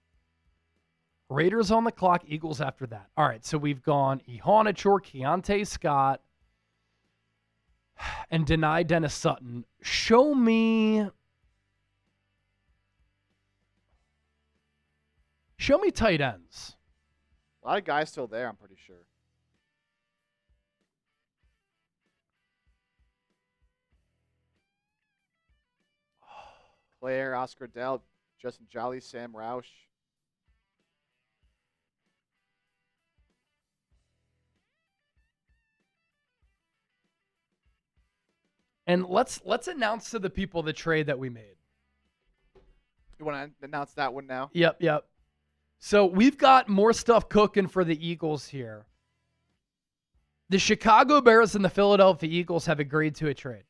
[SPEAKER 1] Raiders on the clock, Eagles after that. All right, so we've gone Ihonachor, Keontae Scott, and Deni Dennis Sutton. Show me tight ends.
[SPEAKER 2] A lot of guys still there, I'm pretty sure. Claire, Oscar Dell, Justin Jolly, Sam Roush.
[SPEAKER 1] And let's announce to the people the trade that we made.
[SPEAKER 2] You want to announce that one now?
[SPEAKER 1] Yep. So we've got more stuff cooking for the Eagles here. The Chicago Bears and the Philadelphia Eagles have agreed to a trade.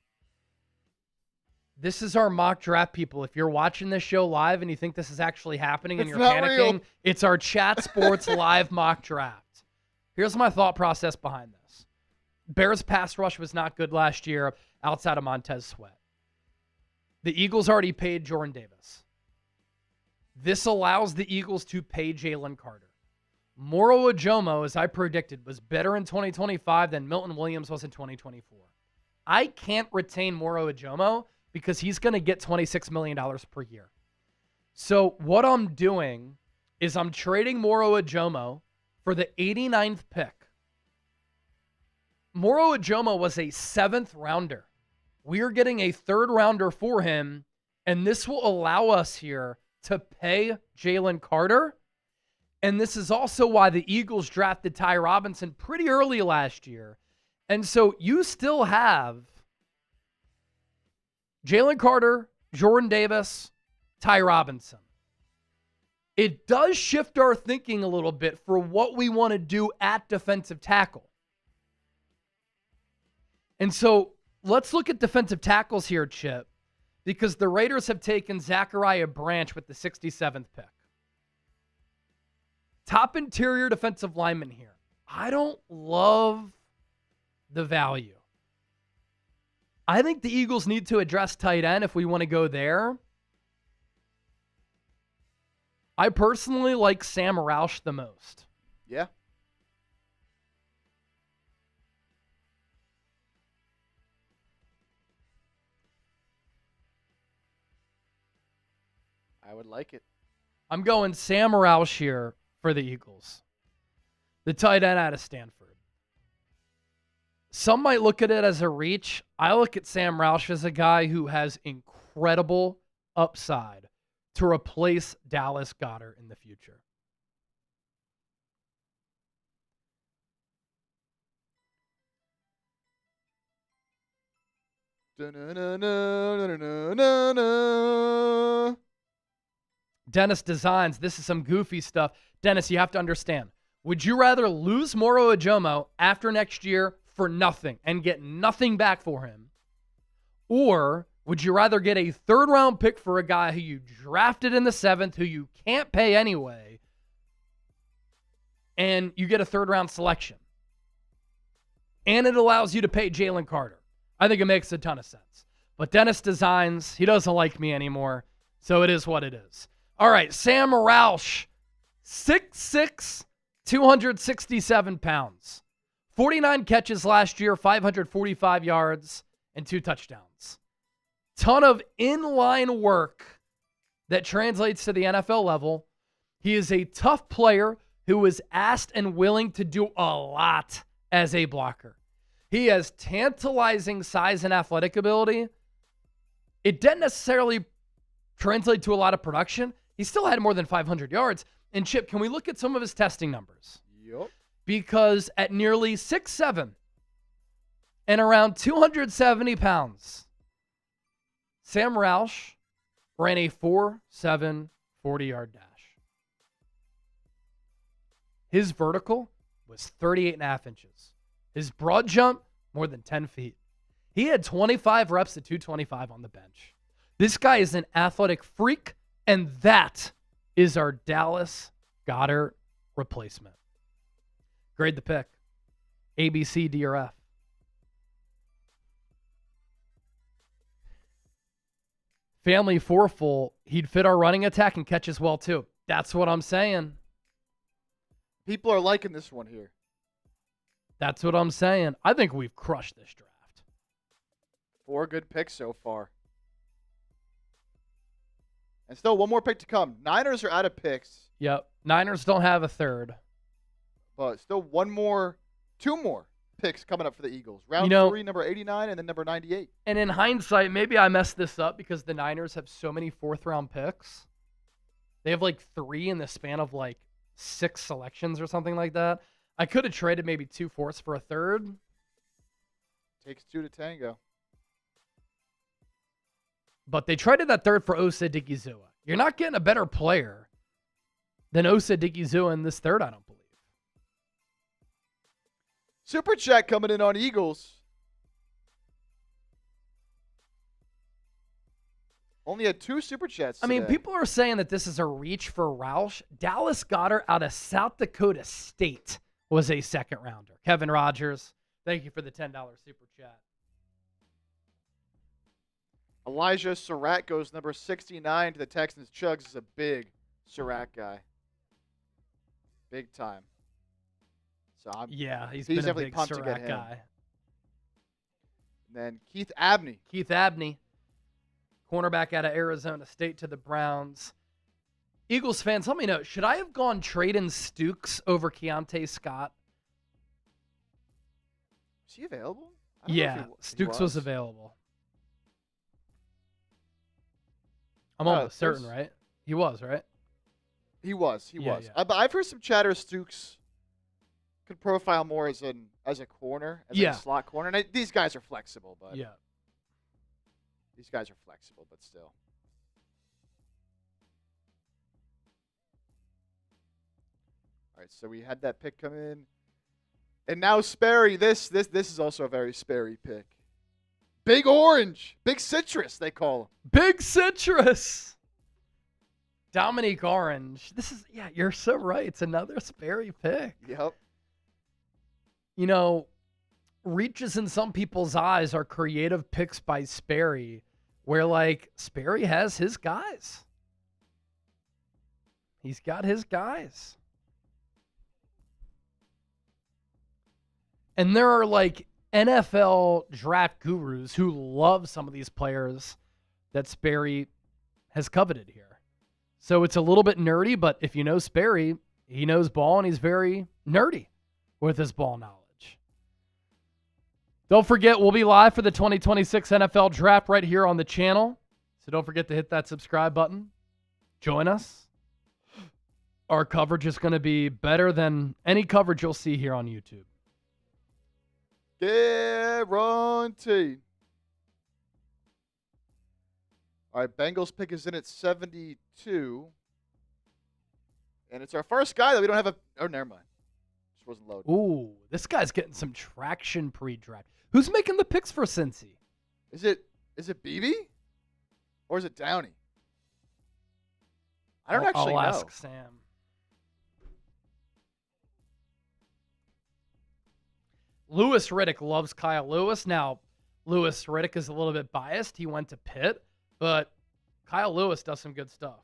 [SPEAKER 1] This is our mock draft, people. If you're watching this show live and you think this is actually happening and you're panicking,
[SPEAKER 2] real.
[SPEAKER 1] it's our Chat Sports live mock draft. Here's my thought process behind this. Bears pass rush was not good last year outside of Montez Sweat. The Eagles already paid Jordan Davis. This allows the Eagles to pay Jalen Carter. Moro Ojomo, as I predicted, was better in 2025 than Milton Williams was in 2024. I can't retain Moro Ojomo because he's going to get $26 million per year. So what I'm doing is I'm trading Moro Ojomo for the 89th pick. Moro Ojomo was a 7th rounder. We are getting a 3rd rounder for him, and this will allow us here to pay Jalen Carter. And this is also why the Eagles drafted Ty Robinson pretty early last year. And so you still have Jalen Carter, Jordan Davis, Ty Robinson. It does shift our thinking a little bit for what we want to do at defensive tackle. And so let's look at defensive tackles here, Chip, because the Raiders have taken Zachariah Branch with the 67th pick. Top interior defensive lineman here. I don't love the value. I think the Eagles need to address tight end if we want to go there. I personally like Sam Roush the most.
[SPEAKER 2] Yeah. I would like it.
[SPEAKER 1] I'm going Sam Roush here for the Eagles. The tight end out of Stanford. Some might look at it as a reach. I look at Sam Roush as a guy who has incredible upside to replace Dallas Goedert in the future. Dennis Designs, this is some goofy stuff. Dennis, you have to understand. Would you rather lose Moro Ojomo after next year for nothing and get nothing back for him? Or would you rather get a 3rd round pick for a guy who you drafted in the 7th, who you can't pay anyway, and you get a 3rd round selection? And it allows you to pay Jalen Carter. I think it makes a ton of sense. But Dennis Designs, he doesn't like me anymore, so it is what it is. All right, Sam Roush, 6'6", 267 pounds. 49 catches last year, 545 yards, and 2 touchdowns. Ton of inline work that translates to the NFL level. He is a tough player who is asked and willing to do a lot as a blocker. He has tantalizing size and athletic ability. It didn't necessarily translate to a lot of production. He still had more than 500 yards. And Chip, can we look at some of his testing numbers?
[SPEAKER 2] Yep.
[SPEAKER 1] Because at nearly 6'7" and around 270 pounds, Sam Roush ran a 4.7 40-yard dash. His vertical was 38.5 inches. His broad jump, more than 10 feet. He had 25 reps at 225 on the bench. This guy is an athletic freak, and that is our Dallas Goedert replacement. Grade the pick. A, B, C, D, or F. Family fourfold, he'd fit our running attack and catch as well, too. That's what I'm saying.
[SPEAKER 2] People are liking this one here.
[SPEAKER 1] That's what I'm saying. I think we've crushed this draft.
[SPEAKER 2] 4 good picks so far. And still one more pick to come. Niners are out of picks.
[SPEAKER 1] Yep. Niners don't have a 3rd.
[SPEAKER 2] But still 2 more picks coming up for the Eagles. Round 3, number 89, and then number 98.
[SPEAKER 1] And in hindsight, maybe I messed this up because the Niners have so many 4th-round picks. They have like 3 in the span of like 6 selections or something like that. I could have traded maybe 2 fourths for a 3rd.
[SPEAKER 2] Takes 2 to tango.
[SPEAKER 1] But they traded that 3rd for Osa Digizua. You're not getting a better player than Osa Digizua in this 3rd, I don't believe.
[SPEAKER 2] Super chat coming in on Eagles. Only had 2 super chats today.
[SPEAKER 1] I mean, people are saying that this is a reach for Roush. Dallas Goedert out of South Dakota State was a second rounder. Kevin Rogers, thank you for the $10 super chat.
[SPEAKER 2] Elijah Surratt goes number 69 to the Texans. Chugs is a big Surratt guy. Big time. So
[SPEAKER 1] he's been a
[SPEAKER 2] definitely
[SPEAKER 1] big
[SPEAKER 2] pumped to
[SPEAKER 1] Surratt
[SPEAKER 2] get him.
[SPEAKER 1] guy.
[SPEAKER 2] And then Keith Abney.
[SPEAKER 1] Keith Abney, cornerback out of Arizona State to the Browns. Eagles fans, let me know, should I have gone Traden Stukes over Keontae Scott?
[SPEAKER 2] Is he available? I don't know
[SPEAKER 1] Yeah,
[SPEAKER 2] if
[SPEAKER 1] Stukes was available. I'm almost certain, right? He was, right?
[SPEAKER 2] He was.
[SPEAKER 1] Yeah.
[SPEAKER 2] But I've heard some chatter Stukes could profile more as a corner, as a slot corner. And these guys are flexible, but these guys are flexible, but still. All right, so we had that pick come in, and now Sperry. This is also a very Sperry pick. Big Orange, Big Citrus, they call him.
[SPEAKER 1] Big Citrus. Dominique Orange. This is, you're so right. It's another Sperry pick.
[SPEAKER 2] Yep.
[SPEAKER 1] You know, reaches in some people's eyes are creative picks by Sperry, where, like, Sperry has his guys. He's got his guys. And there are, like, NFL draft gurus who love some of these players that Sperry has coveted here. So it's a little bit nerdy, but if you know Sperry, he knows ball and he's very nerdy with his ball knowledge. Don't forget, we'll be live for the 2026 NFL Draft right here on the channel. So don't forget to hit that subscribe button. Join us. Our coverage is going to be better than any coverage you'll see here on YouTube.
[SPEAKER 2] Guaranteed. All right, Bengals pick is in at 72. And it's our first guy that we don't have oh, never mind. Just wasn't loaded.
[SPEAKER 1] Ooh, this guy's getting some traction pre-draft. Who's making the picks for Cincy?
[SPEAKER 2] Is it BB? Or is it Downey? I don't actually know.
[SPEAKER 1] I'll ask Sam. Lewis Riddick loves Kyle Lewis. Now, Lewis Riddick is a little bit biased. He went to Pitt, but Kyle Lewis does some good stuff.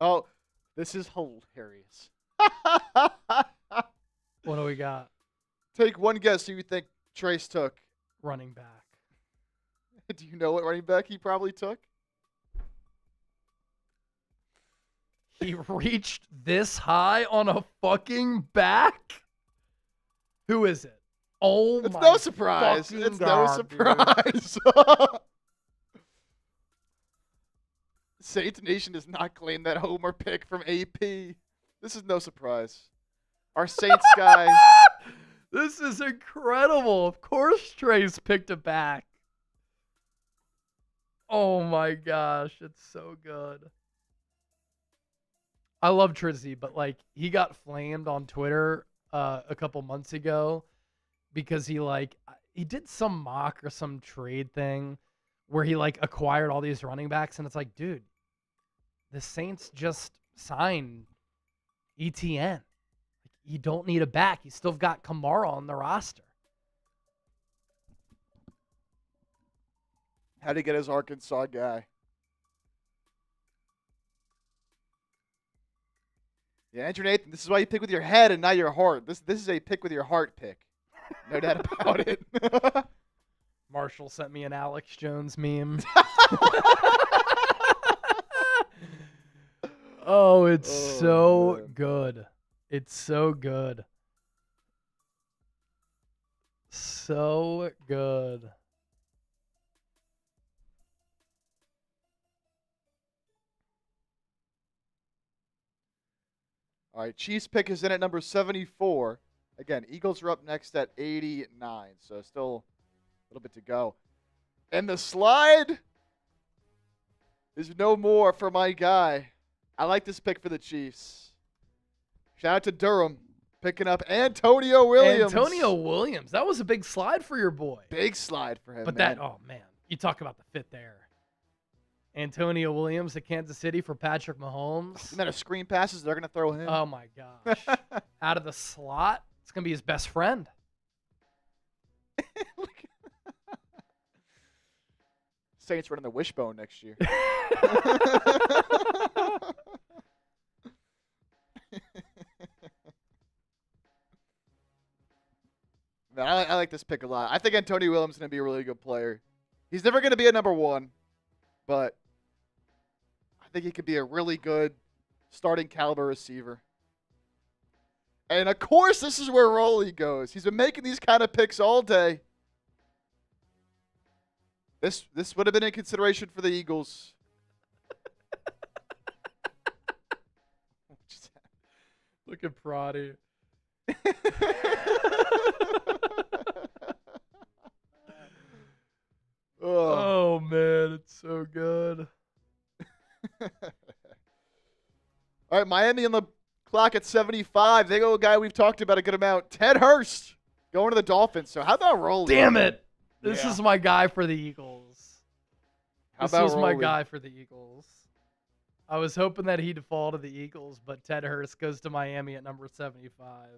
[SPEAKER 2] Oh, this is hilarious.
[SPEAKER 1] What do we got?
[SPEAKER 2] Take one guess who you think Trace took.
[SPEAKER 1] Running back.
[SPEAKER 2] Do you know what running back he probably took?
[SPEAKER 1] He reached this high on a fucking back? Who is it? Oh,
[SPEAKER 2] it's
[SPEAKER 1] my
[SPEAKER 2] no surprise.
[SPEAKER 1] fucking
[SPEAKER 2] It's
[SPEAKER 1] God,
[SPEAKER 2] no surprise. Saints Nation does not claim that Homer pick from AP. This is no surprise. Our Saints guy.
[SPEAKER 1] This is incredible. Of course Trace picked it back. Oh my gosh, it's so good. I love Trizzy, but like he got flamed on Twitter a couple months ago because he did some mock or some trade thing where he like acquired all these running backs, and it's like, dude, the Saints just signed ETN. You don't need a back. You still got Kamara on the roster.
[SPEAKER 2] How to get his Arkansas guy. Yeah, Andrew Nathan, this is why you pick with your head and not your heart. This is a pick with your heart pick. No doubt about it.
[SPEAKER 1] Marshall sent me an Alex Jones meme. Oh, it's so man. Good. It's so good. So good.
[SPEAKER 2] All right, Chiefs pick is in at number 74. Again, Eagles are up next at 89, so still a little bit to go. And the slide There's no more for my guy. I like this pick for the Chiefs. Shout out to Durham picking up Antonio Williams.
[SPEAKER 1] Antonio Williams. That was a big slide for your boy.
[SPEAKER 2] Big slide for him,
[SPEAKER 1] But
[SPEAKER 2] man.
[SPEAKER 1] oh, man. You talk about the fit there. Antonio Williams at Kansas City for Patrick Mahomes.
[SPEAKER 2] The amount of screen passes they're going to throw him.
[SPEAKER 1] Oh, my gosh. Out of the slot, it's going to be his best friend.
[SPEAKER 2] Saints running the wishbone next year. Man, I like this pick a lot. I think Antonio Williams is going to be a really good player. He's never going to be a number one, but I think he could be a really good starting caliber receiver. And, of course, this is where Rolly goes. He's been making these kind of picks all day. This would have been in consideration for the Eagles.
[SPEAKER 1] Look at Proddy. Oh, man, it's so good.
[SPEAKER 2] All right, Miami on the clock at 75. They go a guy we've talked about a good amount. Ted Hurst going to the Dolphins. So how about Rolly?
[SPEAKER 1] Damn it. This is my guy for the Eagles. This was my guy for the Eagles. I was hoping that he'd fall to the Eagles, but Ted Hurst goes to Miami at number 75.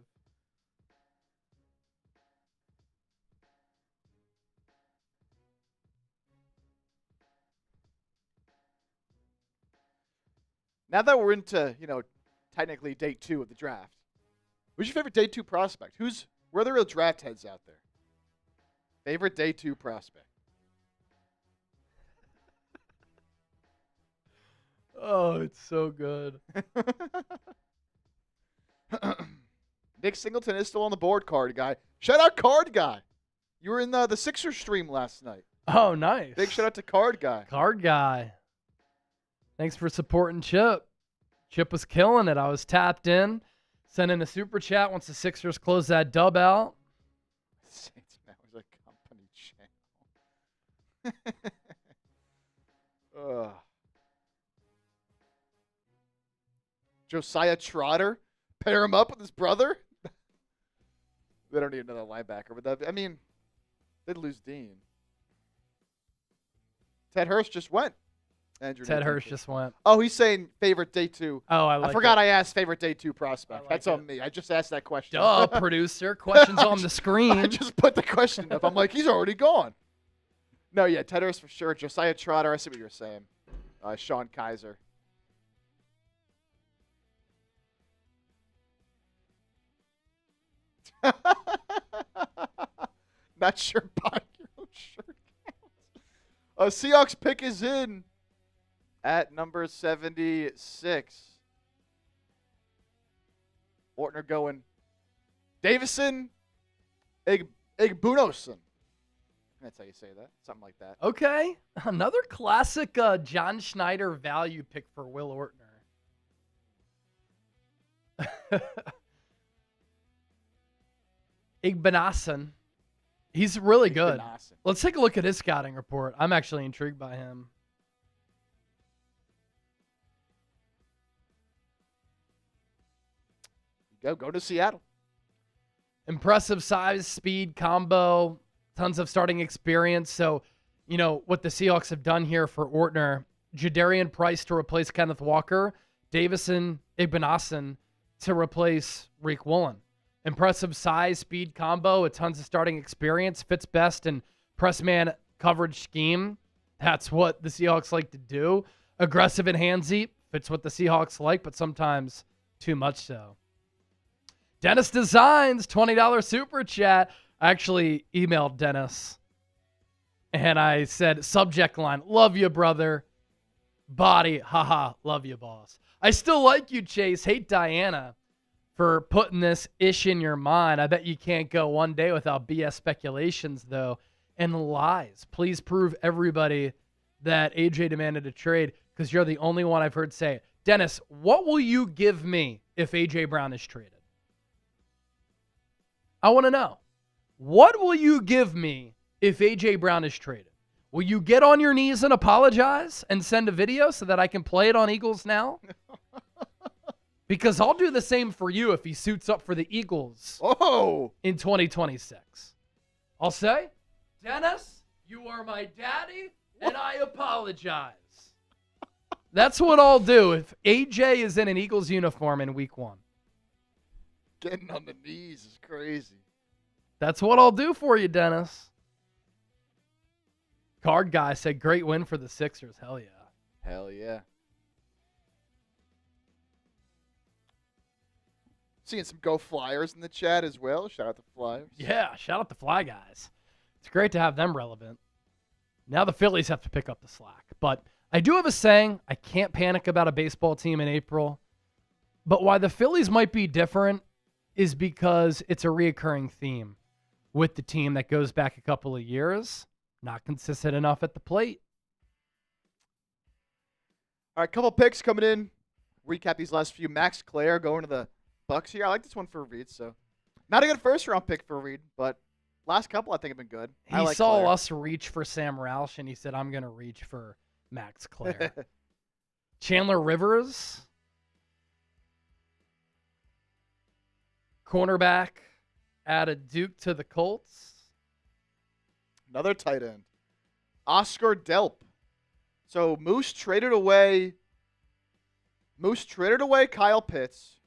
[SPEAKER 2] Now that we're into, technically day 2 of the draft, who's your favorite day 2 prospect? Where are the real draft heads out there? Favorite day 2 prospect?
[SPEAKER 1] Oh, it's so good.
[SPEAKER 2] Nick Singleton is still on the board, Card Guy. Shout out Card Guy. You were in the Sixers stream last night.
[SPEAKER 1] Oh, nice.
[SPEAKER 2] Big shout out to Card Guy.
[SPEAKER 1] Card Guy. Thanks for supporting Chip. Chip was killing it. I was tapped in. Sent in a super chat once the Sixers close that dub out.
[SPEAKER 2] Saints now is a company channel. Josiah Trotter, pair him up with his brother. They don't need another linebacker, but they'd lose Dean. Ted Hurst just went. Andrew
[SPEAKER 1] Ted Hurst just went.
[SPEAKER 2] Oh, he's saying favorite day 2.
[SPEAKER 1] Oh, I
[SPEAKER 2] forgot I asked favorite day 2 prospect. That's on me. I just asked that question.
[SPEAKER 1] Duh, producer. Questions on the screen.
[SPEAKER 2] I just put the question up. I'm like, he's already gone. No, yeah, Ted Hurst for sure. Josiah Trotter, I see what you're saying. Sean Kaiser. Not sure buying your own shirt counts. Seahawks pick is in at number 76. Ortner going Davison Igbunoson. That's how you say that. Something like that.
[SPEAKER 1] Okay. Another classic John Schneider value pick for Will Ortner. Igbenasson. He's really good. Let's take a look at his scouting report. I'm actually intrigued by him.
[SPEAKER 2] Go to Seattle.
[SPEAKER 1] Impressive size, speed, combo, tons of starting experience. So, what the Seahawks have done here for Ortner, Jadarian Price to replace Kenneth Walker, Davison Igbenasson to replace Reek Woolen. Impressive size, speed combo with tons of starting experience. Fits best in press man coverage scheme. That's what the Seahawks like to do. Aggressive and handsy. Fits what the Seahawks like, but sometimes too much so. Dennis Designs, $20 super chat. I actually emailed Dennis and I said, subject line, love you, brother. Body, haha, love you, boss. I still like you, Chase. Hate Diana for putting this ish in your mind. I bet you can't go one day without BS speculations, though, and lies. Please prove everybody that AJ demanded a trade because you're the only one I've heard say it. Dennis, what will you give me if AJ Brown is traded? I want to know. What will you give me if AJ Brown is traded? Will you get on your knees and apologize and send a video so that I can play it on Eagles Now? Because I'll do the same for you if he suits up for the Eagles in 2026. I'll say, Dennis, you are my daddy, and I apologize. That's what I'll do if AJ is in an Eagles uniform in week 1.
[SPEAKER 2] Getting on the knees is crazy.
[SPEAKER 1] That's what I'll do for you, Dennis. Card guy said, great win for the Sixers. Hell yeah.
[SPEAKER 2] Hell yeah. Seeing some Go Flyers in the chat as well. Shout out to Flyers.
[SPEAKER 1] Yeah, shout out the Fly guys. It's great to have them relevant. Now the Phillies have to pick up the slack. But I do have a saying, I can't panic about a baseball team in April. But why the Phillies might be different is because it's a reoccurring theme with the team that goes back a couple of years. Not consistent enough at the plate.
[SPEAKER 2] All right, couple picks coming in. Recap these last few. Max Clare going to the Bucks here. I like this one for Reed. So not a good first-round pick for Reed, but last couple I think have been good.
[SPEAKER 1] He saw us reach for Sam Roush, and he said, I'm going to reach for Max Clare. Chandler Rivers. Cornerback. Added Duke to the Colts.
[SPEAKER 2] Another tight end. Oscar Delp. So Moose traded away Kyle Pitts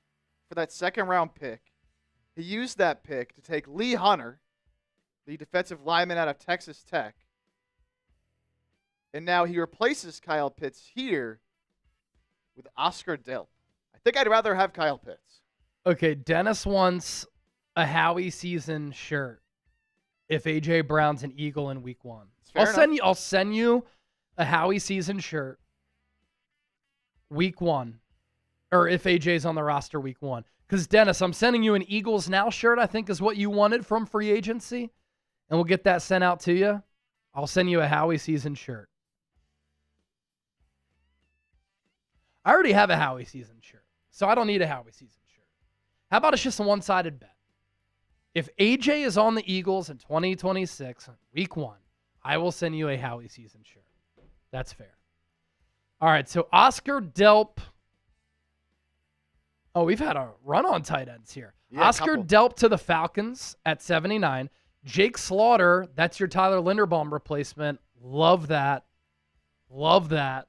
[SPEAKER 2] for that second-round pick. He used that pick to take Lee Hunter, the defensive lineman out of Texas Tech. And now he replaces Kyle Pitts here with Oscar Delp. I think I'd rather have Kyle Pitts.
[SPEAKER 1] Okay, Dennis wants a Howie season shirt if A.J. Brown's an Eagle in week 1. I'll send you a Howie season shirt week 1. Or if AJ's on the roster week 1. Because, Dennis, I'm sending you an Eagles Now shirt, I think is what you wanted from free agency. And we'll get that sent out to you. I'll send you a Howie season shirt. I already have a Howie season shirt, so I don't need a Howie season shirt. How about it's just a one-sided bet? If AJ is on the Eagles in 2026, week 1, I will send you a Howie season shirt. That's fair. All right, so Oscar Delp. Oh, we've had a run on tight ends here.
[SPEAKER 2] Yeah,
[SPEAKER 1] Oscar Delp to the Falcons at 79. Jake Slaughter, that's your Tyler Linderbaum replacement. Love that. Love that.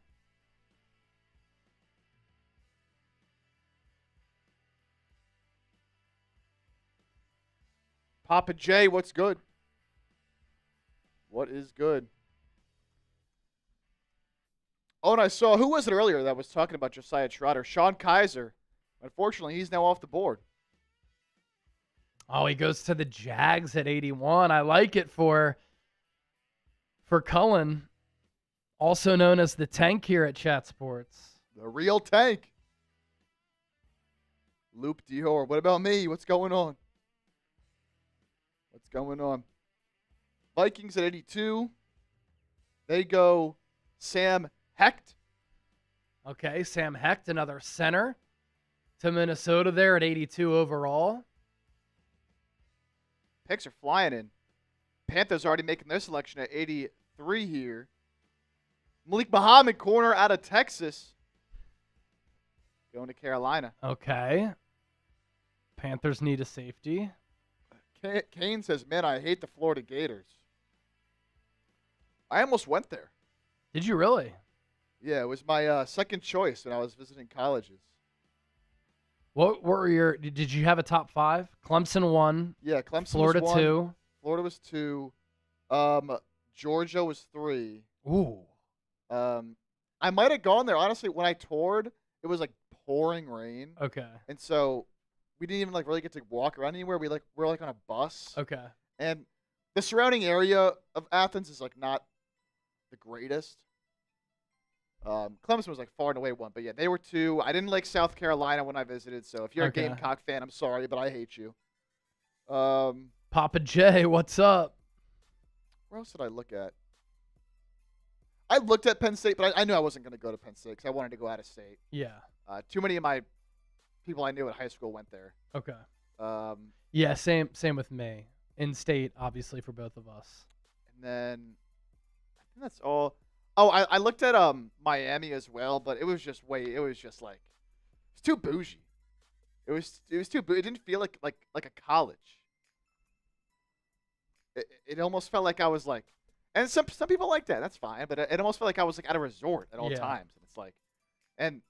[SPEAKER 2] Papa J, what's good? What is good? Oh, and I saw, who was it earlier that was talking about Josiah Trotter? Sean Kaiser. Unfortunately, he's now off the board.
[SPEAKER 1] Oh, he goes to the Jags at 81. I like it for Cullen, also known as the Tank here at Chat Sports.
[SPEAKER 2] The real Tank. Loop Dior. What about me? What's going on? What's going on? Vikings at 82. They go Sam Hecht.
[SPEAKER 1] Okay, Sam Hecht, another center to Minnesota there at 82 overall.
[SPEAKER 2] Picks are flying in. Panthers already making their selection at 83 here. Malik Muhammad, corner out of Texas. Going to Carolina.
[SPEAKER 1] Okay. Panthers need a safety.
[SPEAKER 2] Kane says, man, I hate the Florida Gators. I almost went there.
[SPEAKER 1] Did you really?
[SPEAKER 2] Yeah, it was my second choice when I was visiting colleges.
[SPEAKER 1] What were your? Did you have a top 5? Clemson 1.
[SPEAKER 2] Yeah, Clemson
[SPEAKER 1] Florida
[SPEAKER 2] was 1.
[SPEAKER 1] 2.
[SPEAKER 2] Florida was 2. Georgia was 3.
[SPEAKER 1] Ooh.
[SPEAKER 2] I might have gone there. Honestly, when I toured, it was like pouring rain.
[SPEAKER 1] Okay.
[SPEAKER 2] And so we didn't even like really get to walk around anywhere. We're like on a bus.
[SPEAKER 1] Okay.
[SPEAKER 2] And the surrounding area of Athens is like not the greatest. Clemson was like far and away 1, but yeah, they were 2. I didn't like South Carolina when I visited, so if you're a Gamecock fan, I'm sorry, but I hate you.
[SPEAKER 1] Papa J, what's up?
[SPEAKER 2] Where else did I look at? I looked at Penn State, but I knew I wasn't going to go to Penn State because I wanted to go out of state.
[SPEAKER 1] Yeah.
[SPEAKER 2] Too many of my people I knew at high school went there.
[SPEAKER 1] Okay. Yeah, same with me. In state, obviously, for both of us.
[SPEAKER 2] And then I That's all. Oh, I looked at Miami as well, but it was just like it's too bougie. It was too it didn't feel like a college. It almost felt like I was like, and some people like that. That's fine, but it almost felt like I was like at a resort at all
[SPEAKER 1] Yeah.
[SPEAKER 2] times. And it's like, and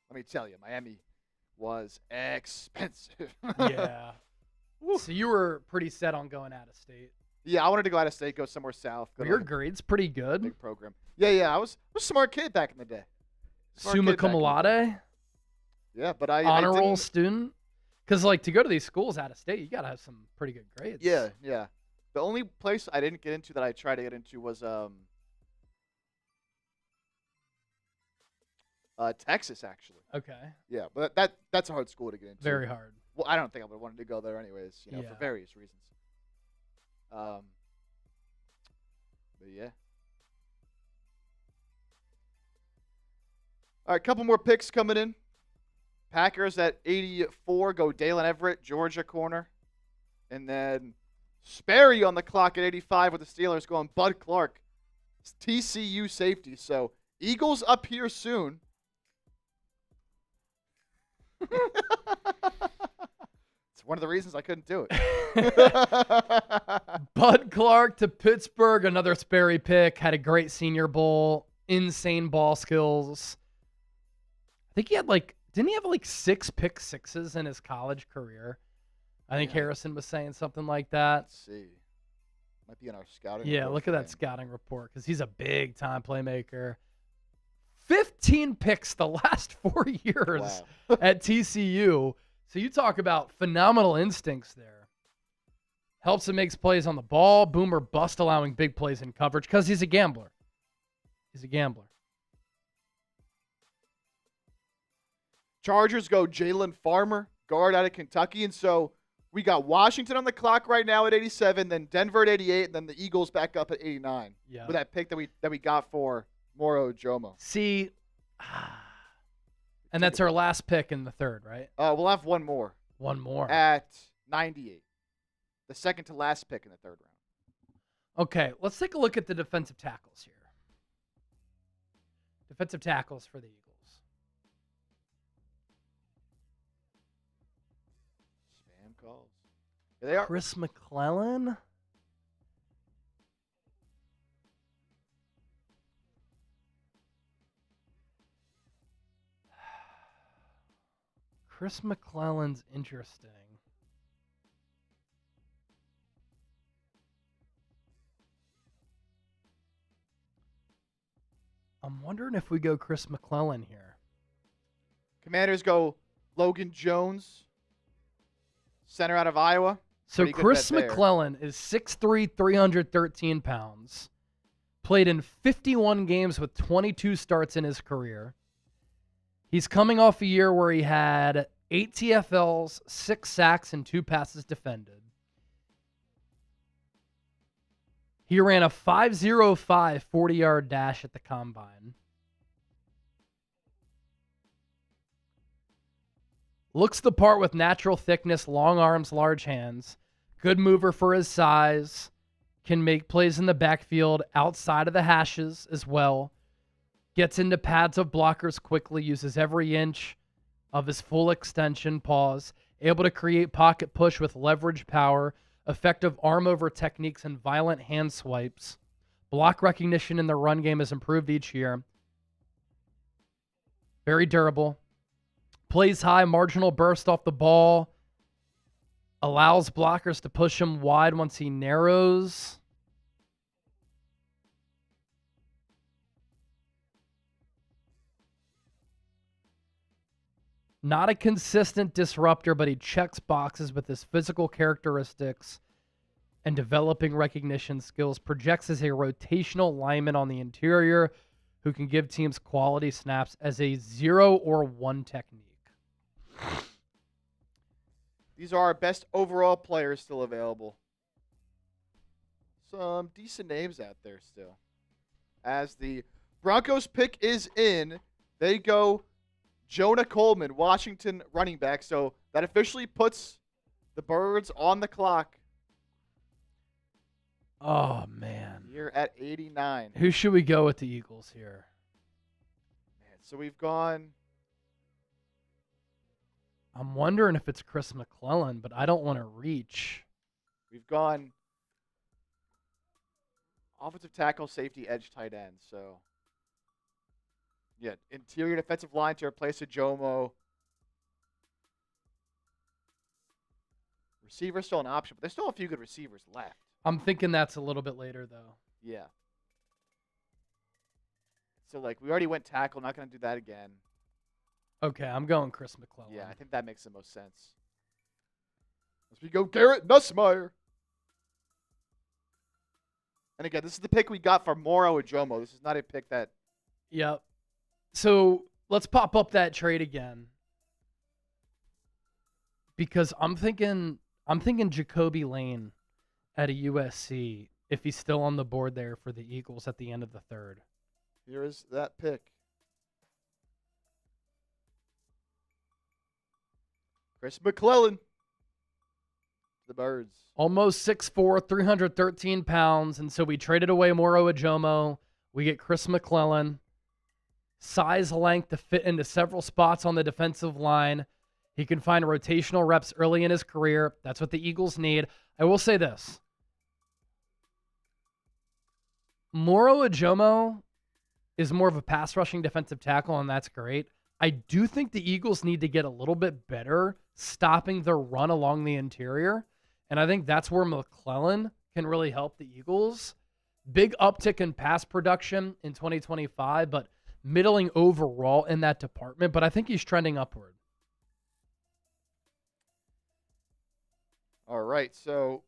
[SPEAKER 2] let me tell you, Miami was expensive.
[SPEAKER 1] Yeah.
[SPEAKER 2] Woo.
[SPEAKER 1] So you were pretty set on going out of state.
[SPEAKER 2] Yeah, I wanted to go out of state, go somewhere south. Go
[SPEAKER 1] Were
[SPEAKER 2] to
[SPEAKER 1] your
[SPEAKER 2] like
[SPEAKER 1] grades pretty
[SPEAKER 2] a
[SPEAKER 1] good?
[SPEAKER 2] big program. Yeah. I was a smart kid back in the day. Smart
[SPEAKER 1] Summa
[SPEAKER 2] kid
[SPEAKER 1] cum
[SPEAKER 2] back in the day.
[SPEAKER 1] laude?
[SPEAKER 2] Yeah, but I
[SPEAKER 1] Honor roll
[SPEAKER 2] didn't.
[SPEAKER 1] student? Because, like, to go to these schools out of state, you got to have some pretty good grades.
[SPEAKER 2] Yeah. The only place I didn't get into that I tried to get into was Texas, actually.
[SPEAKER 1] Okay.
[SPEAKER 2] Yeah, but that's a hard school to get into.
[SPEAKER 1] Very hard.
[SPEAKER 2] Well, I don't think I would have wanted to go there anyways,
[SPEAKER 1] Yeah.
[SPEAKER 2] for various reasons. But yeah. All right, couple more picks coming in. Packers at 84 go Dalen Everett, Georgia corner. And then Sperry on the clock at 85 with the Steelers going Bud Clark, TCU safety. So Eagles up here soon. It's one of the reasons I couldn't do it.
[SPEAKER 1] Bud Clark to Pittsburgh, another Sperry pick. Had a great Senior Bowl. Insane ball skills. I think he had didn't he have 6 pick sixes in his college career? I think
[SPEAKER 2] Yeah.
[SPEAKER 1] Harrison was saying something like that.
[SPEAKER 2] Let's see. Might be in our scouting
[SPEAKER 1] Yeah,
[SPEAKER 2] report
[SPEAKER 1] look
[SPEAKER 2] for
[SPEAKER 1] at that
[SPEAKER 2] him.
[SPEAKER 1] scouting report because he's a big time playmaker. 15 picks the last 4 years
[SPEAKER 2] Wow.
[SPEAKER 1] at TCU. So you talk about phenomenal instincts there. Helps and makes plays on the ball. Boom or bust, allowing big plays in coverage because he's a gambler. He's a gambler.
[SPEAKER 2] Chargers go Jalen Farmer, guard out of Kentucky. And so we got Washington on the clock right now at 87, then Denver at 88, and then the Eagles back up at 89
[SPEAKER 1] Yeah.
[SPEAKER 2] with that pick that we got for Moro Jomo.
[SPEAKER 1] See, and that's our last pick in the third, right?
[SPEAKER 2] We'll have one more
[SPEAKER 1] One more.
[SPEAKER 2] at 98, the second to last pick in the third round.
[SPEAKER 1] Okay, let's take a look at the defensive tackles here. Defensive tackles for the Eagles.
[SPEAKER 2] Spam calls. Here they are.
[SPEAKER 1] Chris McClellan. Chris McClellan's interesting. I'm wondering if we go Chris McClellan here.
[SPEAKER 2] Commanders go Logan Jones, center out of Iowa.
[SPEAKER 1] So
[SPEAKER 2] Pretty good
[SPEAKER 1] Chris
[SPEAKER 2] bet there.
[SPEAKER 1] McClellan is 6'3", 313 pounds. Played in 51 games with 22 starts in his career. He's coming off a year where he had 8 TFLs, 6 sacks, and 2 passes defended. He ran a 5.05 40-yard dash at the combine. Looks the part with natural thickness, long arms, large hands. Good mover for his size. Can make plays in the backfield, outside of the hashes as well. Gets into pads of blockers quickly, uses every inch of his full extension, pause. Able to create pocket push with leverage power, effective arm over techniques, and violent hand swipes. Block recognition in the run game has improved each year. Very durable. Plays high, marginal burst off the ball. Allows blockers to push him wide once he narrows. Not a consistent disruptor, but he checks boxes with his physical characteristics and developing recognition skills. Projects as a rotational lineman on the interior who can give teams quality snaps as a 0 or 1 technique.
[SPEAKER 2] These are our best overall players still available. Some decent names out there still. As the Broncos pick is in, they go Jonah Coleman, Washington running back. So that officially puts the Birds on the clock.
[SPEAKER 1] Oh, man.
[SPEAKER 2] here at 89.
[SPEAKER 1] Who should we go with the Eagles here?
[SPEAKER 2] Man, so we've gone.
[SPEAKER 1] I'm wondering if it's Chris McClellan, but I don't want to reach.
[SPEAKER 2] We've gone offensive tackle, safety, edge, tight end. So, yeah, interior defensive line to replace Ajomo. Receiver still an option, but there's still a few good receivers left.
[SPEAKER 1] I'm thinking that's a little bit later, though.
[SPEAKER 2] Yeah. So, like, we already went tackle. Not going to do that again.
[SPEAKER 1] Okay, I'm going Chris McClellan.
[SPEAKER 2] Yeah, I think that makes the most sense. As we go, Garrett Nussmeier. And again, this is the pick we got for Moro Ajomo. This is not a pick that.
[SPEAKER 1] Yep. So let's pop up that trade again. Because I'm thinking Jacoby Lane at a USC if he's still on the board there for the Eagles at the end of the third.
[SPEAKER 2] Here is that pick. Chris McClellan. The Birds.
[SPEAKER 1] Almost 6'4", 313 pounds, and so we traded away Moro Ajomo. We get Chris McClellan. Size, length to fit into several spots on the defensive line. He can find rotational reps early in his career. That's what the Eagles need. I will say this. Moro Ajomo is more of a pass rushing defensive tackle, and that's great. I do think the Eagles need to get a little bit better stopping the run along the interior. And I think that's where McClellan can really help the Eagles. Big uptick in pass production in 2025, but middling overall in that department. But I think he's trending upward.
[SPEAKER 2] All right, so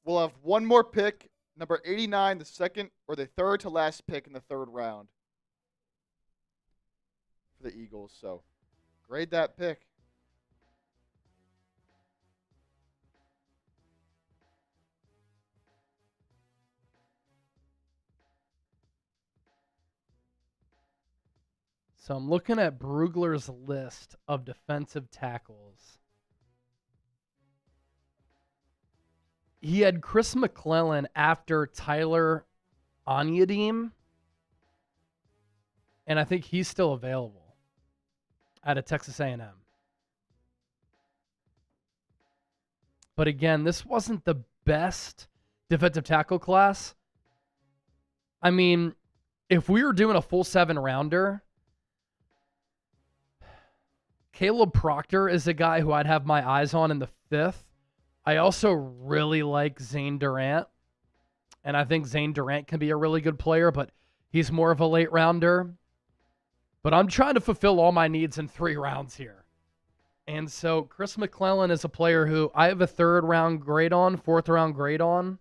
[SPEAKER 2] we'll have one more pick, number 89, the second or the third to last pick in the third round for the Eagles. So grade that pick.
[SPEAKER 1] So I'm looking at Brugler's list of defensive tackles. He had Chris McClellan after Tyler Onyedim, and I think he's still available out of Texas A&M. But again, this wasn't the best defensive tackle class. I mean, if we were doing a full 7-rounder, Caleb Proctor is a guy who I'd have my eyes on in the 5th. I also really like Zane Durant, and I think Zane Durant can be a really good player, but he's more of a late rounder. But I'm trying to fulfill all my needs in 3 rounds here. And so Chris McClellan is a player who I have a 3rd round grade on, 4th round grade on.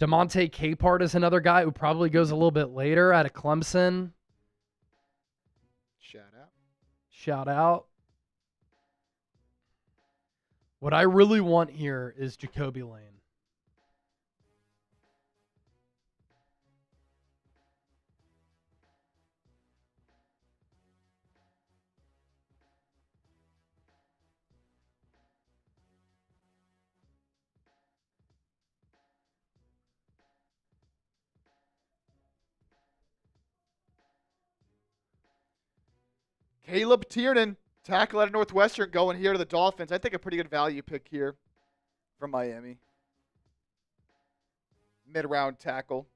[SPEAKER 1] DeMonte Capehart is another guy who probably goes a little bit later out of Clemson. Shout out. What I really want here is Jacoby Lane.
[SPEAKER 2] Caleb Tiernan, tackle out of Northwestern, going here to the Dolphins. I think a pretty good value pick here from Miami. Mid-round tackle.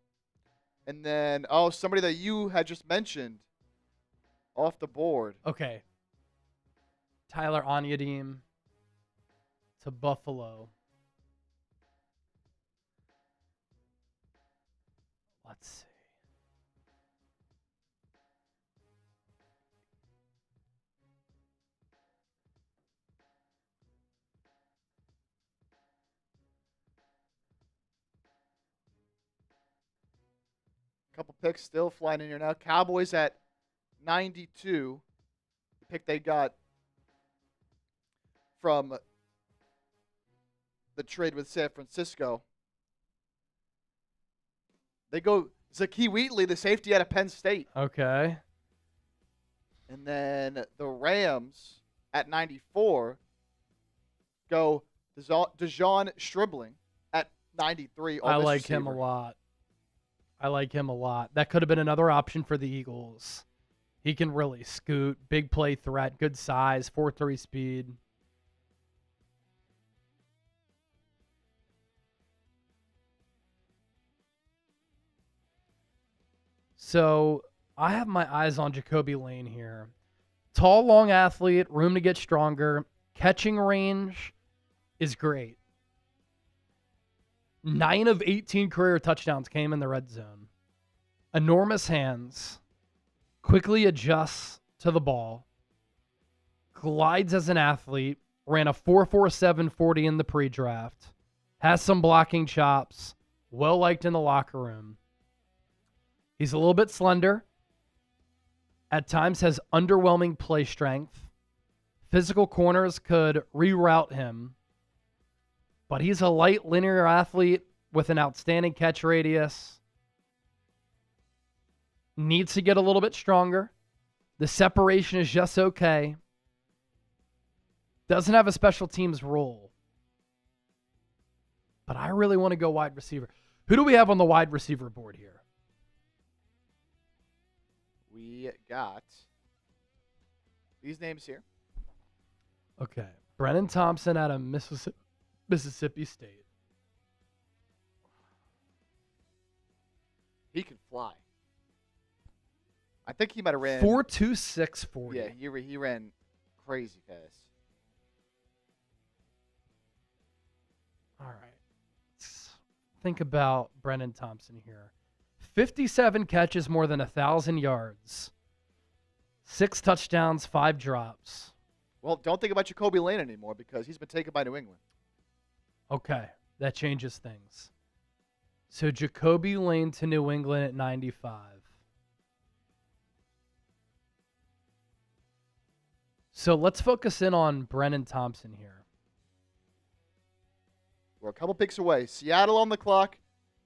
[SPEAKER 2] And then, somebody that you had just mentioned off the board.
[SPEAKER 1] Okay. Tyler Onyedim to Buffalo. Let's see.
[SPEAKER 2] Couple picks still flying in here now. Cowboys at 92. The pick they got from the trade with San Francisco. They go Zakee Wheatley, the safety out of Penn State.
[SPEAKER 1] Okay.
[SPEAKER 2] And then the Rams at 94 go Dejon Stribling at 93.
[SPEAKER 1] I like him a lot. I like him a lot. That could have been another option for the Eagles. He can really scoot, big play threat, good size, 4.3 speed. So I have my eyes on Jacoby Lane here. Tall, long athlete, room to get stronger. Catching range is great. 9 of 18 career touchdowns came in the red zone. Enormous hands. Quickly adjusts to the ball. Glides as an athlete. Ran a 4.47 40 in the pre-draft. Has some blocking chops. Well liked in the locker room. He's a little bit slender. At times has underwhelming play strength. Physical corners could reroute him. But he's a light linear athlete with an outstanding catch radius. Needs to get a little bit stronger. The separation is just okay. Doesn't have a special teams role. But I really want to go wide receiver. Who do we have on the wide receiver board here?
[SPEAKER 2] We got these names here.
[SPEAKER 1] Okay. Brennan Thompson out of Mississippi State.
[SPEAKER 2] He can fly. I think he might have ran
[SPEAKER 1] 4.26 40.
[SPEAKER 2] Yeah, he ran crazy fast.
[SPEAKER 1] All right. Let's think about Brennan Thompson here. 57 catches, more than 1,000 yards. 6 touchdowns, 5 drops.
[SPEAKER 2] Well, don't think about Jacoby Lane anymore because he's been taken by New England.
[SPEAKER 1] Okay, that changes things. So Jacoby Lane to New England at 95. So let's focus in on Brennan Thompson here.
[SPEAKER 2] We're a couple picks away. Seattle on the clock,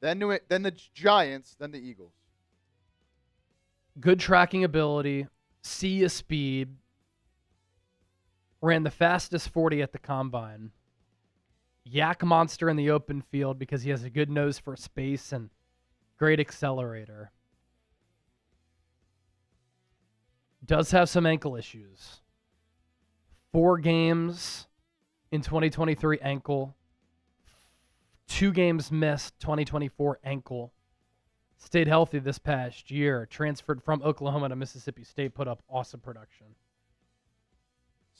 [SPEAKER 2] then the Giants, then the Eagles.
[SPEAKER 1] Good tracking ability, see a speed. Ran the fastest 40 at the combine. Yak monster in the open field because he has a good nose for space and great accelerator. Does have some ankle issues. 4 games in 2023 ankle. 2 games missed 2024 ankle. Stayed healthy this past year. Transferred from Oklahoma to Mississippi State. Put up awesome production.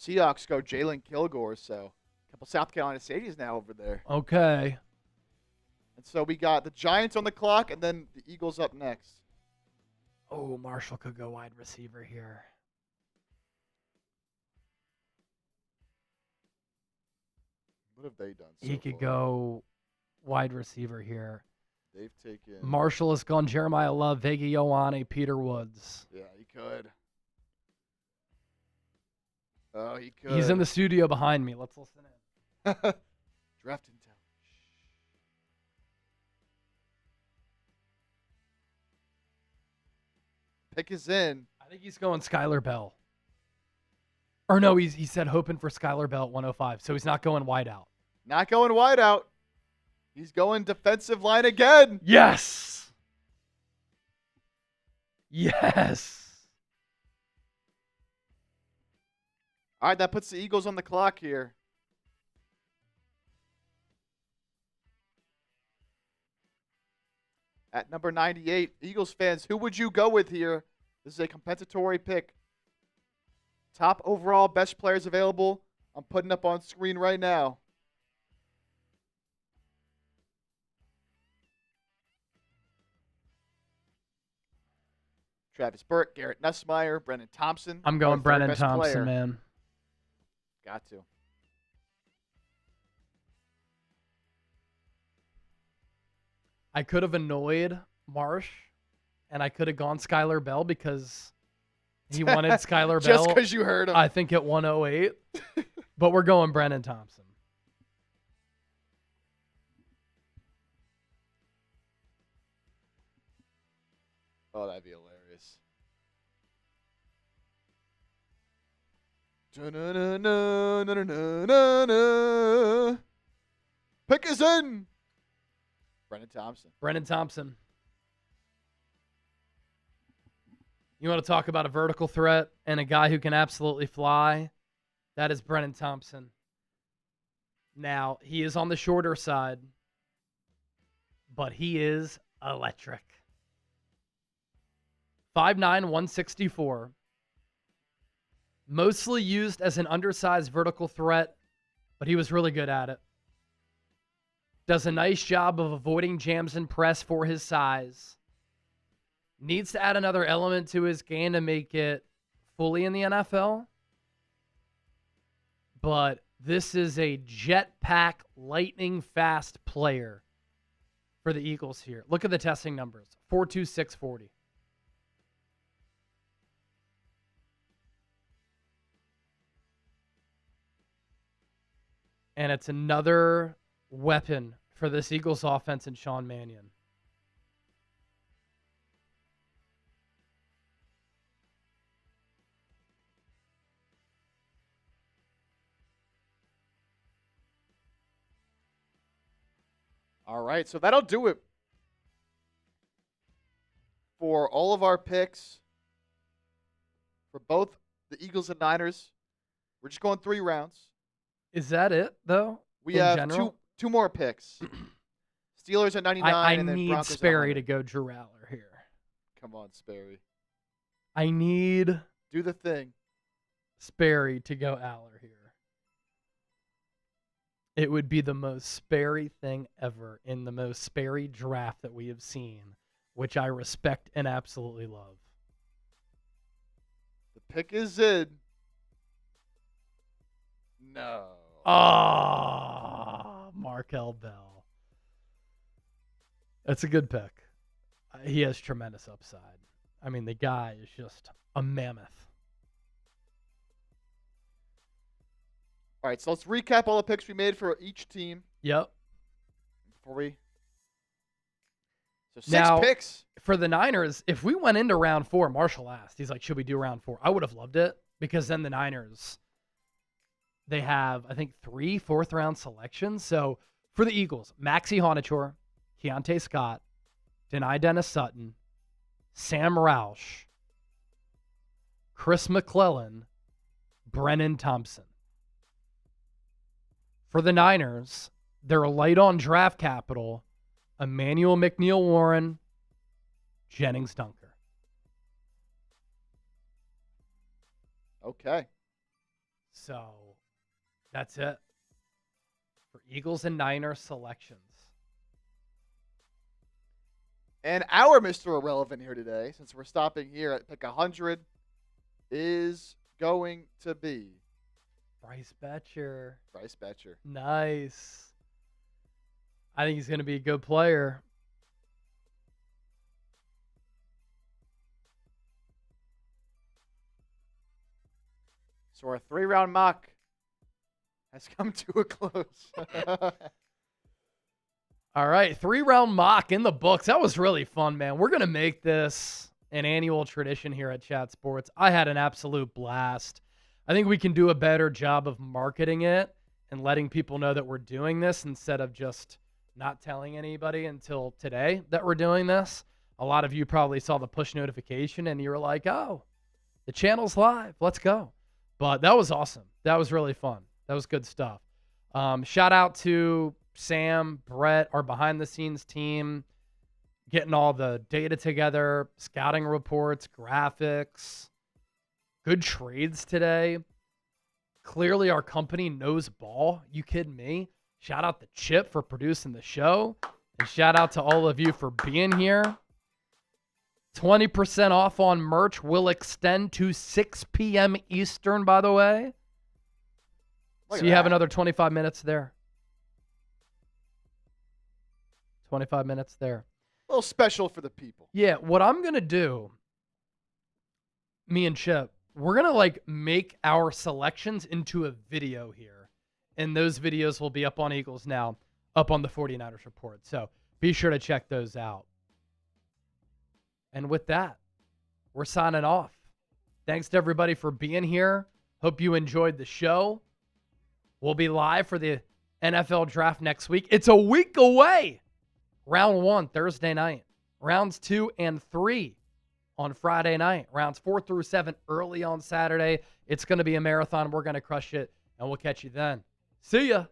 [SPEAKER 2] Seahawks go Jalen Kilgore, so a couple South Carolina safeties now over there.
[SPEAKER 1] Okay.
[SPEAKER 2] And so we got the Giants on the clock and then the Eagles up next.
[SPEAKER 1] Oh, Marshall could go wide receiver here.
[SPEAKER 2] What have they done so
[SPEAKER 1] He could
[SPEAKER 2] far?
[SPEAKER 1] go wide receiver here.
[SPEAKER 2] They've taken...
[SPEAKER 1] Marshall has gone Jeremiah Love, Vega Ioane, Peter Woods.
[SPEAKER 2] Yeah, he could. Oh, he could.
[SPEAKER 1] He's in the studio behind me. Let's listen in.
[SPEAKER 2] Draft intel. Pick is in.
[SPEAKER 1] I think he's going Skylar Bell. Or no, he said hoping for Skylar Bell at 105, so he's not going wide out.
[SPEAKER 2] Not going wide out. He's going defensive line again.
[SPEAKER 1] Yes! Yes!
[SPEAKER 2] All right, that puts the Eagles on the clock here. At number 98, Eagles fans, who would you go with here? This is a compensatory pick. Top overall, best players available. I'm putting up on screen right now. Travis Burke, Garrett Nussmeier, Brennan Thompson.
[SPEAKER 1] I'm going
[SPEAKER 2] our third
[SPEAKER 1] Brennan
[SPEAKER 2] best
[SPEAKER 1] Thompson,
[SPEAKER 2] player.
[SPEAKER 1] man.
[SPEAKER 2] Got to.
[SPEAKER 1] I could have annoyed Marsh, and I could have gone Skylar Bell because he wanted Skylar Bell.
[SPEAKER 2] Just because you heard him.
[SPEAKER 1] I think at 108. But we're going Brennan Thompson.
[SPEAKER 2] Oh, that'd be hilarious. Da-na-na-na-na-na-na-na. Pick is in. Brennan Thompson.
[SPEAKER 1] Brennan Thompson. You want to talk about a vertical threat and a guy who can absolutely fly? That is Brennan Thompson. Now, he is on the shorter side, but he is electric. 5'9", 164. Mostly used as an undersized vertical threat, but he was really good at it. Does a nice job of avoiding jams and press for his size. Needs to add another element to his game to make it fully in the NFL. But this is a jetpack, lightning fast player for the Eagles here. Look at the testing numbers. 4.2, 640. And it's another weapon for this Eagles offense and Sean Mannion.
[SPEAKER 2] All right, so that'll do it for all of our picks for both the Eagles and Niners. We're just going 3 rounds.
[SPEAKER 1] Is that it, though?
[SPEAKER 2] We have two more picks. Steelers at 99, and then
[SPEAKER 1] need
[SPEAKER 2] Broncos
[SPEAKER 1] Sperry
[SPEAKER 2] at
[SPEAKER 1] to go Drew Aller here.
[SPEAKER 2] Come on, Sperry.
[SPEAKER 1] I need
[SPEAKER 2] Do the thing.
[SPEAKER 1] Sperry to go Aller here. It would be the most Sperry thing ever in the most Sperry draft that we have seen, which I respect and absolutely love.
[SPEAKER 2] The pick is in. No.
[SPEAKER 1] Markel Bell. That's a good pick. He has tremendous upside. I mean, the guy is just a mammoth.
[SPEAKER 2] All right, so let's recap all the picks we made for each team.
[SPEAKER 1] Yep.
[SPEAKER 2] So 6
[SPEAKER 1] Now,
[SPEAKER 2] picks.
[SPEAKER 1] For the Niners, if we went into round 4, Marshall asked, he's like, should we do round 4? I would have loved it because then the Niners, they have, I think, 3 fourth-round selections. So for the Eagles, Maxie Honachor, Keontae Scott, Denai Dennis Sutton, Sam Roush, Chris McClellan, Brennan Thompson. For the Niners, they're light on draft capital, Emmanuel McNeil Warren, Jennings Dunker.
[SPEAKER 2] Okay.
[SPEAKER 1] So that's it for Eagles and Niners selections.
[SPEAKER 2] And our Mr. Irrelevant here today, since we're stopping here at pick 100, is going to be
[SPEAKER 1] Bryce Betcher.
[SPEAKER 2] Bryce Betcher.
[SPEAKER 1] Nice. I think he's going to be a good player.
[SPEAKER 2] So our 3-round mock has come to a close.
[SPEAKER 1] All right, 3-round mock in the books. That was really fun, man. We're going to make this an annual tradition here at Chat Sports. I had an absolute blast. I think we can do a better job of marketing it and letting people know that we're doing this instead of just not telling anybody until today that we're doing this. A lot of you probably saw the push notification and you were like, oh, the channel's live. Let's go. But that was awesome. That was really fun. That was good stuff. Shout out to Sam, Brett, our behind-the-scenes team, getting all the data together, scouting reports, graphics, good trades today. Clearly, our company knows ball. You kidding me? Shout out to Chip for producing the show. And shout out to all of you for being here. 20% off on merch will extend to 6 p.m. Eastern, by the way. So you have another 25 minutes there. 25 minutes there.
[SPEAKER 2] A little special for the people.
[SPEAKER 1] Yeah, what I'm going to do, me and Chip, we're going to make our selections into a video here. And those videos will be up on Eagles Now, up on the 49ers Report. So be sure to check those out. And with that, we're signing off. Thanks to everybody for being here. Hope you enjoyed the show. We'll be live for the NFL draft next week. It's a week away. Round 1, Thursday night. Rounds 2 and 3 on Friday night. Rounds 4 through 7 early on Saturday. It's going to be a marathon. We're going to crush it, and we'll catch you then. See ya.